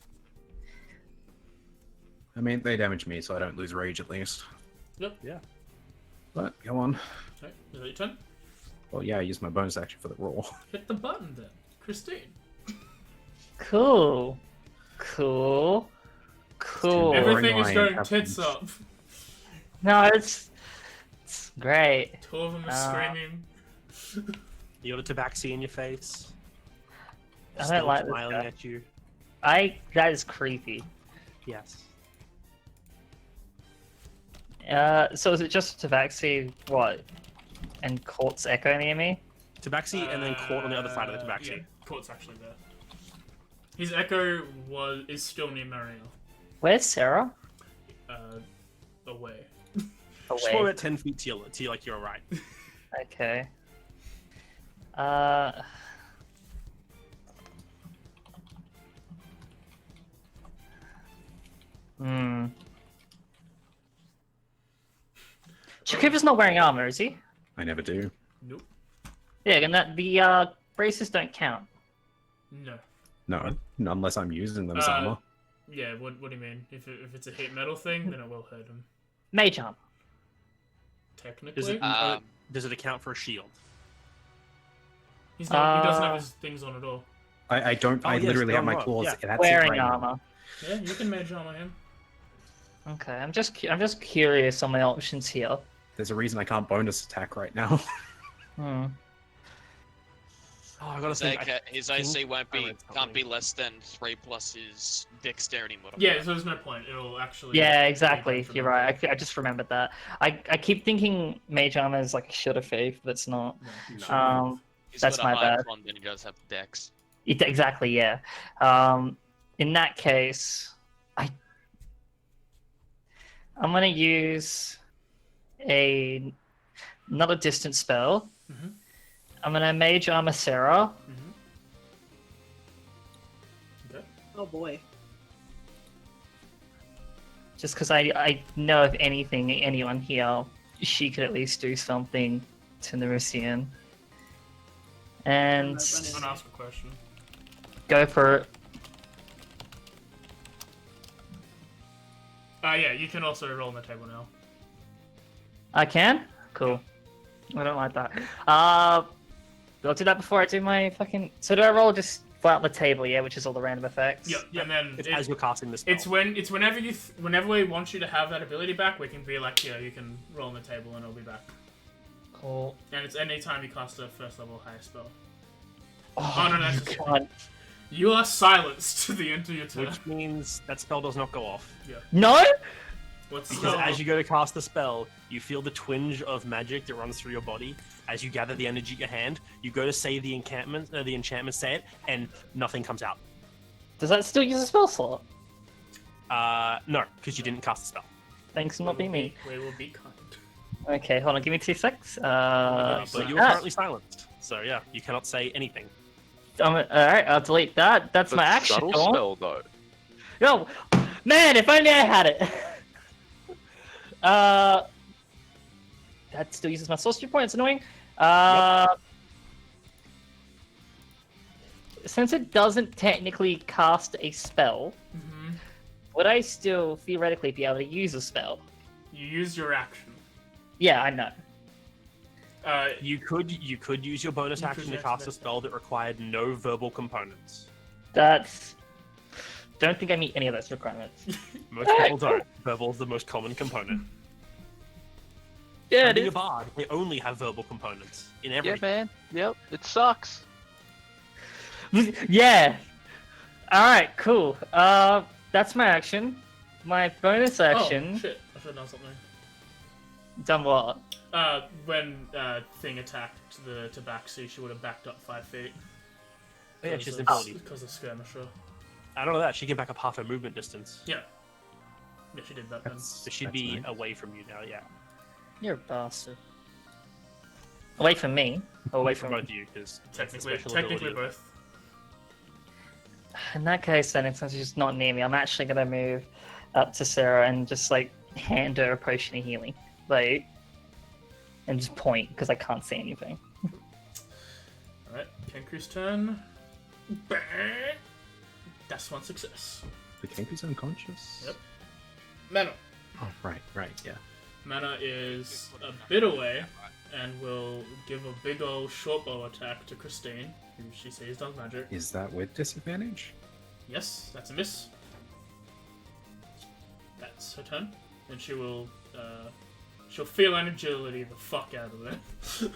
I mean, they damage me, so I don't lose rage at least. Yep. Yeah. But go on. Okay, is that your turn? Well, yeah, I used my bonus action for the roll. Hit the button then, Christine. Cool. Cool. Cool. Everything is Ryan going happens. tits up. No, it's great. Two of them are screaming. You got a tabaxi in your face. I don't Still like this smiling guy. at you. That is creepy. Yes. So is it just Tabaxi, what? And Court's Echo near me? Tabaxi and then Court on the other side of the tabaxi. Yeah, Court's actually there. His echo is still near Mariel. Where's Sarah? Away. Just Away. probably about 10 feet to you, like you're right. Okay. Hmm. Jakuba's not wearing armor, is he? I never do. Nope. Yeah, and the braces don't count. No. No, unless I'm using them as Uh, armor. Yeah, what do you mean? If it's a hit metal thing, then it will hurt him. Mage armor. Technically. Does it account for a shield? He doesn't have his things on at all. I don't. Oh, I yes, literally have my armor. claws. Yeah. That's it Wearing right now. armor. Yeah, you can mage armor him. Okay, I'm just curious on my options here. There's a reason I can't bonus attack right now. Hmm. Oh, I gotta His say, AC, his think AC I read can't be something. less than 3 plus his dexterity modifier. Yeah, so there's no point. It'll actually. Yeah, exactly. be You're right. I just remembered that. I keep thinking mage armor is like a shield of faith, but it's not. No. He's That's got a my higher bad. con than he does have dex. Exactly. Yeah. In that case, I'm gonna use another distance spell. Mhm. I'm gonna mage armor Sarah. Okay. Oh boy. Just because I know if anyone here, she could at least do something to Nerisian. And I'm gonna ask a question. go for it. Yeah, you can also roll on the table now. I can? Cool. I don't like that. I'll do that before I do my fucking... So do I roll just flat on the table, yeah? Which is all the random effects? Yep. And then it's as you're casting this spell. it's whenever whenever we want you to have that ability back, we can be like, yeah, you can roll on the table and it'll be back. Cool. And it's any time you cast a first level high spell. Oh, no, you that's- can't. You are silenced to the end of your turn. Which means that spell does not go off. No? What's Because as you go to cast the spell, you feel the twinge of magic that runs through your body. As you gather the energy at your hand, you go to say the enchantment, say it, and nothing comes out. Does that still use a spell slot? No, because you didn't cast the spell. Thanks for not being me. We will be kind. Okay, hold on, give me 2 secs. But you are currently silenced, so yeah, you cannot say anything. Alright, I'll delete that. That's my action. Subtle Dawn. spell, though. Yo, man, if only I had it. That still uses my sorcery point. It's annoying. Since it doesn't technically cast a spell, Mm-hmm. would I still theoretically be able to use a spell? You use your action. Yeah, I know. You could use your bonus You action could to use cast a that. spell that required no verbal components. That's. Don't think I meet any of those requirements. Most people don't. Verbal is the most common component. Yeah, And it being a is. bard, they only have verbal components in Yeah, everything. man. Yep. It sucks. Yeah. All right. Cool. That's my action. My bonus action. Oh shit! I should have done something. Done what? When Thing attacked the Tabaxi, she would have backed up 5 feet. Oh, yeah, she has the ability. Because of skirmisher. I don't know that she can back up half her movement distance, Yeah. Yeah, she did that then. so she'd That's be nice. away from you now. Yeah, You're a bastard. Away from me. Or away from from. both of you because Technically both. In that case, then, since she's just not near me, I'm actually gonna move up to Sarah and just like hand her a potion of healing, like, and just point because I can't see anything. Alright, Kenku's turn. Bang! That's one success. The Kenku's unconscious? Yep. Mana. Oh, right, yeah. Mana is a bit away and will give a big old short bow attack to Christine, who she says does magic. Is that with disadvantage? Yes, that's a miss. That's her turn, and she will she'll feline agility the fuck out of it.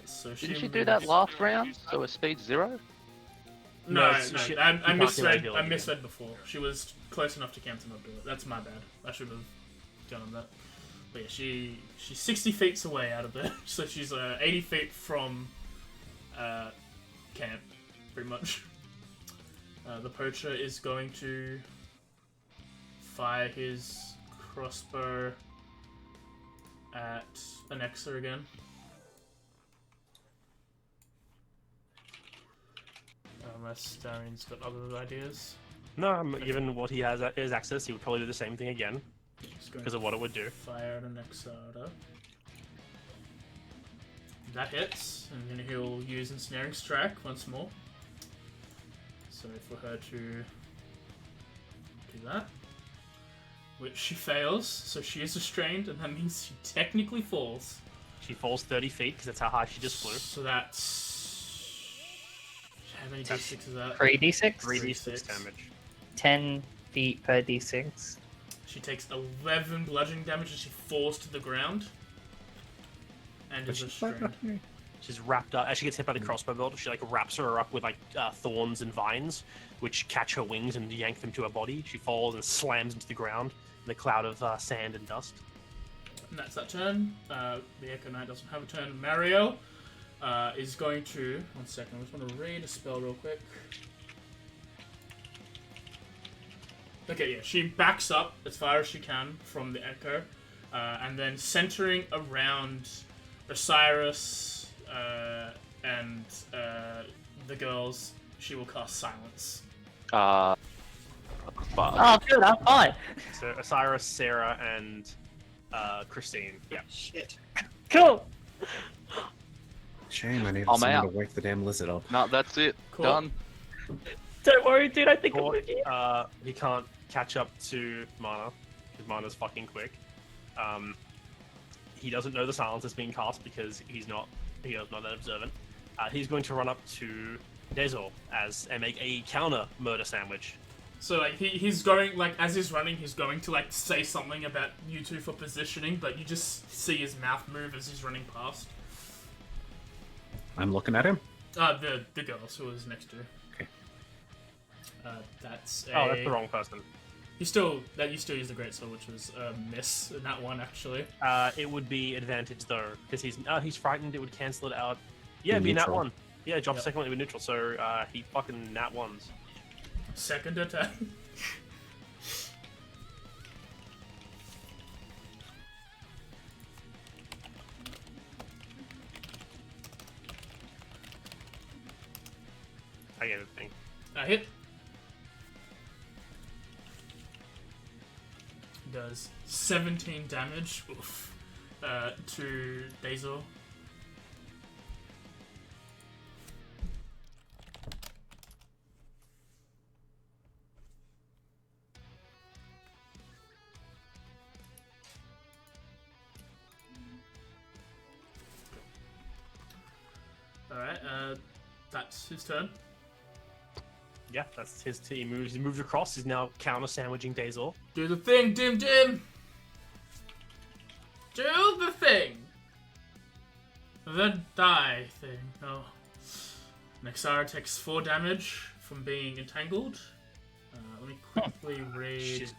So Didn't she do that moves- last round? So her speed's 0? No, No, no, she- I you can't misread. feline I agility. misread before. She was close enough to camp to not do it. That's my bad. I should have done that. But yeah, she's 60 feet away out of there, so she's 80 feet from camp, pretty much. The poacher is going to fire his crossbow at Anexa again. Unless Darian's got other ideas. No, given what he has at his access, he would probably do the same thing again He's going because of what it would do. Fire at Anexa. That hits, and then he'll use Ensnaring Strike once more. So for her to do that. Which she fails, so she is restrained, and that means she technically falls. She falls 30 feet because that's how high she just flew. So that's... How many d6 is that? 3d6? 3d6 damage. 10 feet per d6. She takes 11 bludgeoning damage as she falls to the ground. And is restrained. She's wrapped up. As she gets hit by the crossbow bolt, she like wraps her up with like thorns and vines, which catch her wings and yank them to her body. She falls and slams into the ground in a cloud of sand and dust. And that's that turn. The Echo Knight doesn't have a turn. Mario is going to... One second, I just want to read a spell real quick. Okay, yeah, she backs up as far as she can from the Echo, and then centering around Osiris and the girls, she will cast Silence. Fuck. Oh, good, I'm fine. So Osiris, Sarah, and Christine. Yeah. Shit. Cool. Shame, I needed I'm someone out. to wake the damn lizard up. No, that's it. Cool. Done. Don't worry, dude, I think I'm Or, with you. he can't catch up to Mana because Mana's fucking quick. He doesn't know the silence is being cast because he's not that observant. He's going to run up to Dezor and make a counter murder sandwich. So like he's going, like as he's running, he's going to like say something about you two for positioning, but you just see his mouth move as he's running past. I'm looking at him. The girls who was next to her. Okay. That's Oh, that's the wrong person. You still use the greatsword, which was a miss in that one actually. It would be advantage though because he's frightened. It would cancel it out. Yeah, it'd be nat Neutral. one. Yeah, drop Yep. second one, it would be neutral. So he fucking nat ones. Second attack. I get it. Thing. Hit. Does 17 damage. Oof. To Dazor. Alright, that's his turn. Yeah, that's his team. He moves across. He's now counter sandwiching Dazor. Do the thing, Dim Dim! Do the thing! The die thing. Oh. Nexara takes 4 damage from being entangled. Let me quickly read. She's...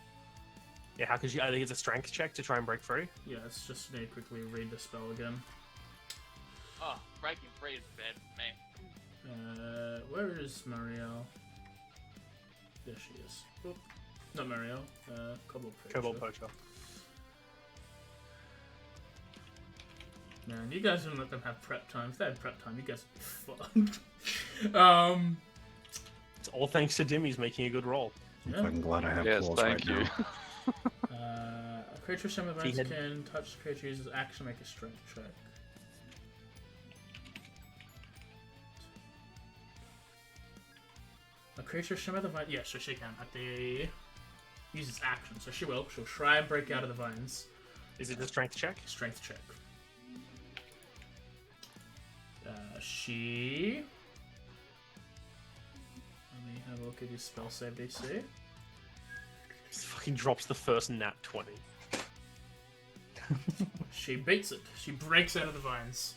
Yeah, how could she? I think it's a strength check to try and break free. Yeah, it's just need to quickly read the spell again. Oh, breaking free is bad, man. Where is Marielle? There she is. Oop. Not Marielle. Kobold Poacher. Kobold Poacher. Man, you guys didn't let them have prep time. If they had prep time, you guys would be fucked. It's all thanks to Dimmy's making a good roll. I'm Yeah. fucking glad I have Yes, claws thank right you. now. A creature shown with He advantage had- can touch the creature uses action make a strength check. A creature shown with advantage. Yeah, sure, she can. At the use its action, so she will. She'll try and break out of the vines. Is it a strength check? Strength check. She... Let me have a look at his spell save DC. Just fucking drops the first nat 20. She beats it. She breaks out of the vines.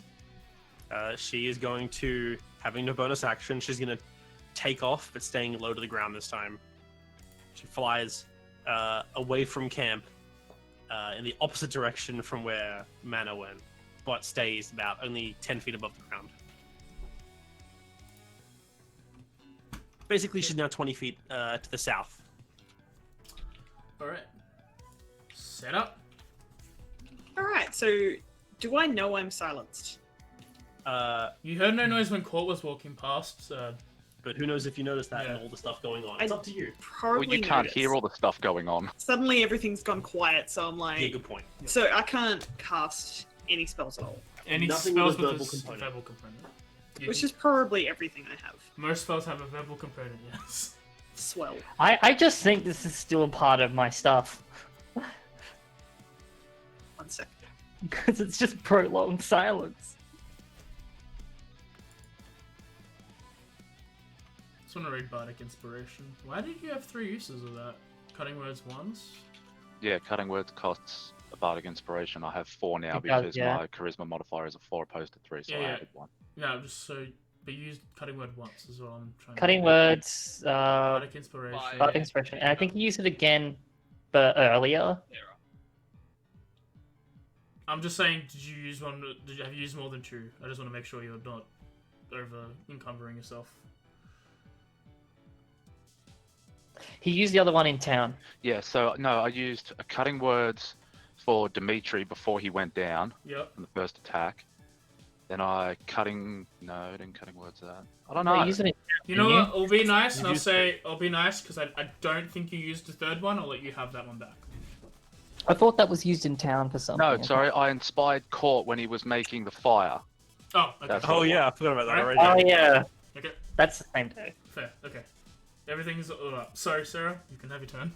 She is going to, having no bonus action, she's going to take off, but staying low to the ground this time. She flies away from camp in the opposite direction from where Mana went, but stays about only 10 feet above the ground. Basically, she's now 20 feet to the south. Alright. Set up. Alright, so do I know I'm silenced? You heard no noise when Court was walking past. But who knows if you noticed that Yeah. and all the stuff going on. It's up to you. Probably Well, you can't noticed. hear all the stuff going on. Suddenly everything's gone quiet, so I'm like... Yeah, good point. So I can't cast any spells at all. Any Nothing spells with a with verbal a component. verbal component. You Which can- is probably everything I have. Most spells have a verbal component, yes. Swell. I just think this is still a part of my stuff. 1 second. Because it's just prolonged silence. Just want to read Bardic Inspiration. Why did you have 3 uses of that? Cutting words once? Yeah, cutting words costs a bardic inspiration. I have 4 now It does, because yeah. my charisma modifier is a 4 opposed to 3, so Yeah, I yeah. added 1. Yeah, just so... But you used cutting word once as well. I'm trying Cutting to... words, Bardic Inspiration. Bardic Inspiration. And I think you used it again, but earlier. I'm just saying, did you use one? Have you used more than 2? I just want to make sure you're not over encumbering yourself. He used the other one in town. Yeah, so no, I used a cutting words for Dimitri before he went down Yep. in the first attack. Then I cutting... No, I didn't cutting words that. I don't No, know. he used it in You know what? I'll be nice, and You I'll used say I'll be nice because I don't think you used the 3rd one. I'll let you have that one back. I thought that was used in town for something. No, sorry, I inspired Court when he was making the fire. Oh, okay. That's- Oh yeah, I forgot about that Alright. already. Oh yeah, Okay, that's the same day. fair. Okay. Everything's all up. Sorry, Sarah. You can have your turn.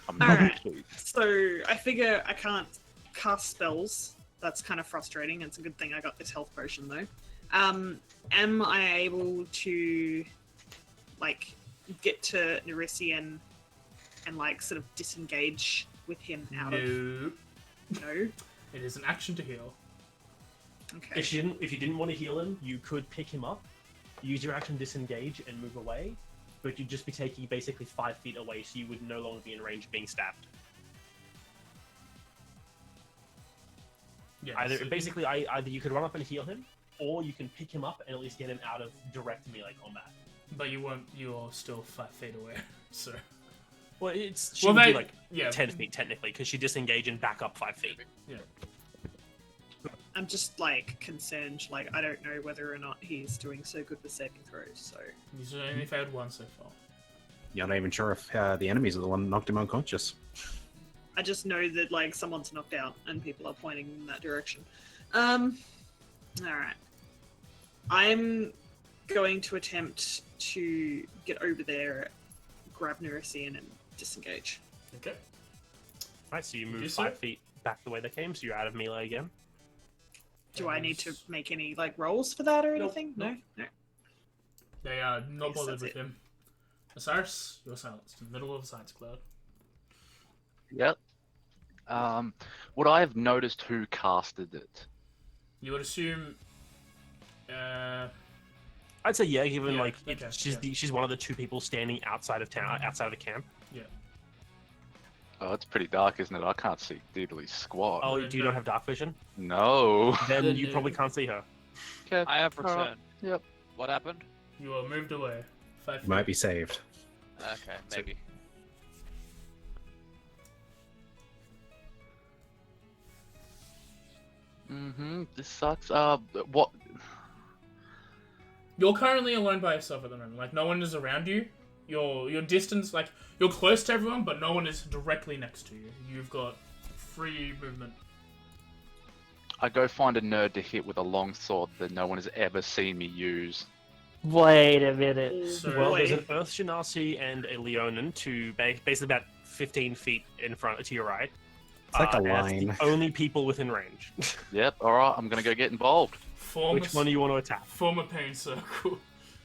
I'm not Alright. cheap. So I figure I can't cast spells. That's kind of frustrating. It's a good thing I got this health potion though. Am I able to like get to Nerisian and like sort of disengage with him out of No. no? It is an action to heal. Okay. If you didn't want to heal him, you could pick him up, use your action disengage and move away, but you'd just be taking basically 5 feet away, so you would no longer be in range of being stabbed. Yeah. Either so- either you could run up and heal him, or you can pick him up and at least get him out of direct melee combat. But you won't. You're still 5 feet away. So. Well, she Well, would they- be like yeah. 10 feet technically, because she disengage and back up 5 feet. Yeah. I'm just like concerned. Like I don't know whether or not he's doing so good with saving throws. So He's only failed 1 so far. You're not even sure if the enemies are the one that knocked him unconscious. I just know that like someone's knocked out and people are pointing in that direction. All right. I'm going to attempt to get over there, grab Nerisian, and disengage. Okay. Right, so you Do move so. 5 feet back the way they came, so you're out of melee again. Do I need to make any like rolls for that or Nope, anything? nope. No. They are not Yes, bothered that's with it. him. Osiris, you're silenced in the middle of a science cloud. Yep. Would I have noticed who casted it? You would assume. I'd say yeah, given Yeah, like okay, she's yeah. she's one of the 2 people standing outside of town, outside of the camp. Yeah. Oh, it's pretty dark, isn't it? I can't see diddly squat. Oh, Yeah, do you no. not have dark vision? No. Then Then you no. probably can't see her. Okay. I have Alright. returned. Yep. What happened? You are moved away. 5 feet. You might be saved. Okay, So- maybe. This sucks. What? You're currently alone by yourself at the moment. Like, no one is around you. Your distance, like, you're close to everyone, but no one is directly next to you. You've got free movement. I go find a nerd to hit with a long sword that no one has ever seen me use. Wait a minute. So- Well, Boy. there's an Earth Genasi and a Leonin, basically about 15 feet in front to your right. It's like a and that's line. the only people within range. Yep. All right. I'm gonna go get involved. Which one do you want to attack? Form a pain circle.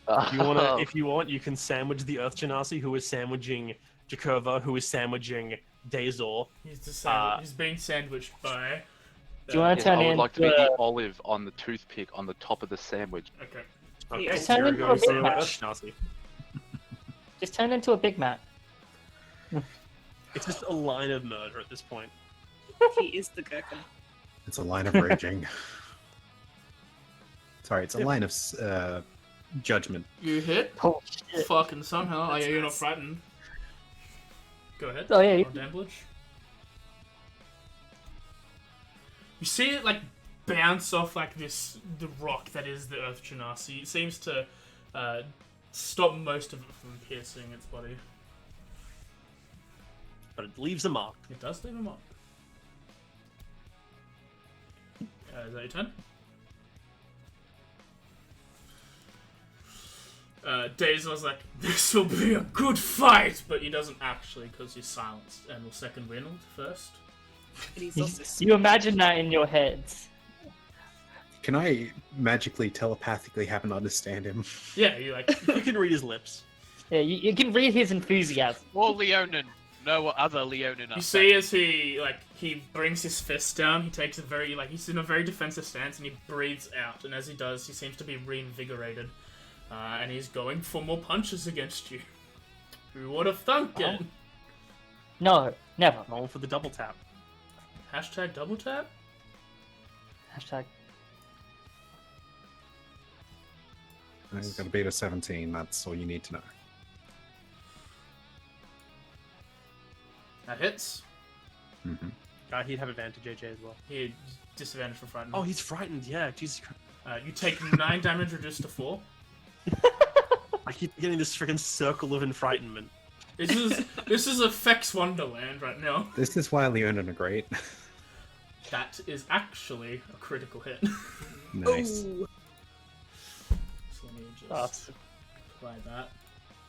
If you want, you can sandwich the Earth Genasi, who is sandwiching Jakova, who is sandwiching Dazor. He's being sandwiched by. Do you want to Yes, turn I would like to be into the a... olive on the toothpick on the top of the sandwich. Okay. Okay, Just turn you're into a going Big for Mac. Earth Genasi. Just turn into a Big Mac. It's just a line of murder at this point. He is the gherkin. It's a line of raging. Sorry, it's a line of judgment. You hit. Oh shit. Fucking somehow. Oh, That's yeah, you're not nice. frightened. Go ahead. Oh, yeah, you- Roll damage. You see it like bounce off like the rock that is the Earth Genasi. It seems to stop most of it from piercing its body. But it leaves a mark. It does leave a mark. Is that your turn? Daze was like, this will be a good fight, but he doesn't actually because he's silenced and will second Reynolds first. And he's also You imagine that in your heads. Can I magically, telepathically happen to understand him? Yeah, you like. You can read his lips. Yeah, you can read his enthusiasm. Or Leonin. No other Leonin. You see as he brings his fist down, he takes a he's in a very defensive stance and he breathes out, and as he does, he seems to be reinvigorated, and he's going for more punches against you. Who would have thunk it? No, never. Roll for the double tap. Hashtag double tap? Hashtag. He's got to beat a 17. That's all you need to know. That hits. Mm-hmm. He'd have advantage, AJ, as well. He had disadvantage for frightened. Oh, he's frightened. Yeah, Jesus Christ. You take 9 damage reduced to 4. I keep getting this freaking circle of enfrightenment. This is a Fex Wonderland right now. This is why Leonin are great. That is actually a critical hit. Nice. Ooh. So let me just Awesome. apply that.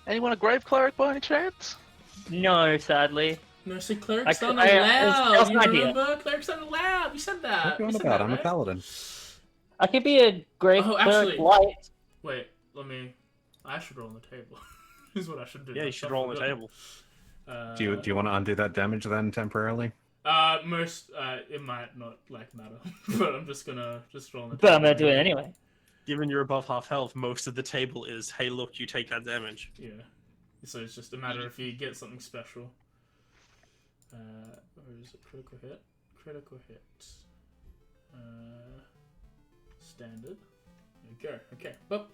Anyone a grave cleric by any chance? No, sadly. No, see, clerics I- aren't I- allowed. that's You an idea. remember? Clerics aren't allowed. We said that. What are you We on said about? that, I'm a right? paladin. I could be a great Oh, cleric actually- light. Wait, I should roll on the table. Is what I should do. Yeah, you should roll on the table. Do you want to undo that damage then temporarily? It might not matter, but I'm just gonna roll on the table. But I'm gonna do it anyway. Given you're above half health, most of the table is, hey, look, you take that damage. Yeah. So it's just a matter if you get something special. Or is it critical hit? Critical hit. Standard. There you go. Okay. Well,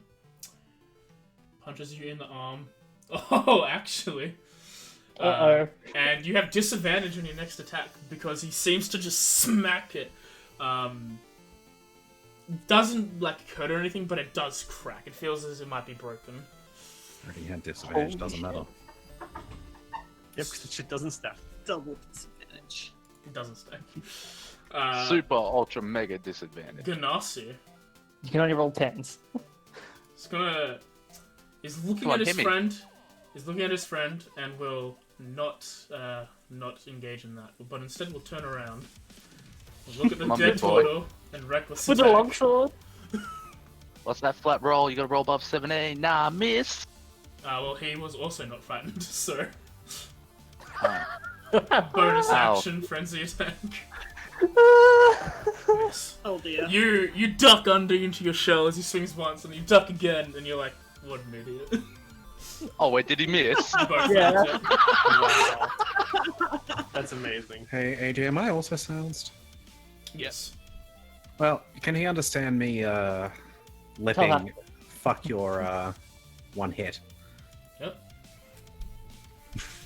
punches you in the arm. Oh, actually. Uh-oh. And you have disadvantage on your next attack because he seems to just smack it. Doesn't hurt or anything, but it does crack. It feels as it might be broken. Already had disadvantage, Holy doesn't shit. matter. Yep, because the shit doesn't stack. Double disadvantage. It doesn't stay. Super, ultra, mega disadvantage. Ganassi You can only roll 10s. is looking Come on, at his hit me. friend. Is looking at his friend and will not engage in that, but instead will turn around. We'll look at the Come on, dead big boy. turtle and reckless With a attack. longsword. What's that flat roll? You gotta roll above 17. Nah, miss. Well, he was also not frightened, so Uh, bonus Ow. action, frenzy attack. Yes. Oh dear. You duck under into your shell as he swings once, and you duck again, and you're like, what an idiot. oh wait, did he miss? You both Yeah. failed it. Wow. That's amazing. Hey, AJ, am I also silenced? Yes. Well, can he understand me lipping fuck your one hit? Yep.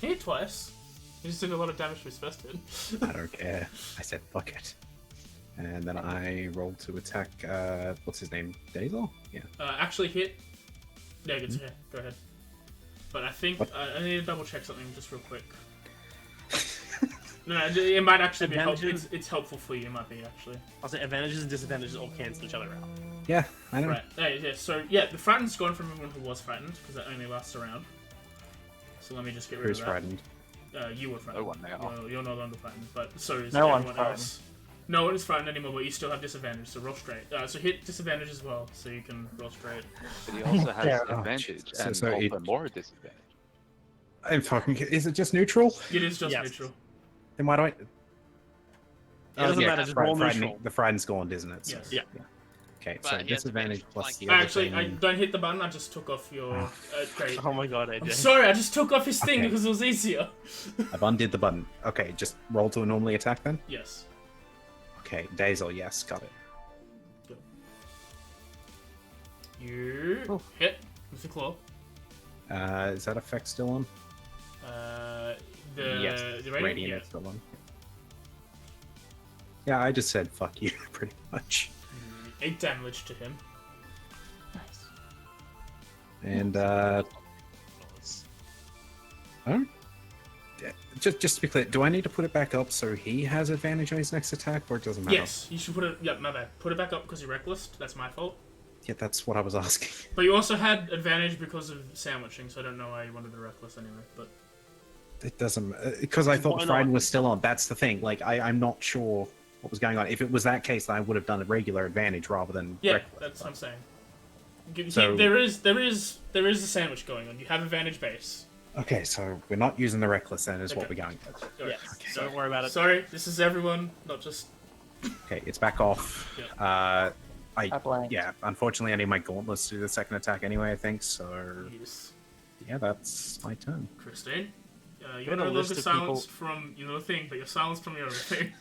He hit twice. He just did a lot of damage to his first hit. I don't care. I said fuck it. And then I rolled to attack, what's his name? Dazel? Yeah. Actually hit. Yeah, good. Yeah, go ahead. But I think I need to double check something just real quick. No, it might actually be helpful. Advantages- It's helpful for you. It might be actually. I'll say advantages and disadvantages all cancel each other out. Yeah, I know. Right. Yeah. So yeah, the frightened's gone from everyone who was frightened because that only lasts a round. So let me just get rid Who's of that. frightened? You were frightened. No one now. You're no longer frightened, but so is No one's everyone frightened. else. No one is frightened anymore, but you still have disadvantage, so roll straight. So hit disadvantage as well, so you can roll straight. But he also has There. advantage So- and so also it- more disadvantage. I'm fucking. Is it just neutral? It is just Yes. neutral. Then why do I? It doesn't matter, just roll neutral. The frightened's gone, isn't it? Yes. Yeah. Okay, But so he has disadvantage advantage, plus like- the other Actually, I thing. don't hit the button. I just took off your. Great. Oh my god, I'm AJ. sorry. I just took off his thing Okay. because it was easier. I've undid the button. Okay, just roll to a normally attack then. Yes. Okay, Dazel, yes, got it. You Oh. hit with the claw. Is that effect still on? The radiant. is still on. Yeah, I just said fuck you, pretty much. 8 damage to him. Nice. And just to be clear, do I need to put it back up so he has advantage on his next attack, or it doesn't matter? Yes, you should put it. Yeah, my bad. Put it back up because you're reckless. That's my fault. Yeah, that's what I was asking. But you also had advantage because of sandwiching, so I don't know why you wanted the reckless anyway. But It doesn't because I thought Why Frightened not? was still on. That's the thing. Like I'm not sure what was going on. If it was that case, then I would have done a regular advantage rather than yeah, reckless. that's what I'm saying. So- There is a sandwich going on. You have advantage base. Okay, so we're not using the reckless then, is what Okay. we're going with. Alright, Yes, so- don't worry about it. Sorry, this is everyone, not just. Okay, it's back off. Yeah. I blanked. Yeah, unfortunately, I need my gauntlets to do the second attack anyway, I think, so Yes. yeah, that's my turn. Christine, you're Got a no longer list of silenced from your other thing, but you're silenced from your other thing.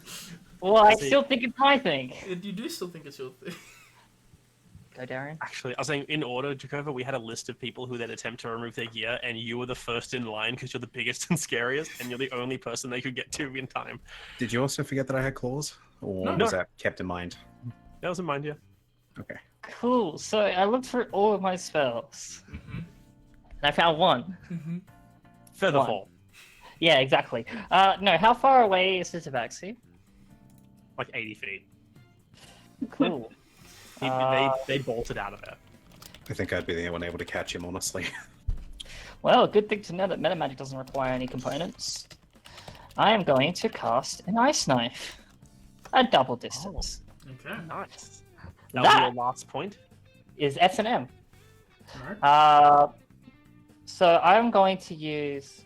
Well, I See- still think it's my thing. You do still think it's your thing. Go, Darren. Actually, I was saying in order, Jakova, we had a list of people who then attempt to remove their gear, and you were the first in line because you're the biggest and scariest, and you're the only person they could get to in time. Did you also forget that I had claws? Or No. was that kept in mind? That was in mind, yeah. Okay. Cool. So I looked through all of my spells, Mm-hmm. and I found one. Mm-hmm. Featherfall, Yeah, exactly. No, how far away is the tabaxi? like 80 feet. Cool. They bolted out of there. I think I'd be the only one able to catch him, honestly. Well, good thing to know that metamagic doesn't require any components. I am going to cast an ice knife. A double distance. Okay. Nice. That was That- your last point. Is S&M. Alright. So I'm going to use.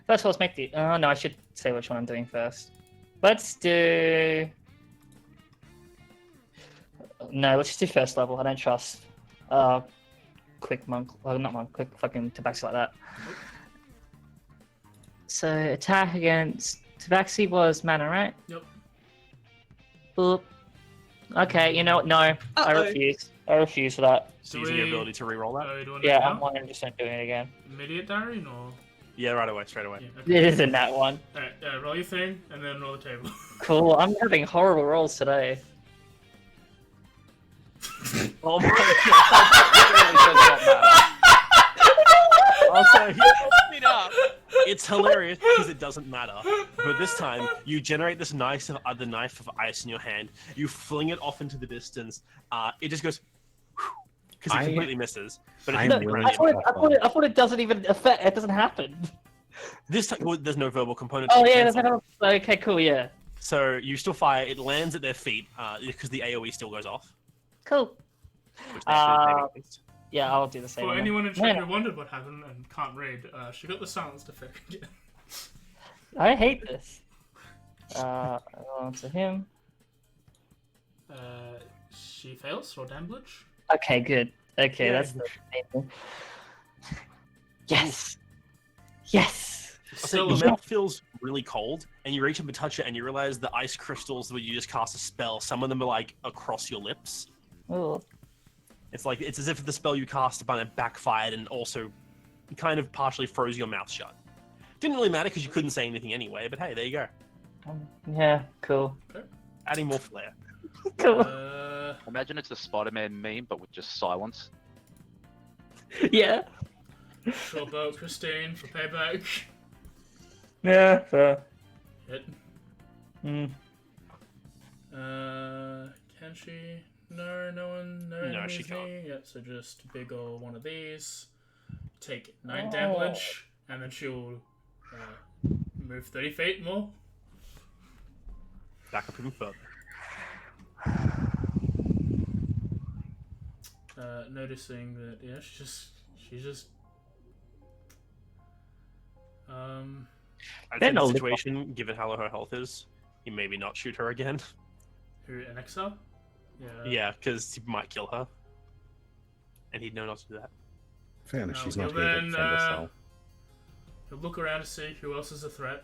First of all, let's make the. Oh no, I should say which one I'm doing first. Let's do. No, let's just do first level. I don't trust. Quick monk. Well, not monk. Quick fucking tabaxi like that. So attack against tabaxi was mana, right? Yep. Boop. Okay, you know what? No, I Uh-oh. refuse. I refuse for that. So Do using your we- ability to reroll that? You doing Yeah, that I'm now? 100% doing it again. Immediate Darien or? Yeah, right away, straight away. Yeah, okay. It is in that one. Alright, roll your thing and then roll the table. Cool. I'm having horrible rolls today. Oh my Literally does not matter. god! Also, It up. it's hilarious because it doesn't matter. But this time, you generate this knife of ice in your hand. You fling it off into the distance. It just goes because it I- completely misses. But I'm it's No, willing I grounded. thought, I thought it doesn't even affect. It doesn't happen. This time, well, there's no verbal component. Oh to yeah, cancel. there's another. Okay, cool. Yeah, So you still fire. It lands at their feet because the AOE still goes off. cool. Which they should take at least. Yeah, I'll do the same. For one. anyone in chat Yeah. who wondered what happened and can't read, she got the silenced effect again. I hate this. On to him. She fails for damage. Okay, good. Okay, Yeah. that's the main thing. Yes. Yes. She's So still your Yeah. mouth feels really cold, and you reach up and touch it, and you realize the ice crystals where you just cast a spell. Some of them are like across your lips. Ooh. It's as if the spell you cast upon it backfired and also kind of partially froze your mouth shut. Didn't really matter because you couldn't say anything anyway. But hey, there you go. Yeah. Cool. Adding more flair. Cool. Imagine it's a Spider-Man meme, but with just silence. Yeah. Short bow, Christine, for payback. Yeah. Fair. Hit. Mm. Can she? No, no one. No, No, enemies she can't. me. Yeah, so just big ol' one of these. Take 9 Oh. damage, and then she'll Move 30 feet more. Back up even further. Noticing that, yeah, she's just. I'd They're say the no situation, given how low her health is, you maybe not shoot her again. Who, an exile? Yeah. Yeah, because he might kill her. And he'd know not to do that. Fairness, No, she's he'll not here to then, defend herself. He'll look around to see who else is a threat.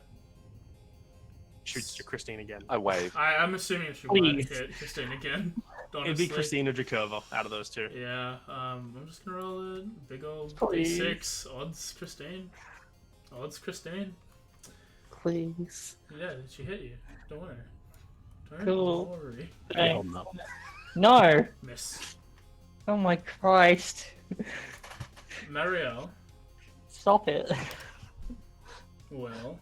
Shoots to Christine again. I wave. I'm assuming she Please. might hit Christine again. It'd be Christine or Jakova out of those two. Yeah, I'm just gonna roll a big old Please. D6. Odds Christine. Odds Christine. Please. Yeah, she hit you. Don't worry. Cool. Don't worry. Hell no. No! Miss. Oh my Christ. Marielle. Stop it. Well.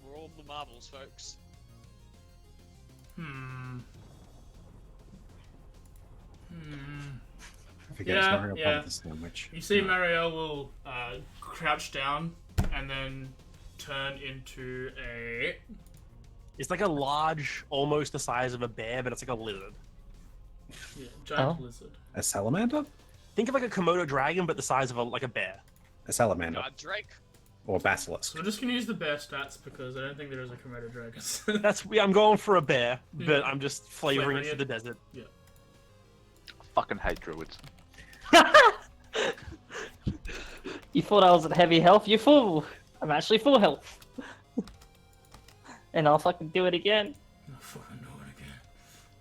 We're all the marbles, folks. Hmm. I forget Yeah, Mario yeah. part the sandwich. You see, No. Marielle will crouch down and then turn into a. It's like a large, almost the size of a bear, but it's like a lizard. Yeah, giant Oh. lizard. A salamander? Think of like a Komodo dragon, but the size of like a bear. A salamander. God, Drake. Or basilisk. So we're just gonna use the bear stats because I don't think there is a Komodo dragon. I'm going for a bear, but Yeah. I'm just flavoring it Flavoring for it. the desert. I fucking hate druids. You thought I was at heavy health? You fool! I'm actually full health. And I'll fucking do it again. No fucking know it again.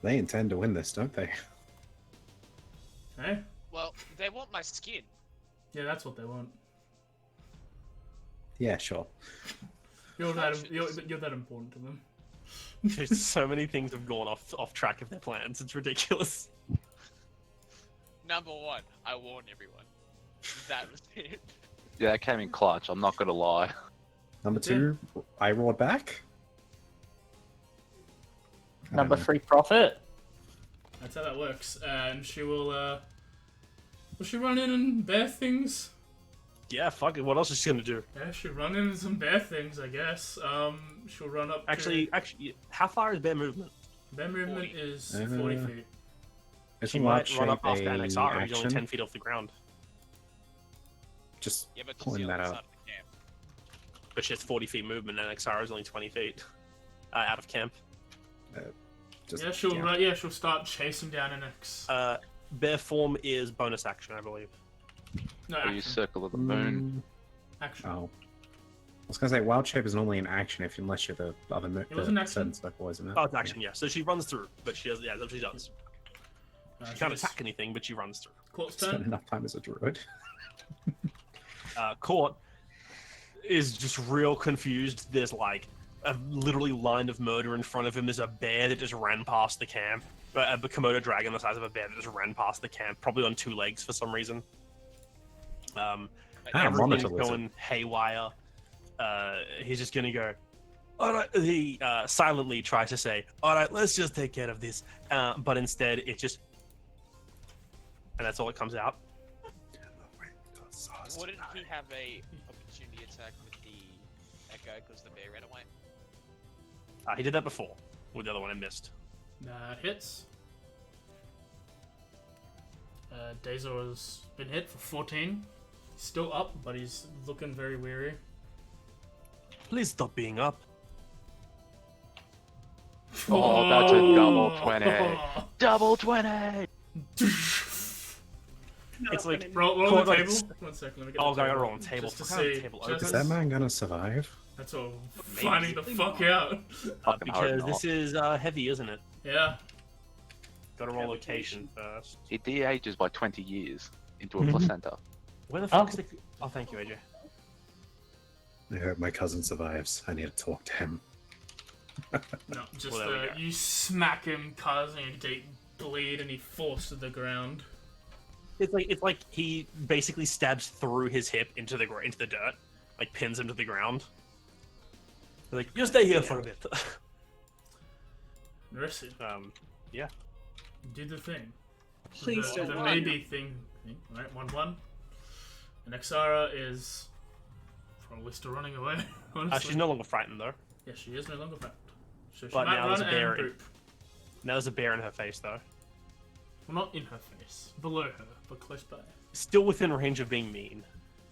They intend to win this, don't they? Hey? Well, they want my skin. Yeah, that's what they want. Yeah, sure. You're that important to them. There's so many things have gone off track of their plans. It's ridiculous. Number one, I warned everyone. That was it. Yeah, it came in clutch, I'm not gonna lie. Number two, I roared back. I don't Number know. 3 profit. That's how that works. And she will she run in and bear things? Yeah, fuck it. What else is she gonna do? Yeah, she'll run in and some bear things, I guess. She'll run up Actually, how far is bear movement? to... Bear movement 40. is 40 feet. Is She a might large run up shape after a Annexara. He's only action? 10 feet off the ground. Just Yeah, but that's pulling the that other out. side of the camp. But she has 40 feet movement, and Annexara is only 20 feet out of camp. Just, Yeah, she'll start chasing down an X. Bear form is bonus action, I believe. No, Or you action. circle of the moon. Action. Oh. I was gonna say wild shape is normally an action unless you're the other It was an action. certain circle, isn't it? Oh, it's action, yeah. So she runs through, but she does. Yeah, that's what she does. She can't just- attack anything, but she runs through. Court's Spent turn. enough time as a druid. Court is just real confused. There's like a literally line of murder in front of him. There's a bear that just ran past the camp. A Komodo dragon the size of a bear that just ran past the camp, probably on 2 legs for some reason. Everything's monitor lizard. going haywire. He's just gonna go. All right. He silently tries to say, "All right, let's just take care of this," but instead it just, and that's all that comes out. Wouldn't he have a opportunity attack with the echo because the bear ran away? He did that before with the other one and missed. That hits. Dazor's been hit for 14. Still up, but he's looking very weary. Please stop being up. Oh, that's a double 20. Double 20! It's like Roll the Court, like, table. 1 second, let me get Oh, the I gotta table. roll on the table. Just to What kind of see. table just- opens? Is that man gonna survive? That's all. Maybe. Finding the fuck out. Fucking hope Because not. this is heavy, isn't it? Yeah. Gotta roll location first. It de-ages by 20 years into a placenta. Where the Oh. fuck is the... Oh, thank you, AJ. I hope my cousin survives. I need to talk to him. No, just Well, there we go. you smack him, causing a deep bleed, and he falls to the ground. It's like he basically stabs through his hip into the dirt, like pins him to the ground. They're like, you stay here for a bit. Nerissa. Yeah. Do the thing. Please the don't the run. maybe thing. Right, 1-1. And Exara is probably still running away. Honestly. She's no longer frightened though. Yeah, she is no longer frightened. So she But might now run there's a bear and in- poop. Now there's a bear in her face though. Well, not in her face. Below her, but close by. Still within range of being mean.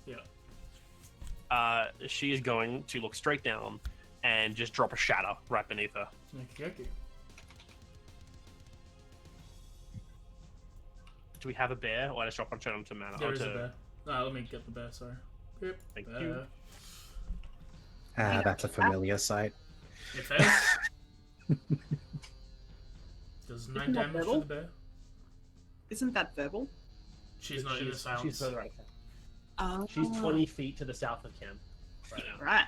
Yeah. She is going to look straight down and just drop a shatter right beneath her. Okay. Do we have a bear, or I just drop on to mana? There is a bear. Let me get the bear, sorry. Yep. Thank you. That's a familiar sight. It fails. Does 9 Isn't that damage to verbal? the bear. Isn't that verbal? She's not in the silence. She's further out. Oh. She's 20 feet to the south of camp right now. Right.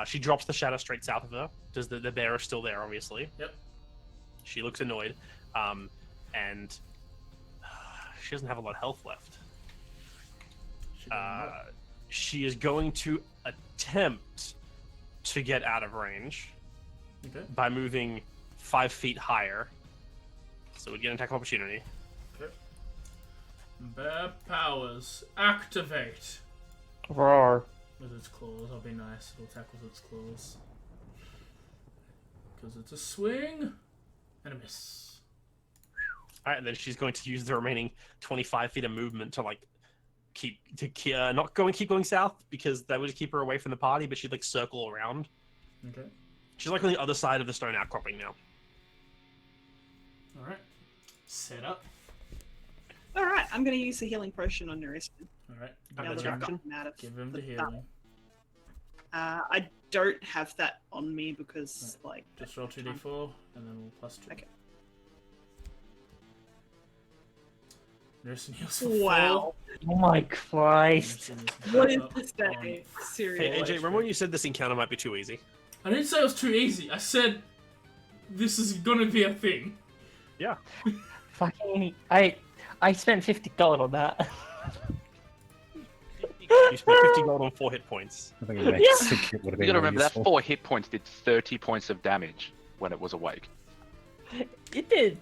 She drops the shadow straight south of her. Does the bear is still there, obviously. Yep. She looks annoyed, and she doesn't have a lot of health left. She doesn't work. She is going to attempt to get out of range Okay. by moving 5 feet higher. So we get an attack of opportunity. Okay. Bear powers activate. Roar. With its claws, I'll be nice. It'll attack with its claws. Because it's a swing and a miss. All right, and then she's going to use the remaining 25 feet of movement to keep not keep going south, because that would keep her away from the party. But she'd circle around. Okay. She's on the other side of the stone outcropping now. Alright. Set up. All right. I'm going to use the healing potion on Nerissa. Alright. And Now that's that your I've action? gotten out of Give him the battle. healing. I don't have that on me because, Just roll 2d4 and then we'll +2. Okay. Nursing heals for wow. Oh my Christ. 4. Nursing is What is up this on- day? Hey, Seriously. AJ, remember when you said this encounter might be too easy? I didn't say it was too easy. I said this is gonna be a thing. Yeah. Fucking. I spent $50 on that. You spent 50 gold on 4 hit points. I think it makes it would have You been gotta more remember that useful. 4 hit points did 30 points of damage when it was awake. It did.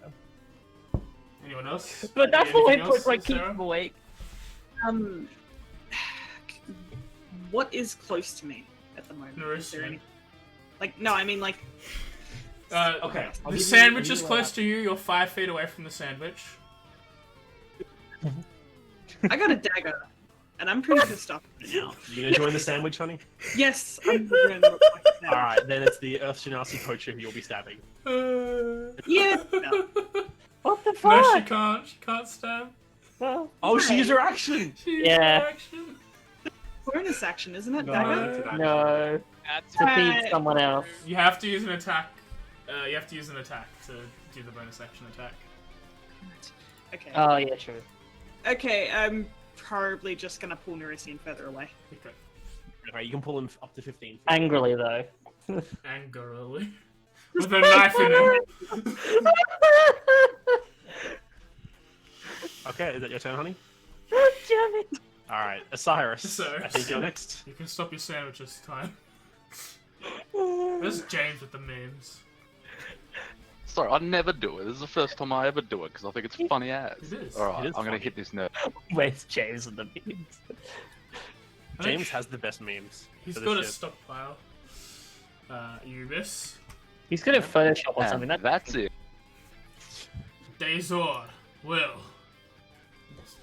Anyone else? But that Anything fully else, puts keep Sarah? him awake. What is close to me at the moment? Is there Nourishment. any? No, I mean Okay. The sandwich is close to you. You're 5 feet away from the sandwich. I got a dagger, and I'm pretty pissed off right now. You gonna join the sandwich, honey? Yes, I'm going to look like a sandwich. Alright, then it's the Earth Genasi poacher who you'll be stabbing. Yeah. No. What the No, she fuck? can't. She can't stab. Well, Oh, she used her action! She used Yeah. her action. Bonus action, isn't it? No, Dagger? it's an action. no. That's To Right. beat someone else. You have to use an attack. You have to use an attack to do the bonus action attack. Okay. Oh, yeah, true. Okay, I'm probably just gonna pull Nerissa further away. Okay. Alright, you can pull him up to 15 feet. Angrily, though. Angrily. With a knife in him. Okay, is that your turn, honey? Damn it. Alright, Osiris. Osiris. I think you're next. You can stop your sandwich this time. There's James with the memes. Sorry, I never do it. This is the first time I ever do it because I think it's funny as. It is. Alright, It is I'm gonna funny. hit this nerd. Where's James and the memes? I think James has the best memes. He's for got a this shit. stockpile. You miss. He's good at Photoshop or something. And that's it. Dazor will.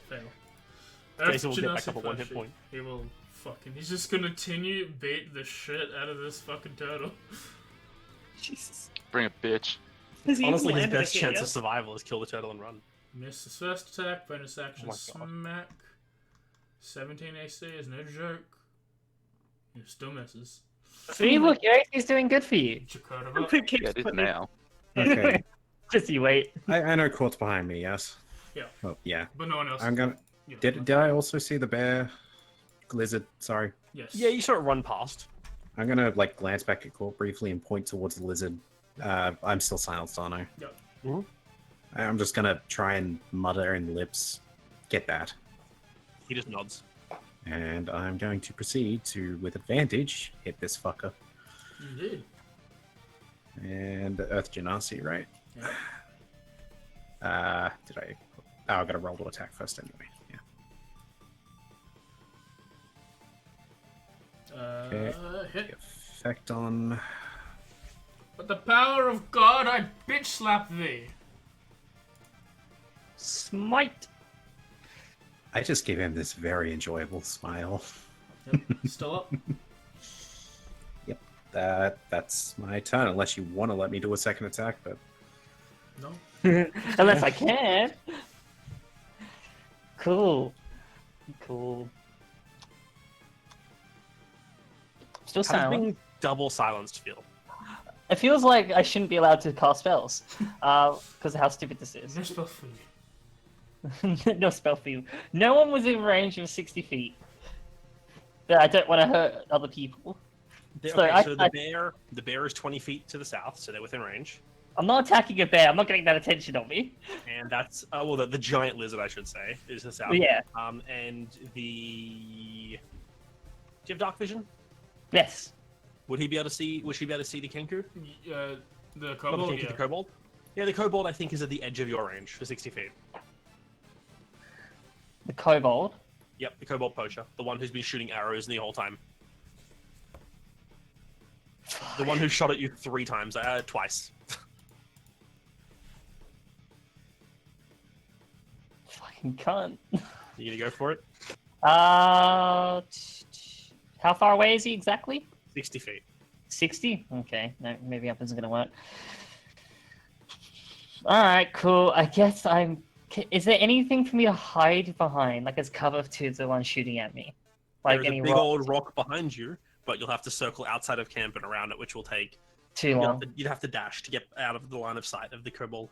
Fail. Dazor will get Genasi back up at 1 hit Percy. point. He will fucking. He's just gonna continue beat the shit out of this fucking turtle. Jesus. Bring it, bitch. Has he Honestly, even his landed best a hit chance yet? of survival is kill the turtle and run. Miss his first attack, bonus action Oh my God. smack. 17 AC is no joke. He still misses. See, look, your AC's doing good for you. Chakotah It up. keeps Yeah, it is putting- now. Okay. Just you wait. I know Court's behind me, yes? Yeah. Oh, yeah. But no one else. I'm gonna. Yeah, Did I also see the bear? Lizard, sorry. Yes. Yeah, you saw it run past. I'm gonna glance back at Court briefly and point towards the lizard. I'm still silenced, aren't I? Yep. Mhm. I'm just gonna try and mutter in lips, get that. He just nods. And I'm going to proceed to, with advantage, hit this fucker. You did. And Earth Genasi, right? Yeah. Did I? Oh, I got to roll to attack first anyway. Yeah. Okay. Hit. Effect on. But the power of God, I bitch slap thee. Smite. I just gave him this very enjoyable smile. Yep, still up. Yep. That's my turn. Unless you want to let me do a second attack, but No. Unless I can. Cool. Cool. Still How does silent. being double silenced feel? It feels like I shouldn't be allowed to cast spells because of how stupid this is. No spell for you. No spell for you. No one was in range of 60 feet. But I don't want to hurt other people. The, So okay, so I- the bear is 20 feet to the south, so they're within range. I'm not attacking a bear. I'm not getting that attention on me. And that's well, the giant lizard, I should say, is the south. Yeah. And the. Do you have dark vision? Yes. Would he be able to see? Would she be able to see the Kenku? The Not the kobold, Kenku, yeah. the kobold. Yeah, the kobold I think is at the edge of your range for 60 feet. The kobold. Yep, the kobold poacher, the one who's been shooting arrows the whole time. The one who shot at you 3 times, twice. Fucking cunt. You gonna go for it? How far away is he exactly? 60 feet. 60? Okay, no, maybe up isn't gonna work. Alright, cool. I guess I'm. Is there anything for me to hide behind, like as cover to the one shooting at me? Like There's any a big rocks? old rock behind you, but you'll have to circle outside of camp and around it, which will take. Too You'd have, long. to, you'd have to dash to get out of the line of sight of the kobold.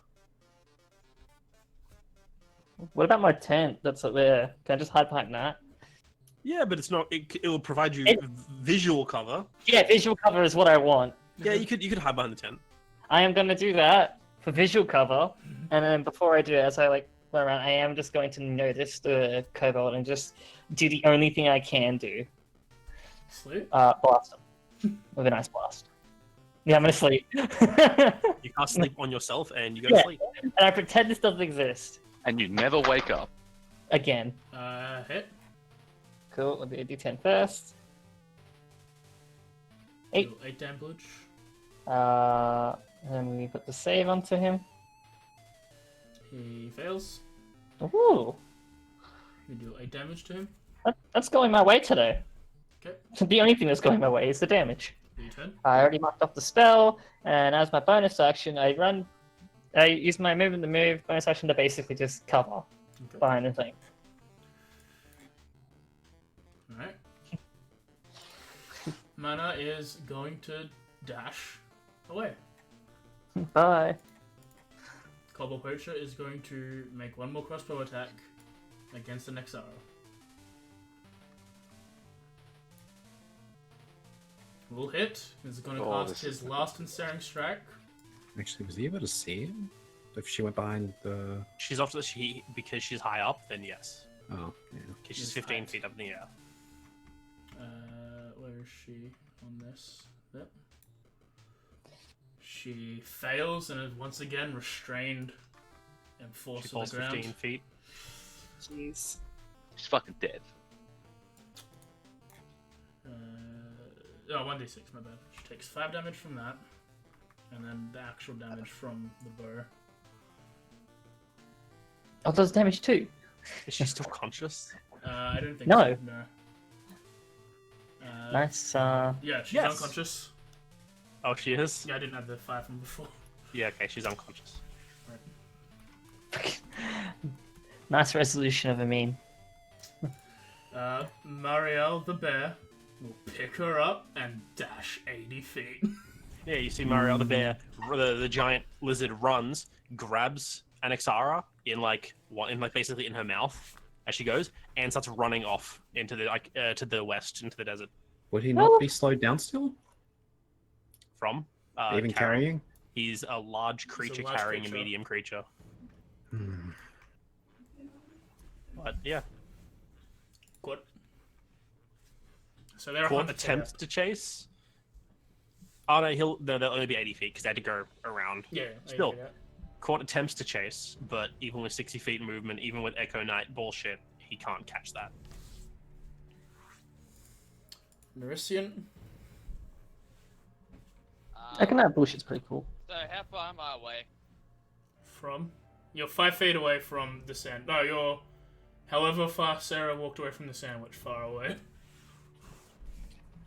What about my tent that's up there? Can I just hide behind that? Yeah, but it's not. It will provide you It- visual cover. Yeah, visual cover is what I want. Yeah, you could hide behind the tent. I am gonna do that for visual cover, and then before I do it, as I like go around, I am just going to notice the kobold and just do the only thing I can do. Sleep? Blast him with a nice blast. Yeah, I'm gonna sleep. You can't sleep on yourself, and you go to Yeah. sleep. And I pretend this doesn't exist. And you never wake up. Again. Hit. Cool, I'll do a d10 first. 8. Deal 8 damage. Then we put the save onto him. He fails. Ooh, You deal 8 damage to him. that's going my way today. Okay. The only thing that's going my way is the damage. Your turn. I already marked off the spell, and as my bonus action, I use my movement to move bonus action to basically just cover Okay. behind the thing. Alright. Mana is going to dash away. Bye. Cobble Poacher is going to make one more crossbow attack against the next arrow. Will hit. He's going to Oh, cast this his is- last ensnaring strike. Actually, was he able to see him? If she went behind the. She's off the because she's high up. Then yes, Oh, yeah. because she's She's 15 high. feet up in the air. Where is she on this? Yep. She fails and is once again restrained and She forced to the falls ground. 15 feet. Jeez. She's fucking dead. 1d6, my bad. She takes 5 damage from that, and then the actual damage from the bow. Oh, does damage too? Is she still conscious? I don't think No. so. No. Nice. Yeah, she's Yes. unconscious. Oh, she is. Yeah, I didn't have the 5 from before. Yeah, okay, she's unconscious. Nice resolution of a meme. Marielle the bear will pick her up and dash 80 feet. Yeah, you see Mario the bear, the giant lizard runs, grabs Anixara basically in her mouth as she goes, and starts running off into the to the west, into the desert Would he not be slowed down still? from Even Karen. carrying? He's a large creature large carrying creature. a medium creature. Hmm. But yeah, Good. So they're Court attempts to chase. Oh no, they'll only be 80 feet because they had to go around. Yeah. Still. Court attempts to chase, but even with 60 feet movement, even with Echo Knight bullshit, he can't catch that. Nerisian. I can that bullshit's pretty cool. So how far am I away? From? You're 5 feet away from the sand. No, you're... However far Sarah walked away from the sandwich, far away.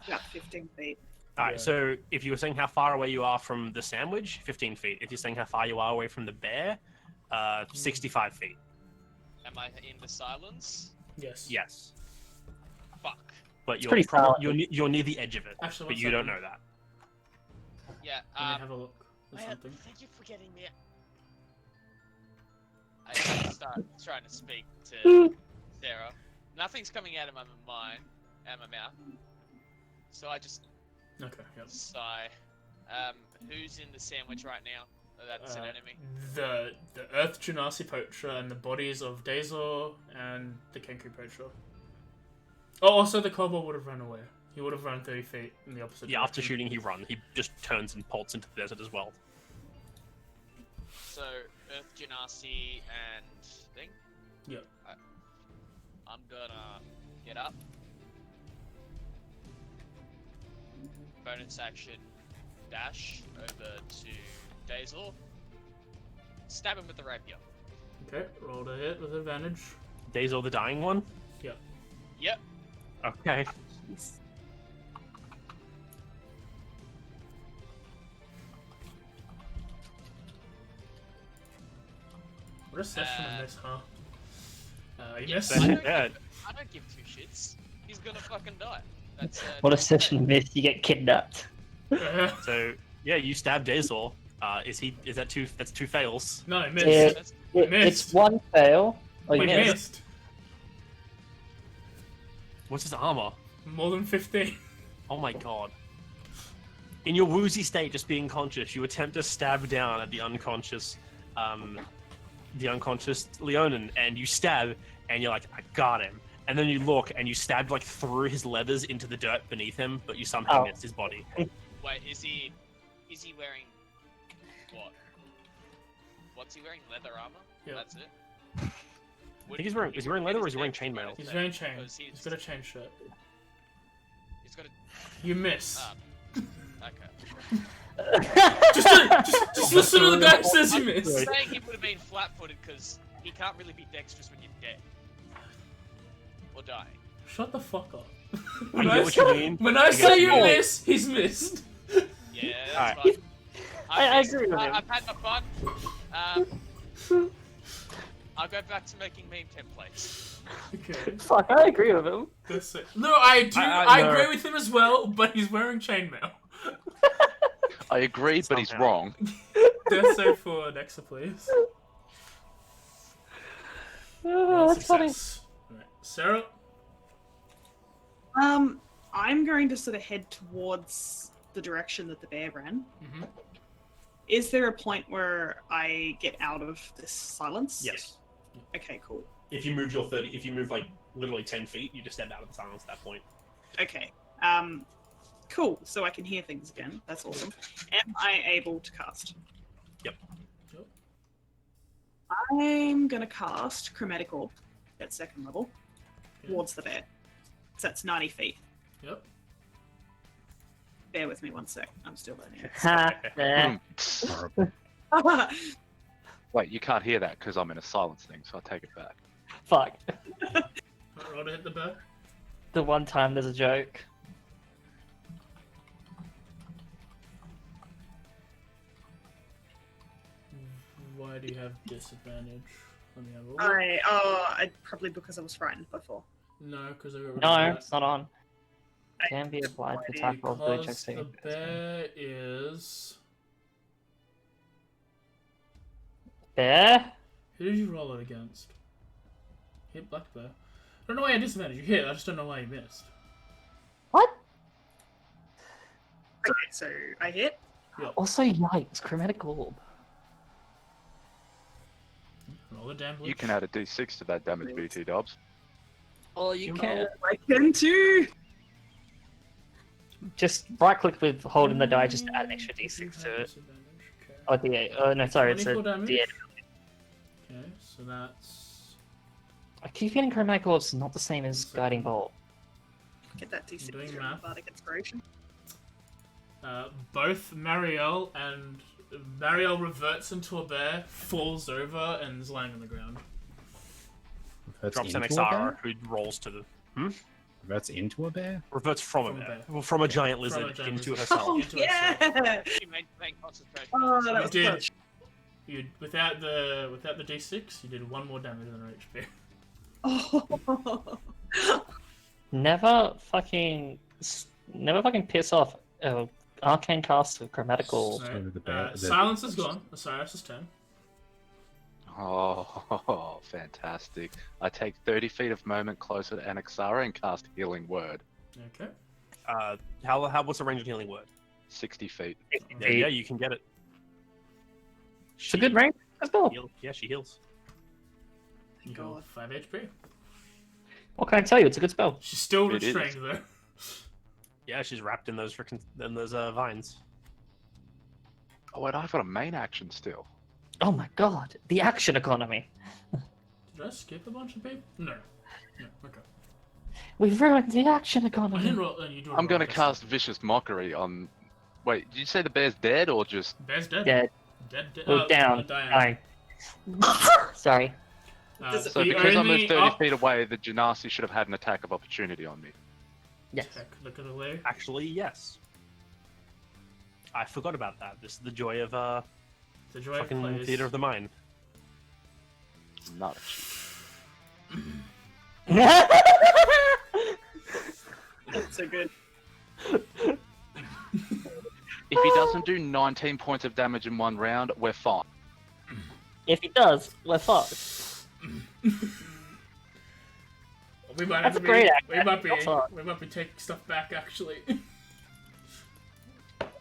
About 15 feet. Alright, Yeah. so if you were saying how far away you are from the sandwich, 15 feet. If you're saying how far you are away from the bear, 65 feet. Am I in the silence? Yes. Yes. Fuck. But you're, pretty silent. you're near the edge of it, Actually, but one you don't second. know that. Yeah, Let me have a look or I something. thank you for getting me. I start trying to speak to Sarah. Nothing's coming out of my mind, out of my mouth. So I just Okay, yep. sigh. Who's in the sandwich right now? Oh, that's an enemy. The Earth Genasi Poacher and the bodies of Dazor and the Kenku Poacher. Oh, also the Kobold would have run away. He would have run 30 feet in the opposite Yeah, after direction. shooting, he runs. He just turns and bolts into the desert as well. So Earth Genasi and thing. Yep. I'm gonna get up. Bonus action dash over to Dazor. Stab him with the rapier. Okay, roll to hit with advantage. Dazor the dying one? Yep. Okay. What a session in this, huh? You Yeah, missed. That's I it. don't, Yeah. I don't give two shits. He's gonna fucking die. That's What a session miss, you get kidnapped. So yeah, you stab Dazor. Is that two? That's two fails. No, I missed. Yeah. That's, It's missed. one fail. Oh, you We missed. missed. What's his armor? More than 15. Oh my god. In your woozy state, just being conscious, you attempt to stab down at the unconscious Leonin, and you stab, and you're like, I got him. And then you look, and you stab like through his leathers into the dirt beneath him, but you somehow Oh. missed his body. wait, is he wearing what? What's he wearing? Leather armor? Yeah. That's it. I think he's wearing. Is he wearing leather or is he wearing chainmail? He's wearing chain. Because He's got a chain shirt. He's got a. You miss. Okay. Just listen to the guy who says you miss. I'm saying he would have been flat-footed because he can't really be dexterous when you're dead or dying. Shut the fuck up. I get what you mean. When I I get say what you you mean. miss, he's missed. Yeah, Alright. that's fine. I agree with him. I've had my fun. I'll go back to making meme templates. Okay. Fuck, I agree with him. That's it. No, I do. I I agree know. with him as well, but he's wearing chainmail. I agree, but he's Somehow. wrong. Death save for Nexa, please. Oh, that's funny. Success. Right. Sarah? I'm going to sort of head towards the direction that the bear ran. Mm-hmm. Is there a point where I get out of this silence? Yes. Okay, cool. If you move like literally 10 feet, you just step out of the silence at that point. Okay. Cool. So I can hear things again. That's awesome. Am I able to cast? Yep. I'm gonna cast Chromatic Orb at second level Okay. towards the bear. So that's 90 feet. Yep. Bear with me one sec. I'm still learning. Ha, nah. Horrible. Wait, you can't hear that because I'm in a silence thing, so I take it back. Fuck. Right, roll to hit the bear. The one time there's a joke. Why do you have disadvantage? Let me have a look. I probably because I was frightened before. No, because I got rid of No, that. it's not on. Can be applied to attack roll ability Because checks. the bear is... Bear? Who did you roll it against? Hit black bear. I don't know why you had disadvantage. You hit, I just don't know why you missed. What? Okay, so I hit. Also, yikes, chromatic orb. Roll the damn You can add a d6 to that damage, BT Dubs. Oh, you can. I can too. Just right click with holding the die, just add an extra d6 to it. Oh, D8. Oh, no, sorry, it's a 24 damage. D8. Okay, so that's I keep feeling Chromatic Orb's not the same as Guiding Bolt. Get that D6 Doing from math. Bardic Inspiration. both Marielle and Marielle reverts into a bear, falls over, and is lying on the ground. Reverts Drops an into a Xara, bear? who rolls to the. Reverts into a bear? Reverts from a From a bear. bear. Well, from a giant From a lizard giant into lizard. herself. Oh, Into yeah! She made concentration. Oh, that was did. clutch. You without the D6, you did 1 more damage than her HP. Oh. Never fucking piss off arcane cast of Chromatic Orb. Right. So the bear- the- Silence is gone. Osiris' turn. Oh, fantastic. I take 30 feet of moment closer to Anaxara and cast Healing Word. Okay. What's the range of healing word? 60 feet. Yeah, you can get it. It's a good range. Let's go. Yeah, she heals. You heal God. 5 HP. What can I tell you? It's a good spell. She's still It is. restrained though. Yeah, she's wrapped in those vines. Oh, wait, I've got a main action still. Oh my god, the action economy. Did I skip a bunch of people? No. No. Okay. We've ruined the action I economy. didn't roll. You do I'm going to roll cast Vicious Mockery on... Wait, did you say the bear's dead or just... Bear's dead. Dead. Dead. Oh, down. Dying. Sorry. So the because I only moved 30 up- feet away, the Genasi should have had an attack of opportunity on me. Yes. Look at the way. Actually, yes. I forgot about that. This is the joy of The joy of fucking players. theater of the mind. Not a That's so good. If he doesn't do 19 points of damage in 1 round, we're fine. If he does, we're fucked. We might That's have to a great be, act. we might be taking stuff back actually.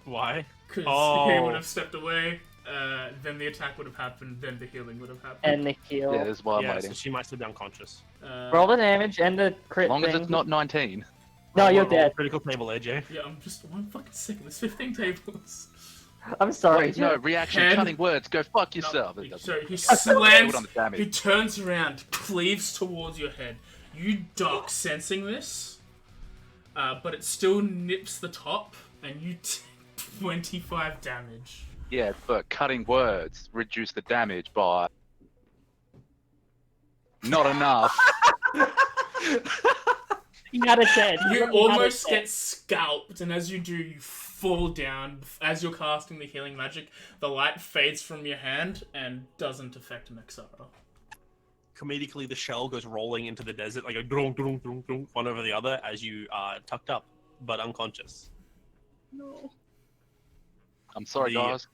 Why? Because he Oh. would have stepped away, then the attack would have happened, then the healing would have happened. And the heal. Yeah, that's why I'm Yeah, waiting. so she might still be unconscious. Roll the damage and the crit As long as thing. it's not 19. No, you're Roll dead. Critical table, AJ. Yeah, I'm just 1 fucking second. There's 15 tables. I'm sorry. Wait, no, reaction, Head- cutting words, go fuck yourself. No, It doesn't so he do it slams. on the He damage. turns around, cleaves towards your head. You duck, sensing this, but it still nips the top, and you take 25 damage. Yeah, but cutting words reduce the damage by... Not enough. You're not dead. You You're not almost dead. get scalped, and as you do, you fall down. As you're casting the healing magic, the light fades from your hand and doesn't affect Mexara. Comedically, the shell goes rolling into the desert like a drunk, drunk, drunk, drunk, one over the other as you are tucked up but unconscious. No. I'm sorry, The- guys.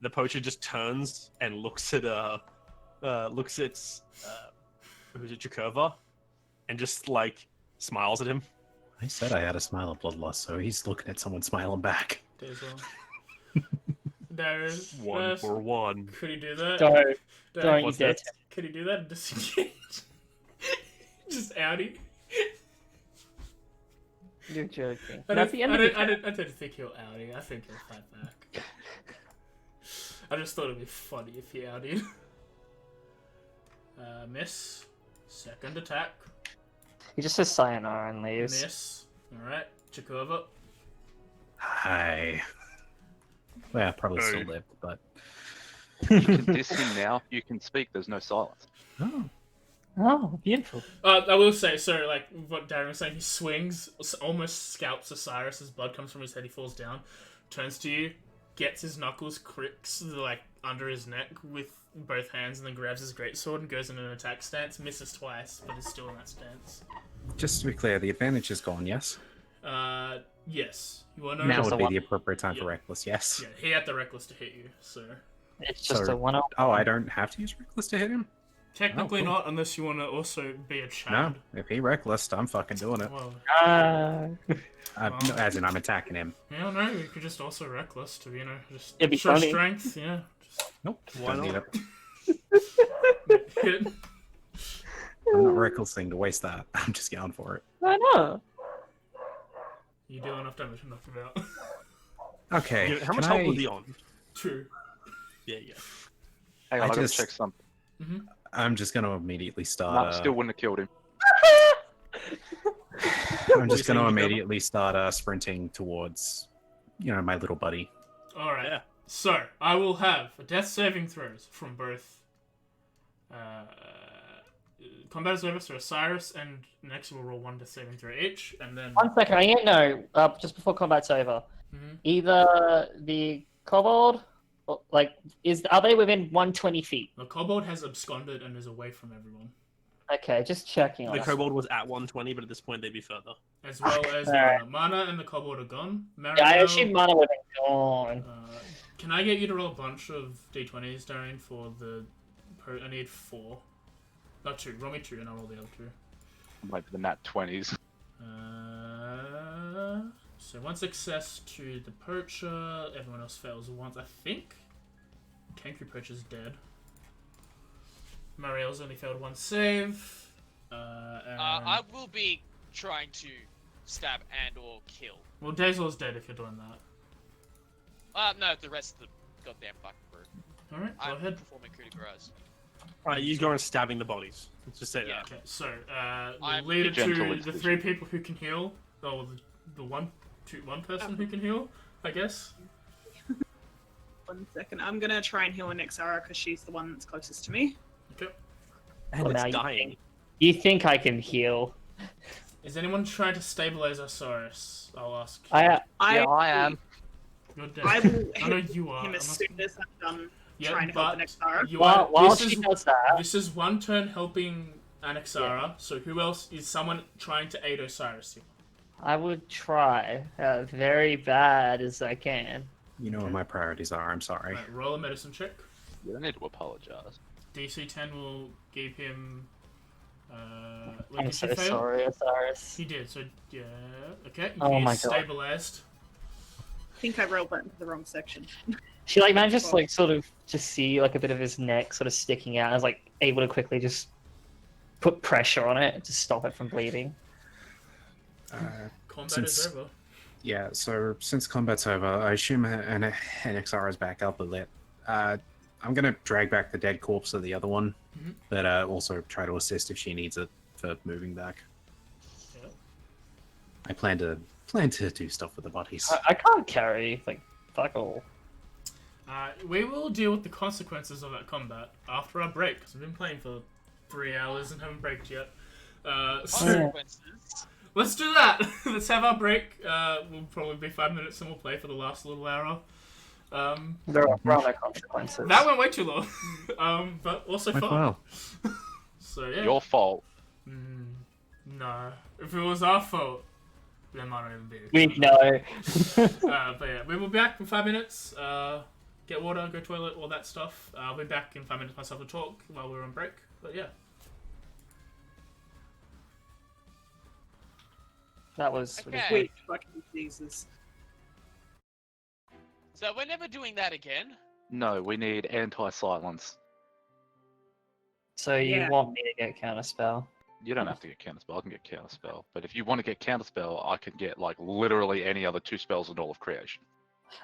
The poacher just turns and looks at who's it, Jakurva, and just like smiles at him. I said I had a smile of bloodlust, so he's looking at someone smiling back. Day as well. Darius, One Darius, for one. could he do that? Don't, Darius, don't you What's dare. that? could he do that and disengage? Just outie. You're joking. I That's don't, the end I of the don't think he'll outie. I think he'll fight back. I just thought it'd be funny if he outed. Miss. Second attack. He just says sayonara and leaves. Miss. Alright. Jakurva. Hi. Well, probably still Hey. lived, but... You can diss him now. You can speak. There's no silence. Oh. Oh, beautiful. I will say, so like what Darren was saying, he swings, almost scalps Osiris, his blood comes from his head, he falls down, turns to you, gets his knuckles, cricks like under his neck with both hands, and then grabs his greatsword and goes in an attack stance, misses twice, but is still in that stance. Just to be clear, the advantage is gone, yes? Yes. You want to Now Now's would the be one. the appropriate time for Yeah. Reckless, yes? Yeah, he had the reckless to hit you, so It's just So- a one-off. Oh, I don't have to use Reckless to hit him? technically Oh, cool. not unless you want to also be a No, child. if he Reckless, I'm fucking doing it. Well, No, as in, I'm attacking him. yeah, no, you could just also reckless to just It'd be show funny. strength, yeah. Nope, Why don't need not? it. Hit. I'm not Recklessing to waste that. I'm just going for it. I know. You do enough damage to knock him out. Okay, Yeah, how much can health was I- he on? True. Yeah, yeah. Hang on, I I gotta just- check something. I'm just gonna immediately No, start. still wouldn't have killed him. I'm just saying, gonna Jacob? immediately start sprinting towards, my little buddy. All right. Yeah. So I will have a death saving throws from both combat is over, so Osiris and next we'll roll one death saving throw each, and then 1 second, I need to know, just before combat's over, Mhm. either the kobold, or, are they within 120 feet? the kobold has absconded and is away from everyone, Okay, just checking on The that. kobold was at 120, but at this point they'd be further. as well as Alright. Mana. Mana and the kobold are gone. Yeah, I Mariel, assume mana would have been gone. can I get you to roll a bunch of d20s, Darian, for the... I need 4. Not 2. Roll me 2 and I'll roll the other 2. Wait for the nat 20s. So one success to the poacher, everyone else fails once, I think. Kangaroo poacher's dead. Mariel's only failed one save. And... I will be trying to stab and or kill. Well, Dazor's dead if you're doing that. No, the rest of the goddamn fucking group. Alright, go I'm ahead. performing coup de grace. Alright, you go and stabbing the bodies. Let's just say Yeah. that. Okay, so I'm we'll lead it gentle to the institution. 3 people who can heal. Oh, the one person who can heal, I guess. 1 second. I'm gonna try and heal Nexara because she's the one that's closest to me. Okay. And Well, now it's you dying. You think I can heal? Is anyone trying to stabilize Osiris? I'll ask. I Yeah, I am. You're dead. I will I know hit you are. him as soon as I'm done Yeah, trying to help the but Nexara. you are, while this, she is, does that, this is one turn helping Anaxara, so who else is someone trying to aid Osiris here? I would try very bad as I can. You know what my priorities are. I'm sorry. Right, roll a medicine check. You don't need to apologize. DC 10 will give him. Wait, I'm did so you fail? sorry, Osiris. He did, so yeah. Okay, Oh he's my God. stabilized. I think I rolled that into the wrong section. She manages to sort of just see a bit of his neck sort of sticking out, and is able to quickly just put pressure on it to stop it from bleeding. Combat Since- is over. Yeah, so since combat's over, I assume NXR back up a bit. I'm gonna drag back the dead corpse of the other one, Mhm. but also try to assist if she needs it for moving back. Yeah. I plan to do stuff with the bodies. I can't carry, fuck all. We will deal with the consequences of that combat after our break, because we've been playing for 3 hours and haven't braked yet. So Consequences. let's do that. Let's have our break. We'll probably be 5 minutes and we'll play for the last little hour. There are no consequences. That went way too long, but also Quite fun. well. So yeah. Your fault. No, if it was our fault, there might not even be. We know. But yeah, we will be back in 5 minutes. Get water, go toilet, all that stuff. I'll be back in 5 minutes myself to talk while we're on break. But yeah. That was Okay. Sweet fucking Jesus. So we're never doing that again. No, we need anti-silence. So you Yeah. want me to get counterspell? You don't have to get counterspell. I can get counterspell. But if you want to get counterspell, I can get literally any other 2 spells in all of creation.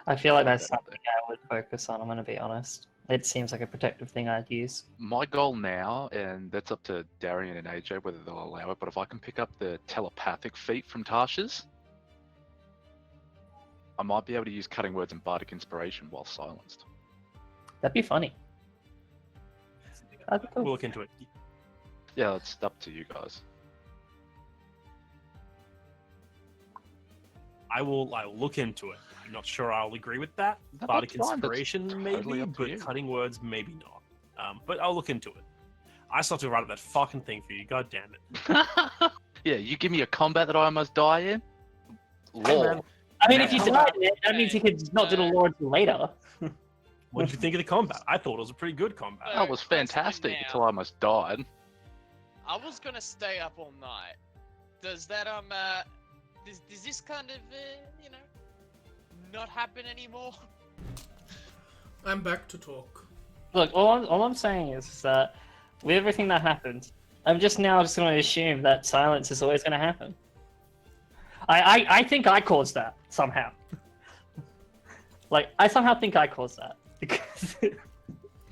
I feel like that's Yeah. something I would focus on, I'm gonna be honest. It seems like a protective thing I'd use. My goal now, and that's up to Darian and AJ whether they'll allow it, but if I can pick up the telepathic feat from Tasha's, I might be able to use cutting words and bardic inspiration while silenced. That'd be funny. That'd be cool. We'll look into it. Yeah, it's up to you guys. I will look into it. I'm not sure I'll agree with that. No, Bardic that's fine. That's inspiration, totally maybe, up to but you. cutting words, maybe not. But I'll look into it. I still have to write up that fucking thing for you. God damn it. Yeah, you give me a combat that I almost die in? Hey, Law. man. I mean, if you Yeah. died in it, that means you could not do the lore until later. What did you think of the combat? I thought it was a pretty good combat. That was fantastic until I almost died. I was gonna stay up all night. Does that does this kind of not happen anymore? I'm back to talk. Look, all I'm saying is that with everything that happened, I'm just going to assume that silence is always going to happen. I think I caused that somehow. I somehow think I caused that. Because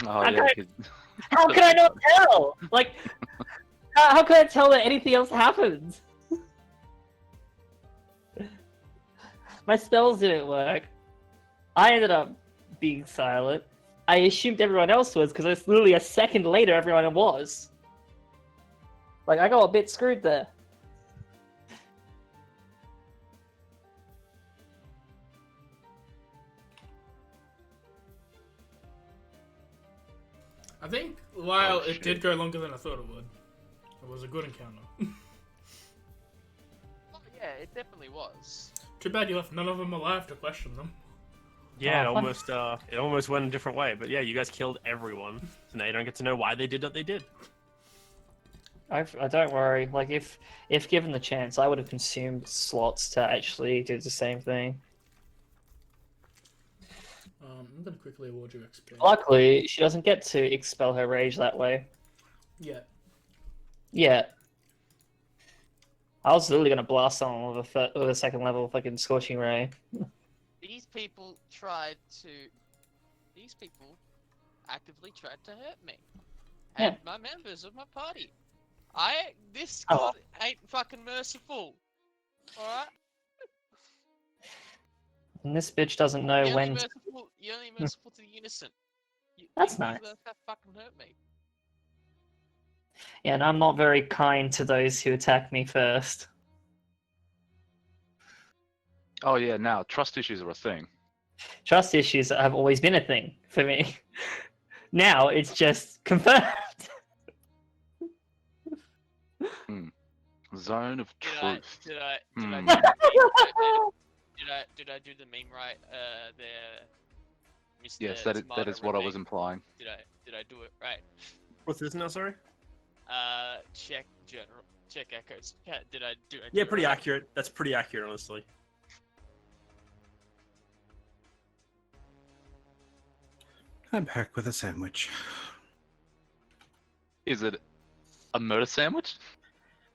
Oh Okay. yeah. 'cause- how can I not tell? Like, how can I tell that anything else happened? My spells didn't work. I ended up being silent. I assumed everyone else was because it's literally a second later everyone was. Like, I got a bit screwed there. I think while Oh, it did go longer than I thought it would, it was a good encounter. Oh yeah, it definitely was. Too bad you left none of them alive to question them. Yeah, Oh, it almost went a different way. But yeah, you guys killed everyone, so now you don't get to know why they did what they did. I don't worry. Like, if given the chance, I would have consumed slots to actually do the same thing. I'm gonna quickly award you XP. Luckily, she doesn't get to expel her rage that way. Yeah. Yeah. I was literally gonna blast someone with a second level fucking scorching ray. These people actively tried to hurt me. And my members of my party. This Oh. god ain't fucking merciful. Alright? And this bitch doesn't know You're when. only merciful to the innocent. That's you nice. That fucking hurt me. Yeah, and I'm not very kind to those who attack me first. Oh yeah. Now trust issues are a thing. Trust issues have always been a thing for me. Now it's just confirmed. Zone of truth. Did I Hmm. do the meme right? There, Mr. Yes, that Tomato is what I was Remake. implying. Did I do it right? What's this now? Sorry. Check general. Check echoes. Did I do Yeah, it pretty right? accurate. That's pretty accurate, honestly. I'm back with a sandwich. Is it a murder sandwich?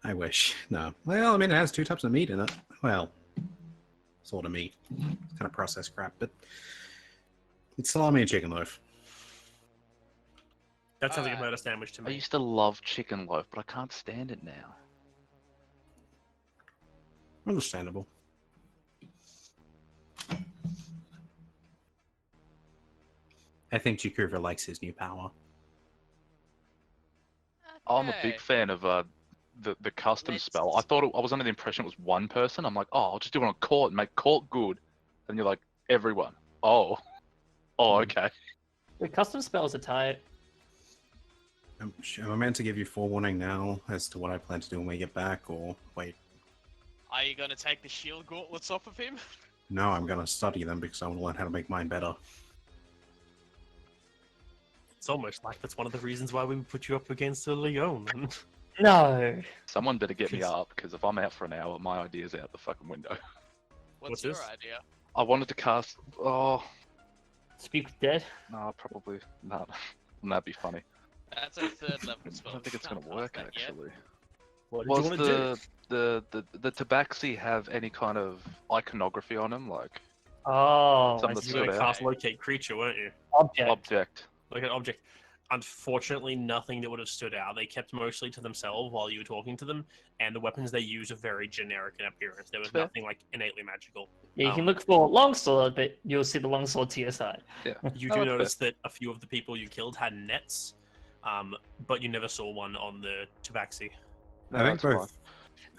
I wish. No. Well, I mean, it has 2 types of meat in it. Well, sort of meat. Kind of processed crap, but it's salami and chicken loaf. That sounds like a Alright. murder sandwich to I me. used to love chicken loaf, but I can't stand it now. Understandable. I think Jakuva likes his new power. I'm a Okay. big fan of the custom spell. I Let's- thought I was under the impression it was one person. I'm like, oh, I'll just do it on court and make court good. And you're like, everyone. Oh, okay. The custom spells are tight. Am I meant to give you forewarning now as to what I plan to do when we get back, or wait? Are you gonna take the shield gauntlets off of him? No, I'm gonna study them because I want to learn how to make mine better. It's almost like that's one of the reasons why we put you up against the Leon. No. Someone better get me Yes. up because if I'm out for an hour, my idea's out the fucking window. What's your this? idea? I wanted to cast. Oh, Speak with dead. no, probably not. That'd be funny. That's a third level spell. I don't think it's Can't gonna work cast that yet. actually. What did Was you want to do? the tabaxi have any kind of iconography on them, like Oh, Some I that see. You were stood gonna out. cast locate creature, weren't you? Object. object? Like an object. Unfortunately, nothing that would have stood out. They kept mostly to themselves while you were talking to them, and the weapons they used are very generic in appearance. There was Fair. nothing like innately magical. Yeah, you can look for longsword, but you'll see the longsword to your side. You Oh, do that's fair. notice that a few of the people you killed had nets, but you never saw one on the tabaxi. No, I think that's both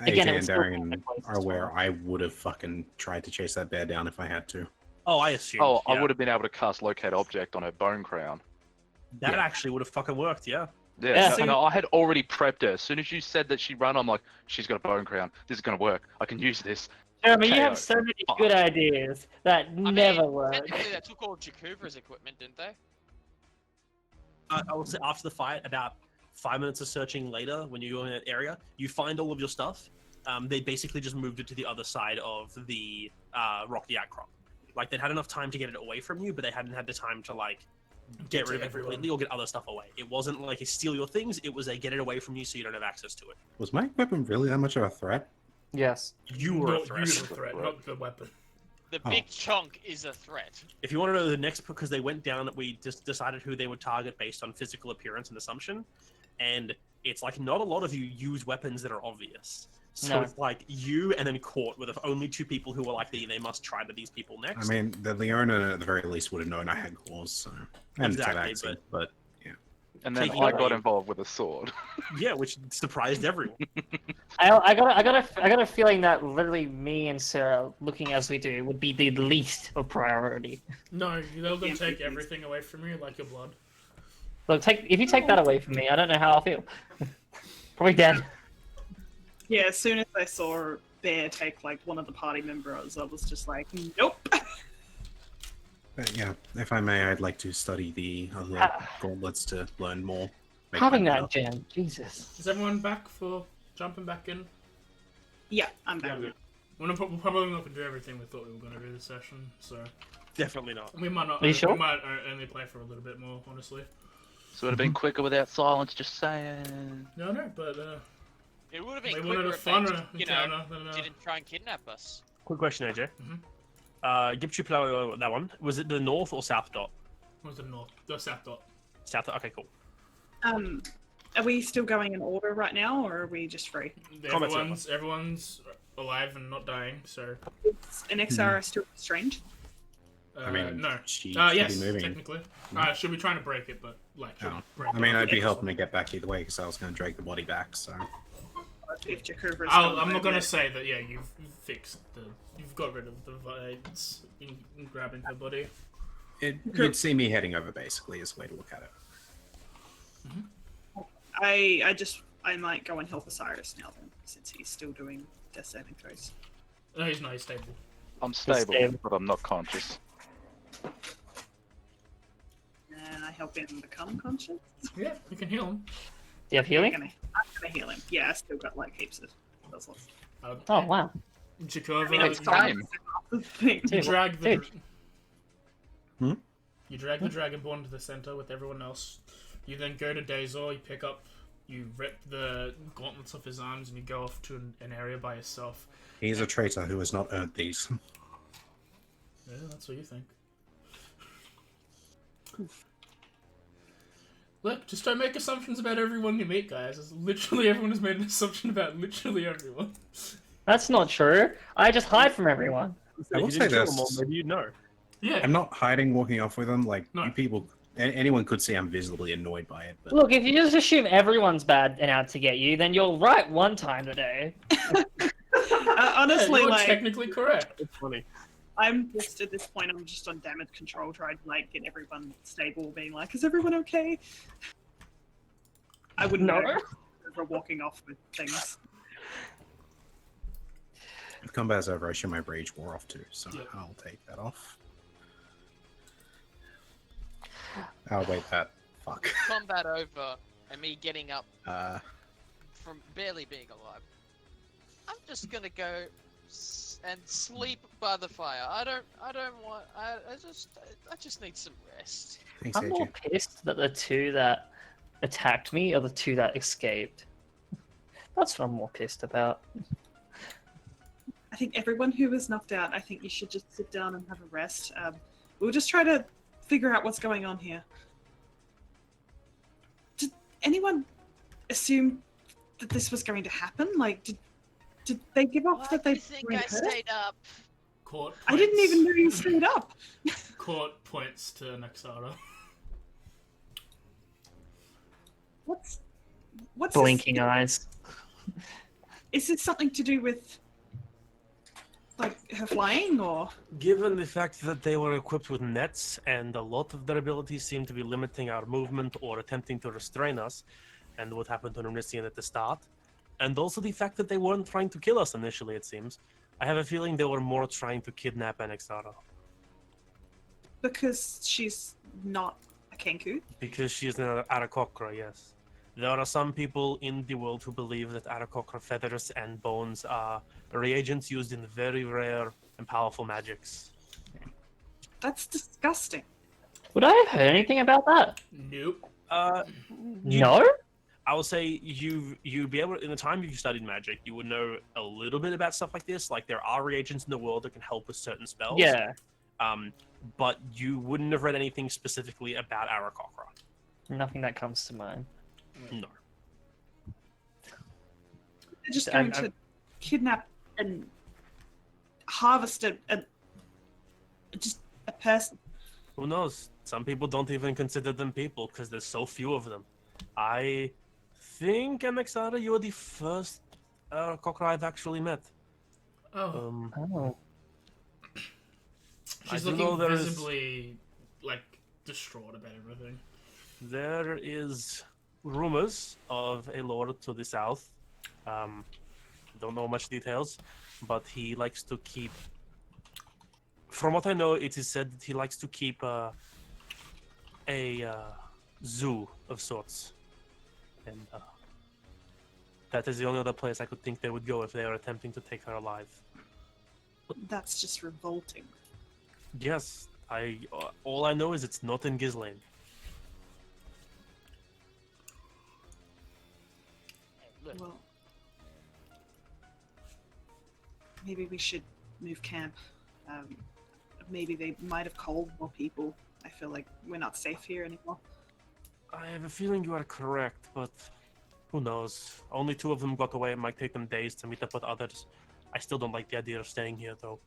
Again, it AJ was and still Darian close are as aware well. I would have fucking tried to chase that bear down if I had to. Oh, I assumed. fine. Oh, I yeah. would have been able to cast locate object on her bone crown. That Yeah. actually would have fucking worked, yeah. Yeah, Yeah. no, I had already prepped her. As soon as you said that she run, I'm like, she's got a bone crown. This is gonna work. I can use this. Jeremy, you KO. have so many good ideas that never mean, work. technically they took all Jakuva's equipment, didn't they? I will say after the fight, about 5 minutes of searching later, when you're in that area, you find all of your stuff. They basically just moved it to the other side of the rocky outcrop. Like they'd had enough time to get it away from you, but they hadn't had the time to like get to rid of it everyone. completely or get other stuff away. It wasn't like a steal your things; it was a get it away from you so you don't have access to it. Was my weapon really that much of a threat? Yes. You were a Not threat. you the threat, not the weapon. The big chunk is a threat. If you want to know the next, because they went down, we just decided who they would target based on physical appearance and assumption, and it's like not a lot of you use weapons that are obvious. So No. it's like you and then Court were the only two people who were like they must try to these people next. I mean, the Leona at the very least would have known I had claws, so and Exactly, Tabaxi, but And then Taking I away- got involved with a sword. Yeah, which surprised everyone. I got a feeling that literally me and Sarah, looking as we do, would be the least of priority. No, they'll take everything away from you, like your blood. Look, if you take that away from me, I don't know how I'll feel. Probably dead. Yeah, as soon as I saw Bear take like one of the party members, I was just like, nope. but yeah, if I may, I'd like to study the other gauntlets to learn more. make Having my that mouth. gem, Jesus. Is everyone back for jumping back in? Yeah, I'm back. Yeah, good. We're probably not going to do everything we thought we were going to do this session, so Definitely not. we might not. Are you sure? We might only play for a little bit more, honestly. So it would have been quicker without silence, just saying. No, but It would have they been wanted quicker a if they, funner you know, encounter than didn't try and kidnap us. Quick question, AJ. Mhm. Give Chuplo that one. Was it the north or south dot? was the north, the south dot. South dot. Okay, cool. Are we still going in order right now, or are we just free? Combat Everyone's alive and not dying, so. Is an XR still restrained? I mean, no. she should Yes, be moving. technically. She'll be trying to break it, but like. she'll Oh. break I mean, it. I'd be helping to get back either way because I was going to drag the body back. So If Jakubra I'm not gonna say that. Yeah, you've fixed you've got rid of the vines in grabbing her body. you'd see me heading over basically is the way to look at it. I might go and help Osiris now then, since he's still doing death saving throws. No, he's not. He's stable. I'm stable, stable. but I'm not conscious. And I help him become conscious. Yeah, you can heal him. Do you have healing? I'm gonna heal him. Yeah, I still got like heaps of puzzles. Oh, wow. Jakova, I mean, it's time. the thing. you drag the. Dude. You drag the Dragonborn to the center with everyone else. You then go to Dazor, you rip the gauntlets off his arms, and you go off to an area by yourself. He's a traitor who has not earned these. Yeah, that's what you think. Look, just don't make assumptions about everyone you meet, guys. It's literally everyone has made an assumption about literally everyone. That's not true. I just hide from everyone. I will If you say didn't kill them this. all, maybe you'd know. Yeah. I'm not hiding, walking off with them. Like No. you people, anyone could see I'm visibly annoyed by it. But Look, if you just assume everyone's bad and out to get you, then you're right one time today. Honestly, you're like technically correct. It's funny. I'm just at this point. I'm just on damage control, trying to like get everyone stable, being like, "Is everyone okay?" I wouldn't No. know if we're walking off with things. if combat's over, I show my rage war off too, so Yeah. I'll take that off. Oh wait, that fuck. Combat over, and me getting up from barely being alive. I'm just gonna go and sleep by the fire. I don't want. I just need some rest. Thanks, I'm more AJ. pissed that the two that attacked me are the two that escaped. That's what I'm more pissed about. I think everyone who was knocked out, I think you should just sit down and have a rest. We'll just try to figure out what's going on here. Did anyone assume that this was going to happen? Like, did they give up Why that do they you think were I hurt? stayed up? Court points, I didn't even know you stayed up. Court points to Nexara. What's this? Blinking eyes. Is it something to do with like her flying, or Given the fact that they were equipped with nets and a lot of their abilities seem to be limiting our movement or attempting to restrain us, and what happened to Nernissian at the start, and also the fact that they weren't trying to kill us initially, it seems, I have a feeling they were more trying to kidnap Anexara. because she's not a Kenku? Because she is an Arakokra, yes. There are some people in the world who believe that Arakokra feathers and bones are reagents used in very rare and powerful magics. That's disgusting. Would I have heard anything about that? Nope. You- No? I will say you'd be able to, in the time you've studied magic, you would know a little bit about stuff like this. Like there are reagents in the world that can help with certain spells. Yeah. But you wouldn't have read anything specifically about Aarakocra. Nothing that comes to mind. No. They're just going to kidnap and harvest just a person. Who knows? Some people don't even consider them people because there's so few of them. I think, Amexara, you're the first Aarakocra I've actually met. Oh, Oh. she's do looking know there is- visibly like distraught about everything. There is rumors of a lord to the south. Don't know much details, but he likes to keep. From what I know, it is said that he likes to keep a zoo of sorts, and that is the only other place I could think they would go if they are attempting to take her alive. That's just revolting. Yes, all I know is it's not in Ghislaine. Hey, look, Well, maybe we should move camp. Maybe they might have called more people. I feel like we're not safe here anymore. I have a feeling you are correct, but who knows? Only 2 of them got away. It might take them days to meet up with others. I still don't like the idea of staying here, though.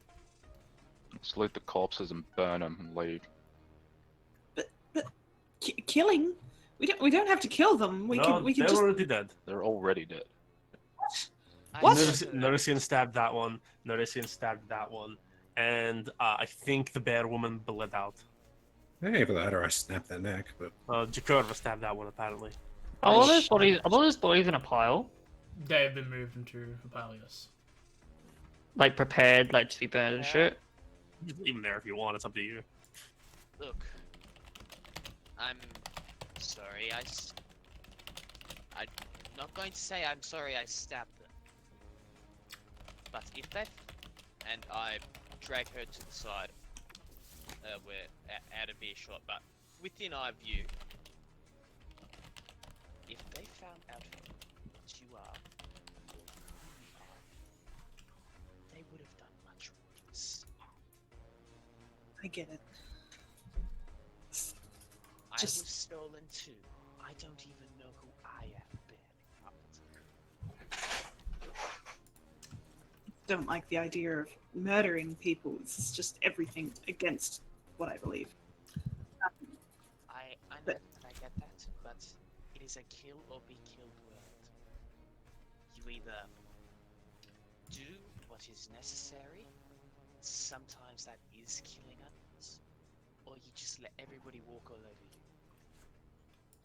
Let's loot the corpses and burn them and leave. Killing? We don't have to kill them. We can they're just. already dead. They're already dead. What? Nerisian stabbed that one. Nerisian stabbed that one. And I think the bear woman bled out. Hey, for that, or I snapped their neck, but Jakurva stabbed that one, apparently. Are all those bodies in a pile? They have been moved into a pile, yes. Like prepared, like to be burned and shit? You can leave them there if you want. It's up to you. look. I'm sorry. I'm not going to say I'm sorry I stabbed them. But if they and I drag her to the side, we're out of earshot, but within our view, if they found out what you are, they would have done much worse. I get it. I Just- was stolen too. I don't even know who I am, barely. Don't like the idea of murdering people. It's just everything against what I believe. I know But- and I get that, but it is a kill or be killed world. You either do what is necessary, sometimes that is killing others, or you just let everybody walk all over you.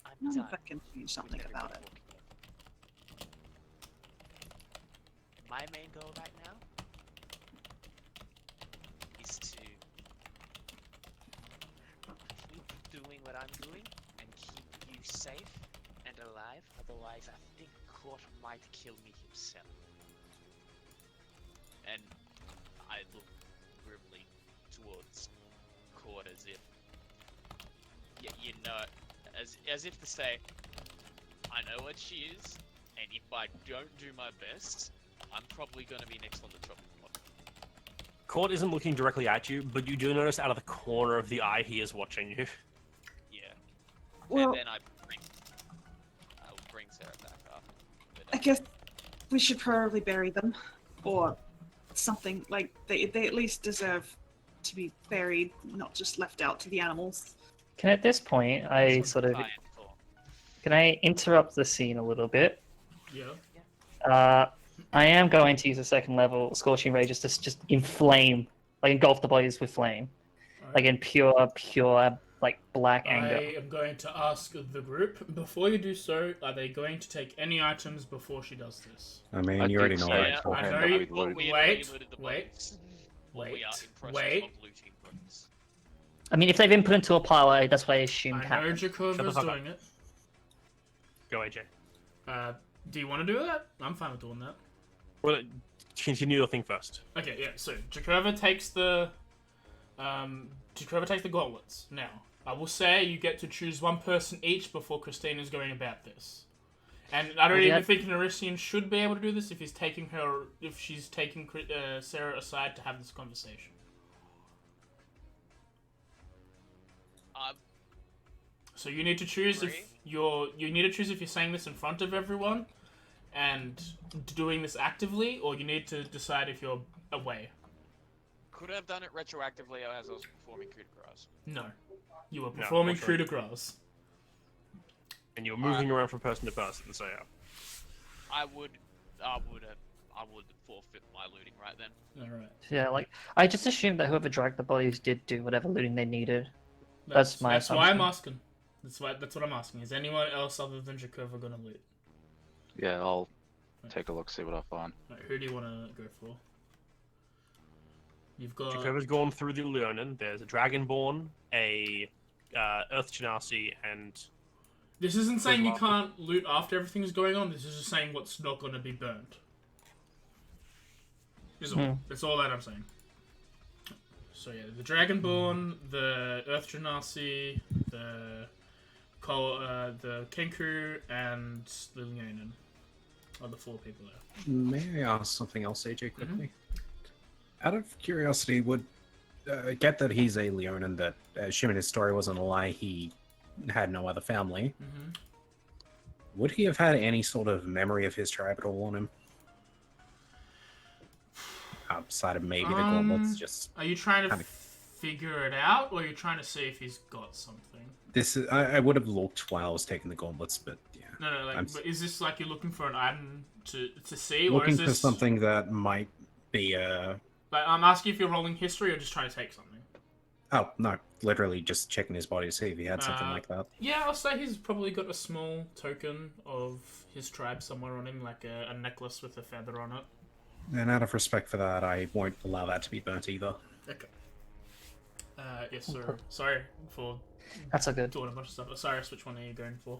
I'm I don't know done if I can change with something about everybody it. walking over. My main goal right now is to keep doing what I'm doing and keep you safe and alive. Otherwise, I think Court might kill me himself. And I look grimly towards Court as if, you know, as if to say, I know what she is, and if I don't do my best, I'm probably going to be next on the chopping block. Court isn't looking directly at you, but you do notice out of the corner of the eye he is watching you. Yeah. Well, And then I'll bring Sarah back up. But, I guess we should probably bury them, or something. Like they at least deserve to be buried, not just left out to the animals. Can at this point I sort of try and talk. can I interrupt the scene a little bit? Yeah. I am going to use a second level Scorching Ray just to just inflame, like engulf the bodies with flame, Alright. like in pure like black anger. I am going to ask the group, before you do so, are they going to take any items before she does this? I mean, I you already did know say I beforehand I that know we'd you- loot. We Wait, already looted the wait, bodies. We are in process wait. of looting bodies. I mean, if they've been put into a pile, that's what I assumed I know happened. Shut the Jakova's fuck up. doing it. Go, AJ. Do you want to do that? I'm fine with doing that. Well, continue your thing first. Okay, yeah, so Jakova takes the gauntlets. Now, I will say you get to choose one person each before Christina's going about this. And I don't Well, even yeah. think Nerisian should be able to do this if she's taking Sarah aside to have this conversation. So you need to choose if you need to choose if you're saying this in front of everyone and doing this actively, or you need to decide if you're away. Could I have done it retroactively as I was performing coup de grace? No. You were performing coup unfortunately. de grace. And you're moving around from person to person, so yeah. I would forfeit my looting right then. Alright. Yeah, like I just assumed that whoever dragged the bodies did do whatever looting they needed. That's my That's why I'm assumption. asking. That's what I'm asking. Is anyone else other than Jakova gonna loot? Yeah, I'll take a look, see what I find. Right, who do you want to go for? You've got. Jacoba's gone through the Leonin. There's a Dragonborn, a Earth Genasi, and This isn't saying you Well- can't loot after everything's going on. This is just saying what's not going to be burnt. That's all that I'm saying. So yeah, the Dragonborn, the Earth Genasi, the Kenku, and the Leonin are the 4 people there. May I ask something else, AJ, quickly? Out of curiosity, would get that he's a Leonin, that Shimon's story wasn't a lie, he had no other family. Would he have had any sort of memory of his tribe at all on him? Outside of maybe the gauntlets, just... Are you trying to kinda- figure it out, or are you trying to see if he's got something? This is... I would have looked while I was taking the gauntlets, but yeah. No, like, I'm but is this like you're looking for an item to see, or looking is this for something that might be Like, I'm asking if you're rolling history or just trying to take something. Oh, no. Literally just checking his body to see if he had something like that. Yeah, I'll say he's probably got a small token of his tribe somewhere on him, like a necklace with a feather on it. And out of respect for that, I won't allow that to be burnt either. Okay. Yes, sir. Sorry for That's a good. doing a bunch of stuff. Osiris, which one are you going for?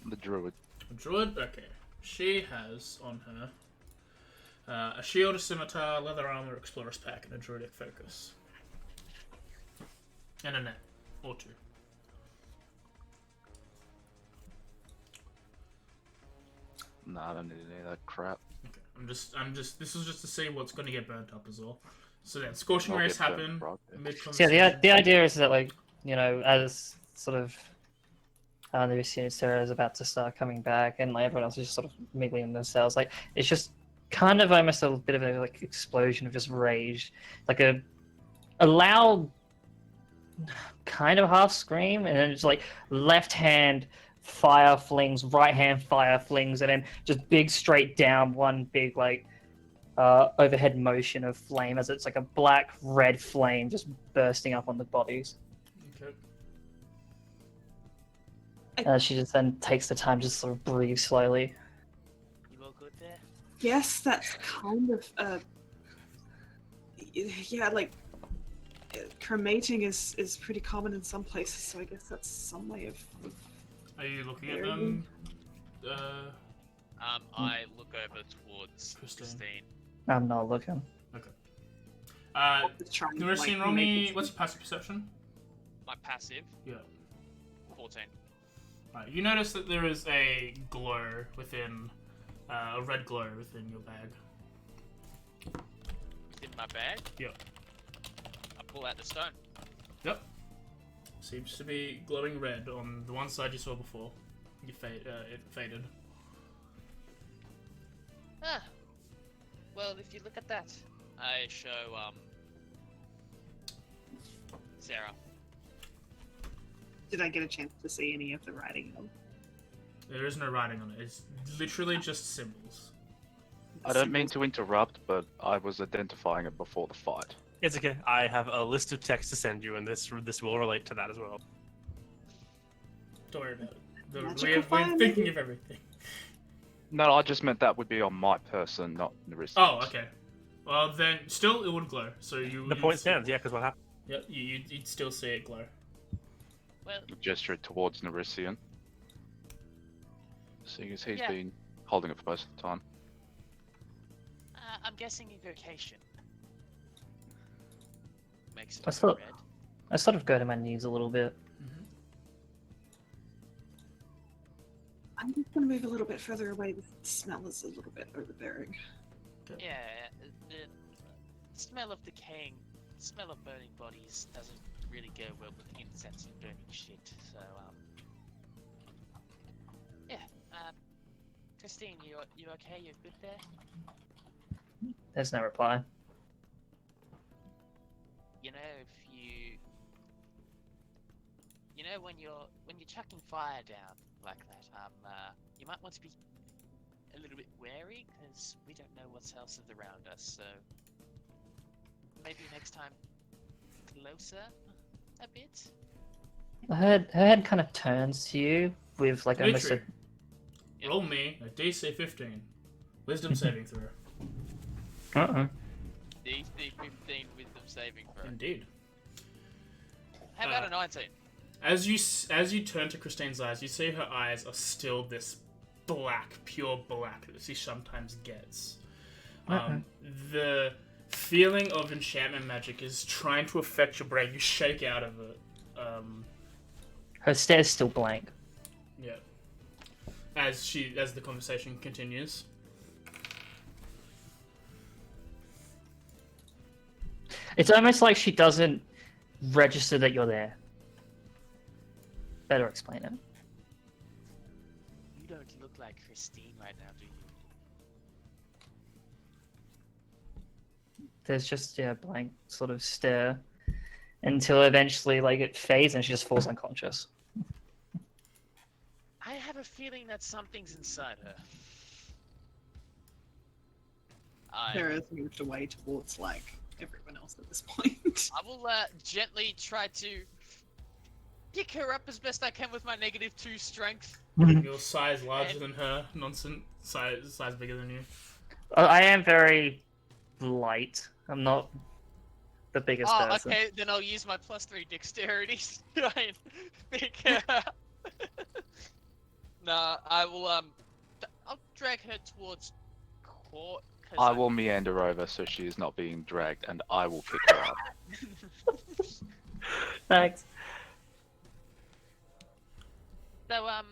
The druid. A druid? Okay. She has on her a shield, a scimitar, leather armor, explorer's pack, and a druidic focus. And a net. Or 2. Nah, I don't need any of that crap. Okay. I'm just. This is just to see what's going to get burnt up as well. So then, scorching I'll rays get burnt, happen. right? So yeah, the idea is that, like, you know, as sort of the Sarah is about to start coming back, and like everyone else is just sort of mingling in themselves. Like, it's just kind of almost a bit of a like explosion of just rage, like a loud kind of half scream, and then it's like left hand fire flings, right hand fire flings, and then just big straight down one big like overhead motion of flame as it's like a black red flame just bursting up on the bodies. Okay. She just then takes the time to just sort of breathe slowly. You all good there? Yes, that's kind of yeah, like cremating is pretty common in some places, so I guess that's some way of Are you looking at them? I look over towards Christine. Christine. I'm not looking. trying to Nerisian, roll make me. it- What's your passive perception? My passive, Yeah. 14. Right, you notice that there is a glow within, a red glow within your bag. Within my bag, Yep. I pull out the stone. Yep. Seems to be glowing red on the one side you saw before. It faded. Ah. Well, if you look at that. I show, Sarah. Did I get a chance to see any of the writing on? There is no writing on it. It's literally just symbols. I don't mean to interrupt, but I was identifying it before the fight. It's okay. I have a list of texts to send you, and this will relate to that as well. Don't worry about it. Magical We're fire, thinking maybe? of everything. No, I just meant that would be on my person, not Nerissa. Oh, okay. Well, then, still, it would glow. So you. The point stands, yeah, because what happened? Yep, you'd still see it glow. Well, Gesture towards Nerisian. Seeing as he's Yeah. been holding it for most of the time. I'm guessing evocation. Makes it I thought- red. I sort of go to my knees a little bit. I'm just going to move a little bit further away. The smell is a little bit overbearing. Yeah, the smell of smell of burning bodies doesn't really go well with incense and burning shit. So, yeah. Christine, you okay? You're good there? There's no reply. You know, when you're chucking fire down like that, you might want to be a little bit wary because we don't know what else is around us. So maybe next time, closer a bit. Her head kind of turns to you with like almost a. Dimitri, roll me a DC 15. Wisdom saving throw. DC 15 wisdom saving throw. Indeed. How about a 19? As you turn to Christine's eyes, you see her eyes are still this black, pure black that she sometimes gets. The feeling of enchantment magic is trying to affect your brain. You shake out of it. Her stare's still blank. Yeah. As the conversation continues. It's almost like she doesn't register that you're there. Better explain it. You don't look like Christine right now, do you? There's just a blank sort of stare until eventually like it fades and she just falls unconscious. I have a feeling that something's inside her. Sarah's moved away towards like everyone else at this point. I will gently try to pick her up as best I can with my -2 strength. Your size larger than her. Nonsense. Size bigger than you. I am very light. I'm not the biggest Oh, person. okay. Then I'll use my +3 dexterity to try and pick her up. Nah, I will. I'll drag her towards court. I will meander over so she is not being dragged, and I will pick her up. Thanks. So,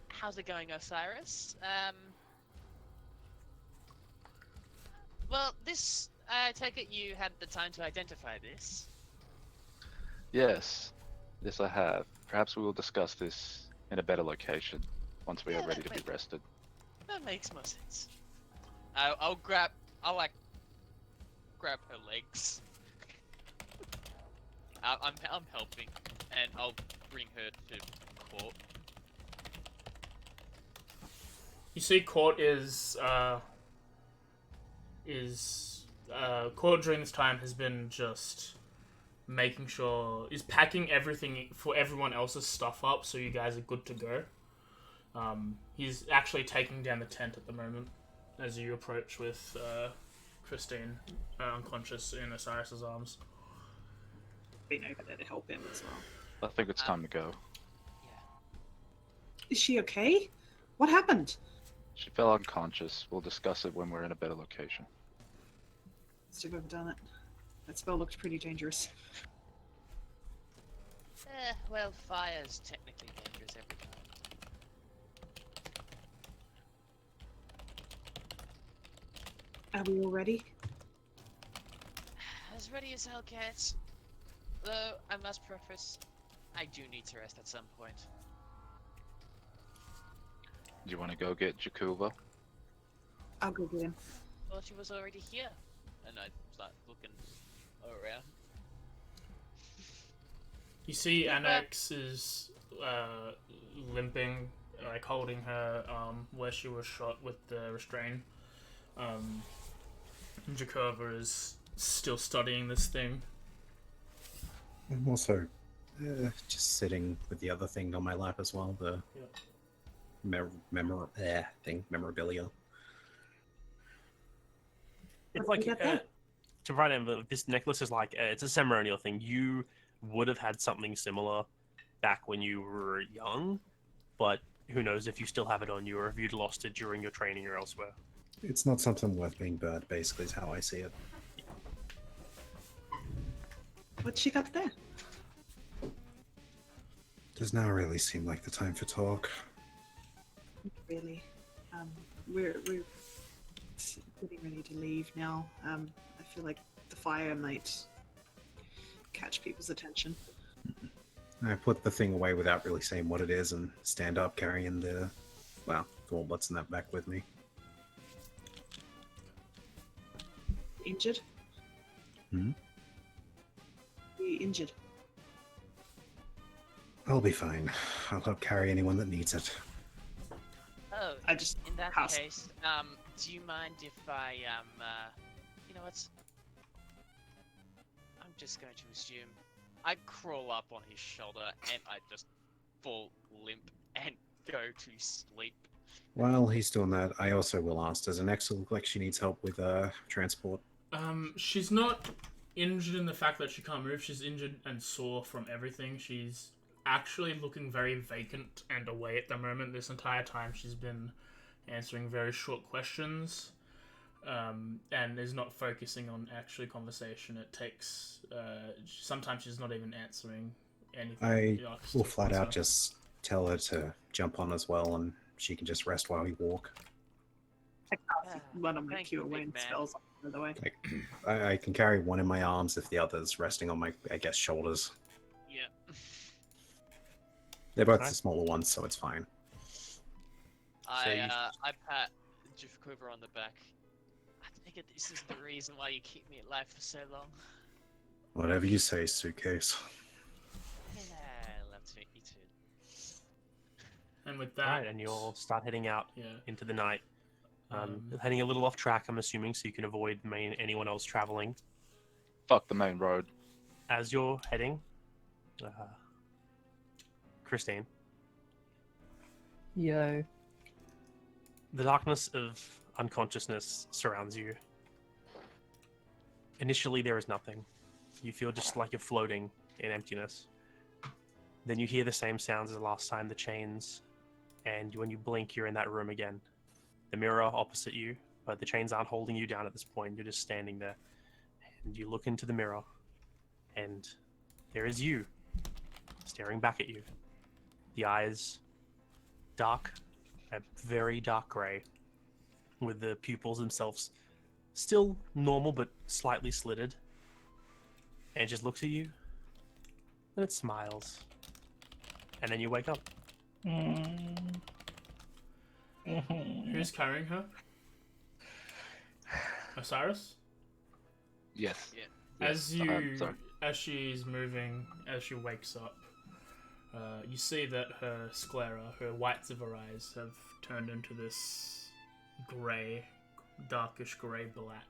how's it going, Osiris? Well, this, I take it you had the time to identify this. Yes, yes I have. Perhaps we will discuss this in a better location once we Yeah, are ready to that be rested. That makes more sense. I'll grab her legs. I'm helping, and I'll bring her to court. You see, Court Court during this time has been just making sure he's packing everything for everyone else's stuff up, so you guys are good to go. He's actually taking down the tent at the moment as you approach with Christine unconscious in Osiris's arms. Been over there to help him as well. I think it's time to go. Is she okay? What happened? She fell unconscious. We'll discuss it when we're in a better location. Must have overdone it. That spell looked pretty dangerous. Well, fire's technically dangerous every time. Are we all ready? As ready as hell gets. Though, I must preface, I do need to rest at some point. Do you want to go get Jakuba? I'll go get him. Thought she was already here. And I start looking around. You see Annex is limping, like holding her arm where she was shot with the restraint. Jakova is still studying this thing. I'm also just sitting with the other thing on my lap as well, the memorabilia. It's What like do you got there? to write in, this necklace is like it's a ceremonial thing. You would have had something similar back when you were young, but who knows if you still have it on you or if you'd lost it during your training or elsewhere. It's not something worth being burned, basically, is how I see it. What's she got there? Does now really seem like the time for talk. really. We're getting ready to leave now. I feel like the fire might catch people's attention. I put the thing away without really saying what it is and stand up carrying the gauntlets and that back with me. Injured? Hmm? You injured? I'll be fine. I'll help carry anyone that needs it. Oh, I just in that pass. case, do you mind if I, you know what? I'm just going to assume I crawl up on his shoulder and I just fall limp and go to sleep. While he's doing that, I also will ask, does Alexa look like she needs help with transport? She's not injured in the fact that she can't move. She's injured and sore from everything. She's actually looking very vacant and away at the moment. This entire time she's been answering very short questions, and is not focusing on actually conversation. It takes sometimes she's not even answering anything. I will flat out just tell her to jump on as well, and she can just rest while we walk. I cast one of my Thank cure you, big wound man. spells, by the way. I can carry one in my arms if the other's resting on my, I guess, shoulders. Yeah. They're both Okay. the smaller ones, so it's fine. I pat Jiff Quiver on the back. I think this is the reason why you keep me alive for so long. Whatever you say, suitcase. Yeah, love to meet you too. And with that, Right, and you'll start heading out yeah. into the night. Heading a little off track, I'm assuming, so you can avoid anyone else traveling. Fuck the main road. As you're heading, Christine, Yo. the darkness of unconsciousness surrounds you. Initially, there is nothing. You feel just like you're floating in emptiness. Then you hear the same sounds as the last time, the chains, and when you blink, you're in that room again. The mirror opposite you, but the chains aren't holding you down at this point. You're just standing there. And you look into the mirror, and there is you, staring back at you. The eyes, dark, a very dark grey, with the pupils themselves still normal but slightly slitted. And it just looks at you, and it smiles. And then you wake up. Who's carrying her? Osiris? Yes. Yeah. As sorry. as she's moving, as she wakes up, you see that her sclera, her whites of her eyes, have turned into this grey, darkish grey black.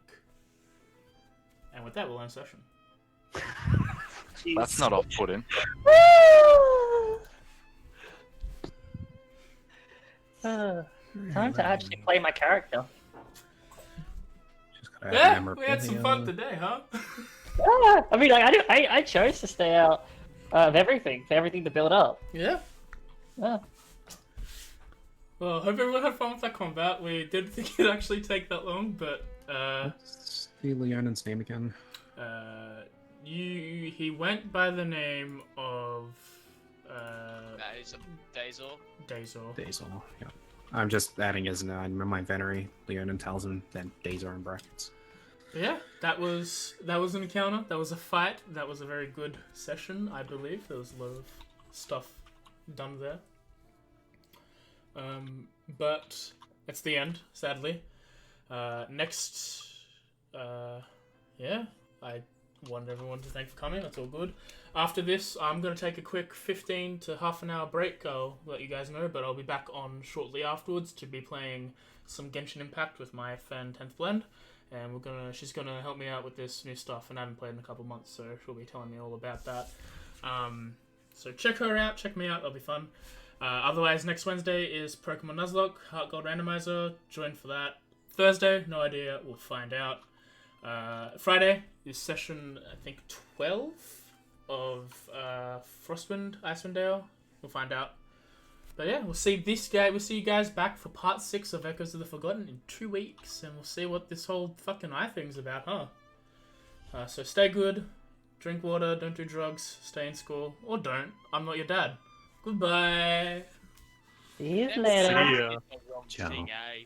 And with that, we'll end session. That's not off-putting. Time to actually play my character. Just gotta add Yeah, we memorabilia. had some fun today, huh? I mean, like, I chose to stay out of everything, for everything to build up. Yeah. Yeah. Well, hope everyone had fun with that combat. We didn't think it'd actually take that long, but What's the Leonan's name again? he went by the name of Dazor. Dazor. Dazel. Yeah. I'm just adding his name. My Venery. Leonan tells him, then Dazer in brackets. Yeah, that was an encounter. That was a fight. That was a very good session, I believe. There was a lot of stuff done there. But it's the end, sadly. Next, yeah, I want everyone to thank for coming. That's all good. After this, I'm going to take a quick 15 to half an hour break. I'll let you guys know, but I'll be back on shortly afterwards to be playing some Genshin Impact with my fan 10th Blend. And she's gonna help me out with this new stuff, and I haven't played in a couple months, so she'll be telling me all about that. So check her out, check me out, that'll be fun. Otherwise, next Wednesday is Pokemon Nuzlocke, Heart Gold Randomizer, join for that. Thursday, no idea, we'll find out. Friday is session, I think, 12 of Frostwind, Icewind Dale, we'll find out. But yeah, we'll see you guys back for part 6 of Echoes of the Forgotten in 2 weeks, and we'll see what this whole fucking eye thing's about, huh? So stay good, drink water, don't do drugs, stay in school, or don't. I'm not your dad. Goodbye. See you Never later. See ya. did the wrong Ciao. Thing, eh?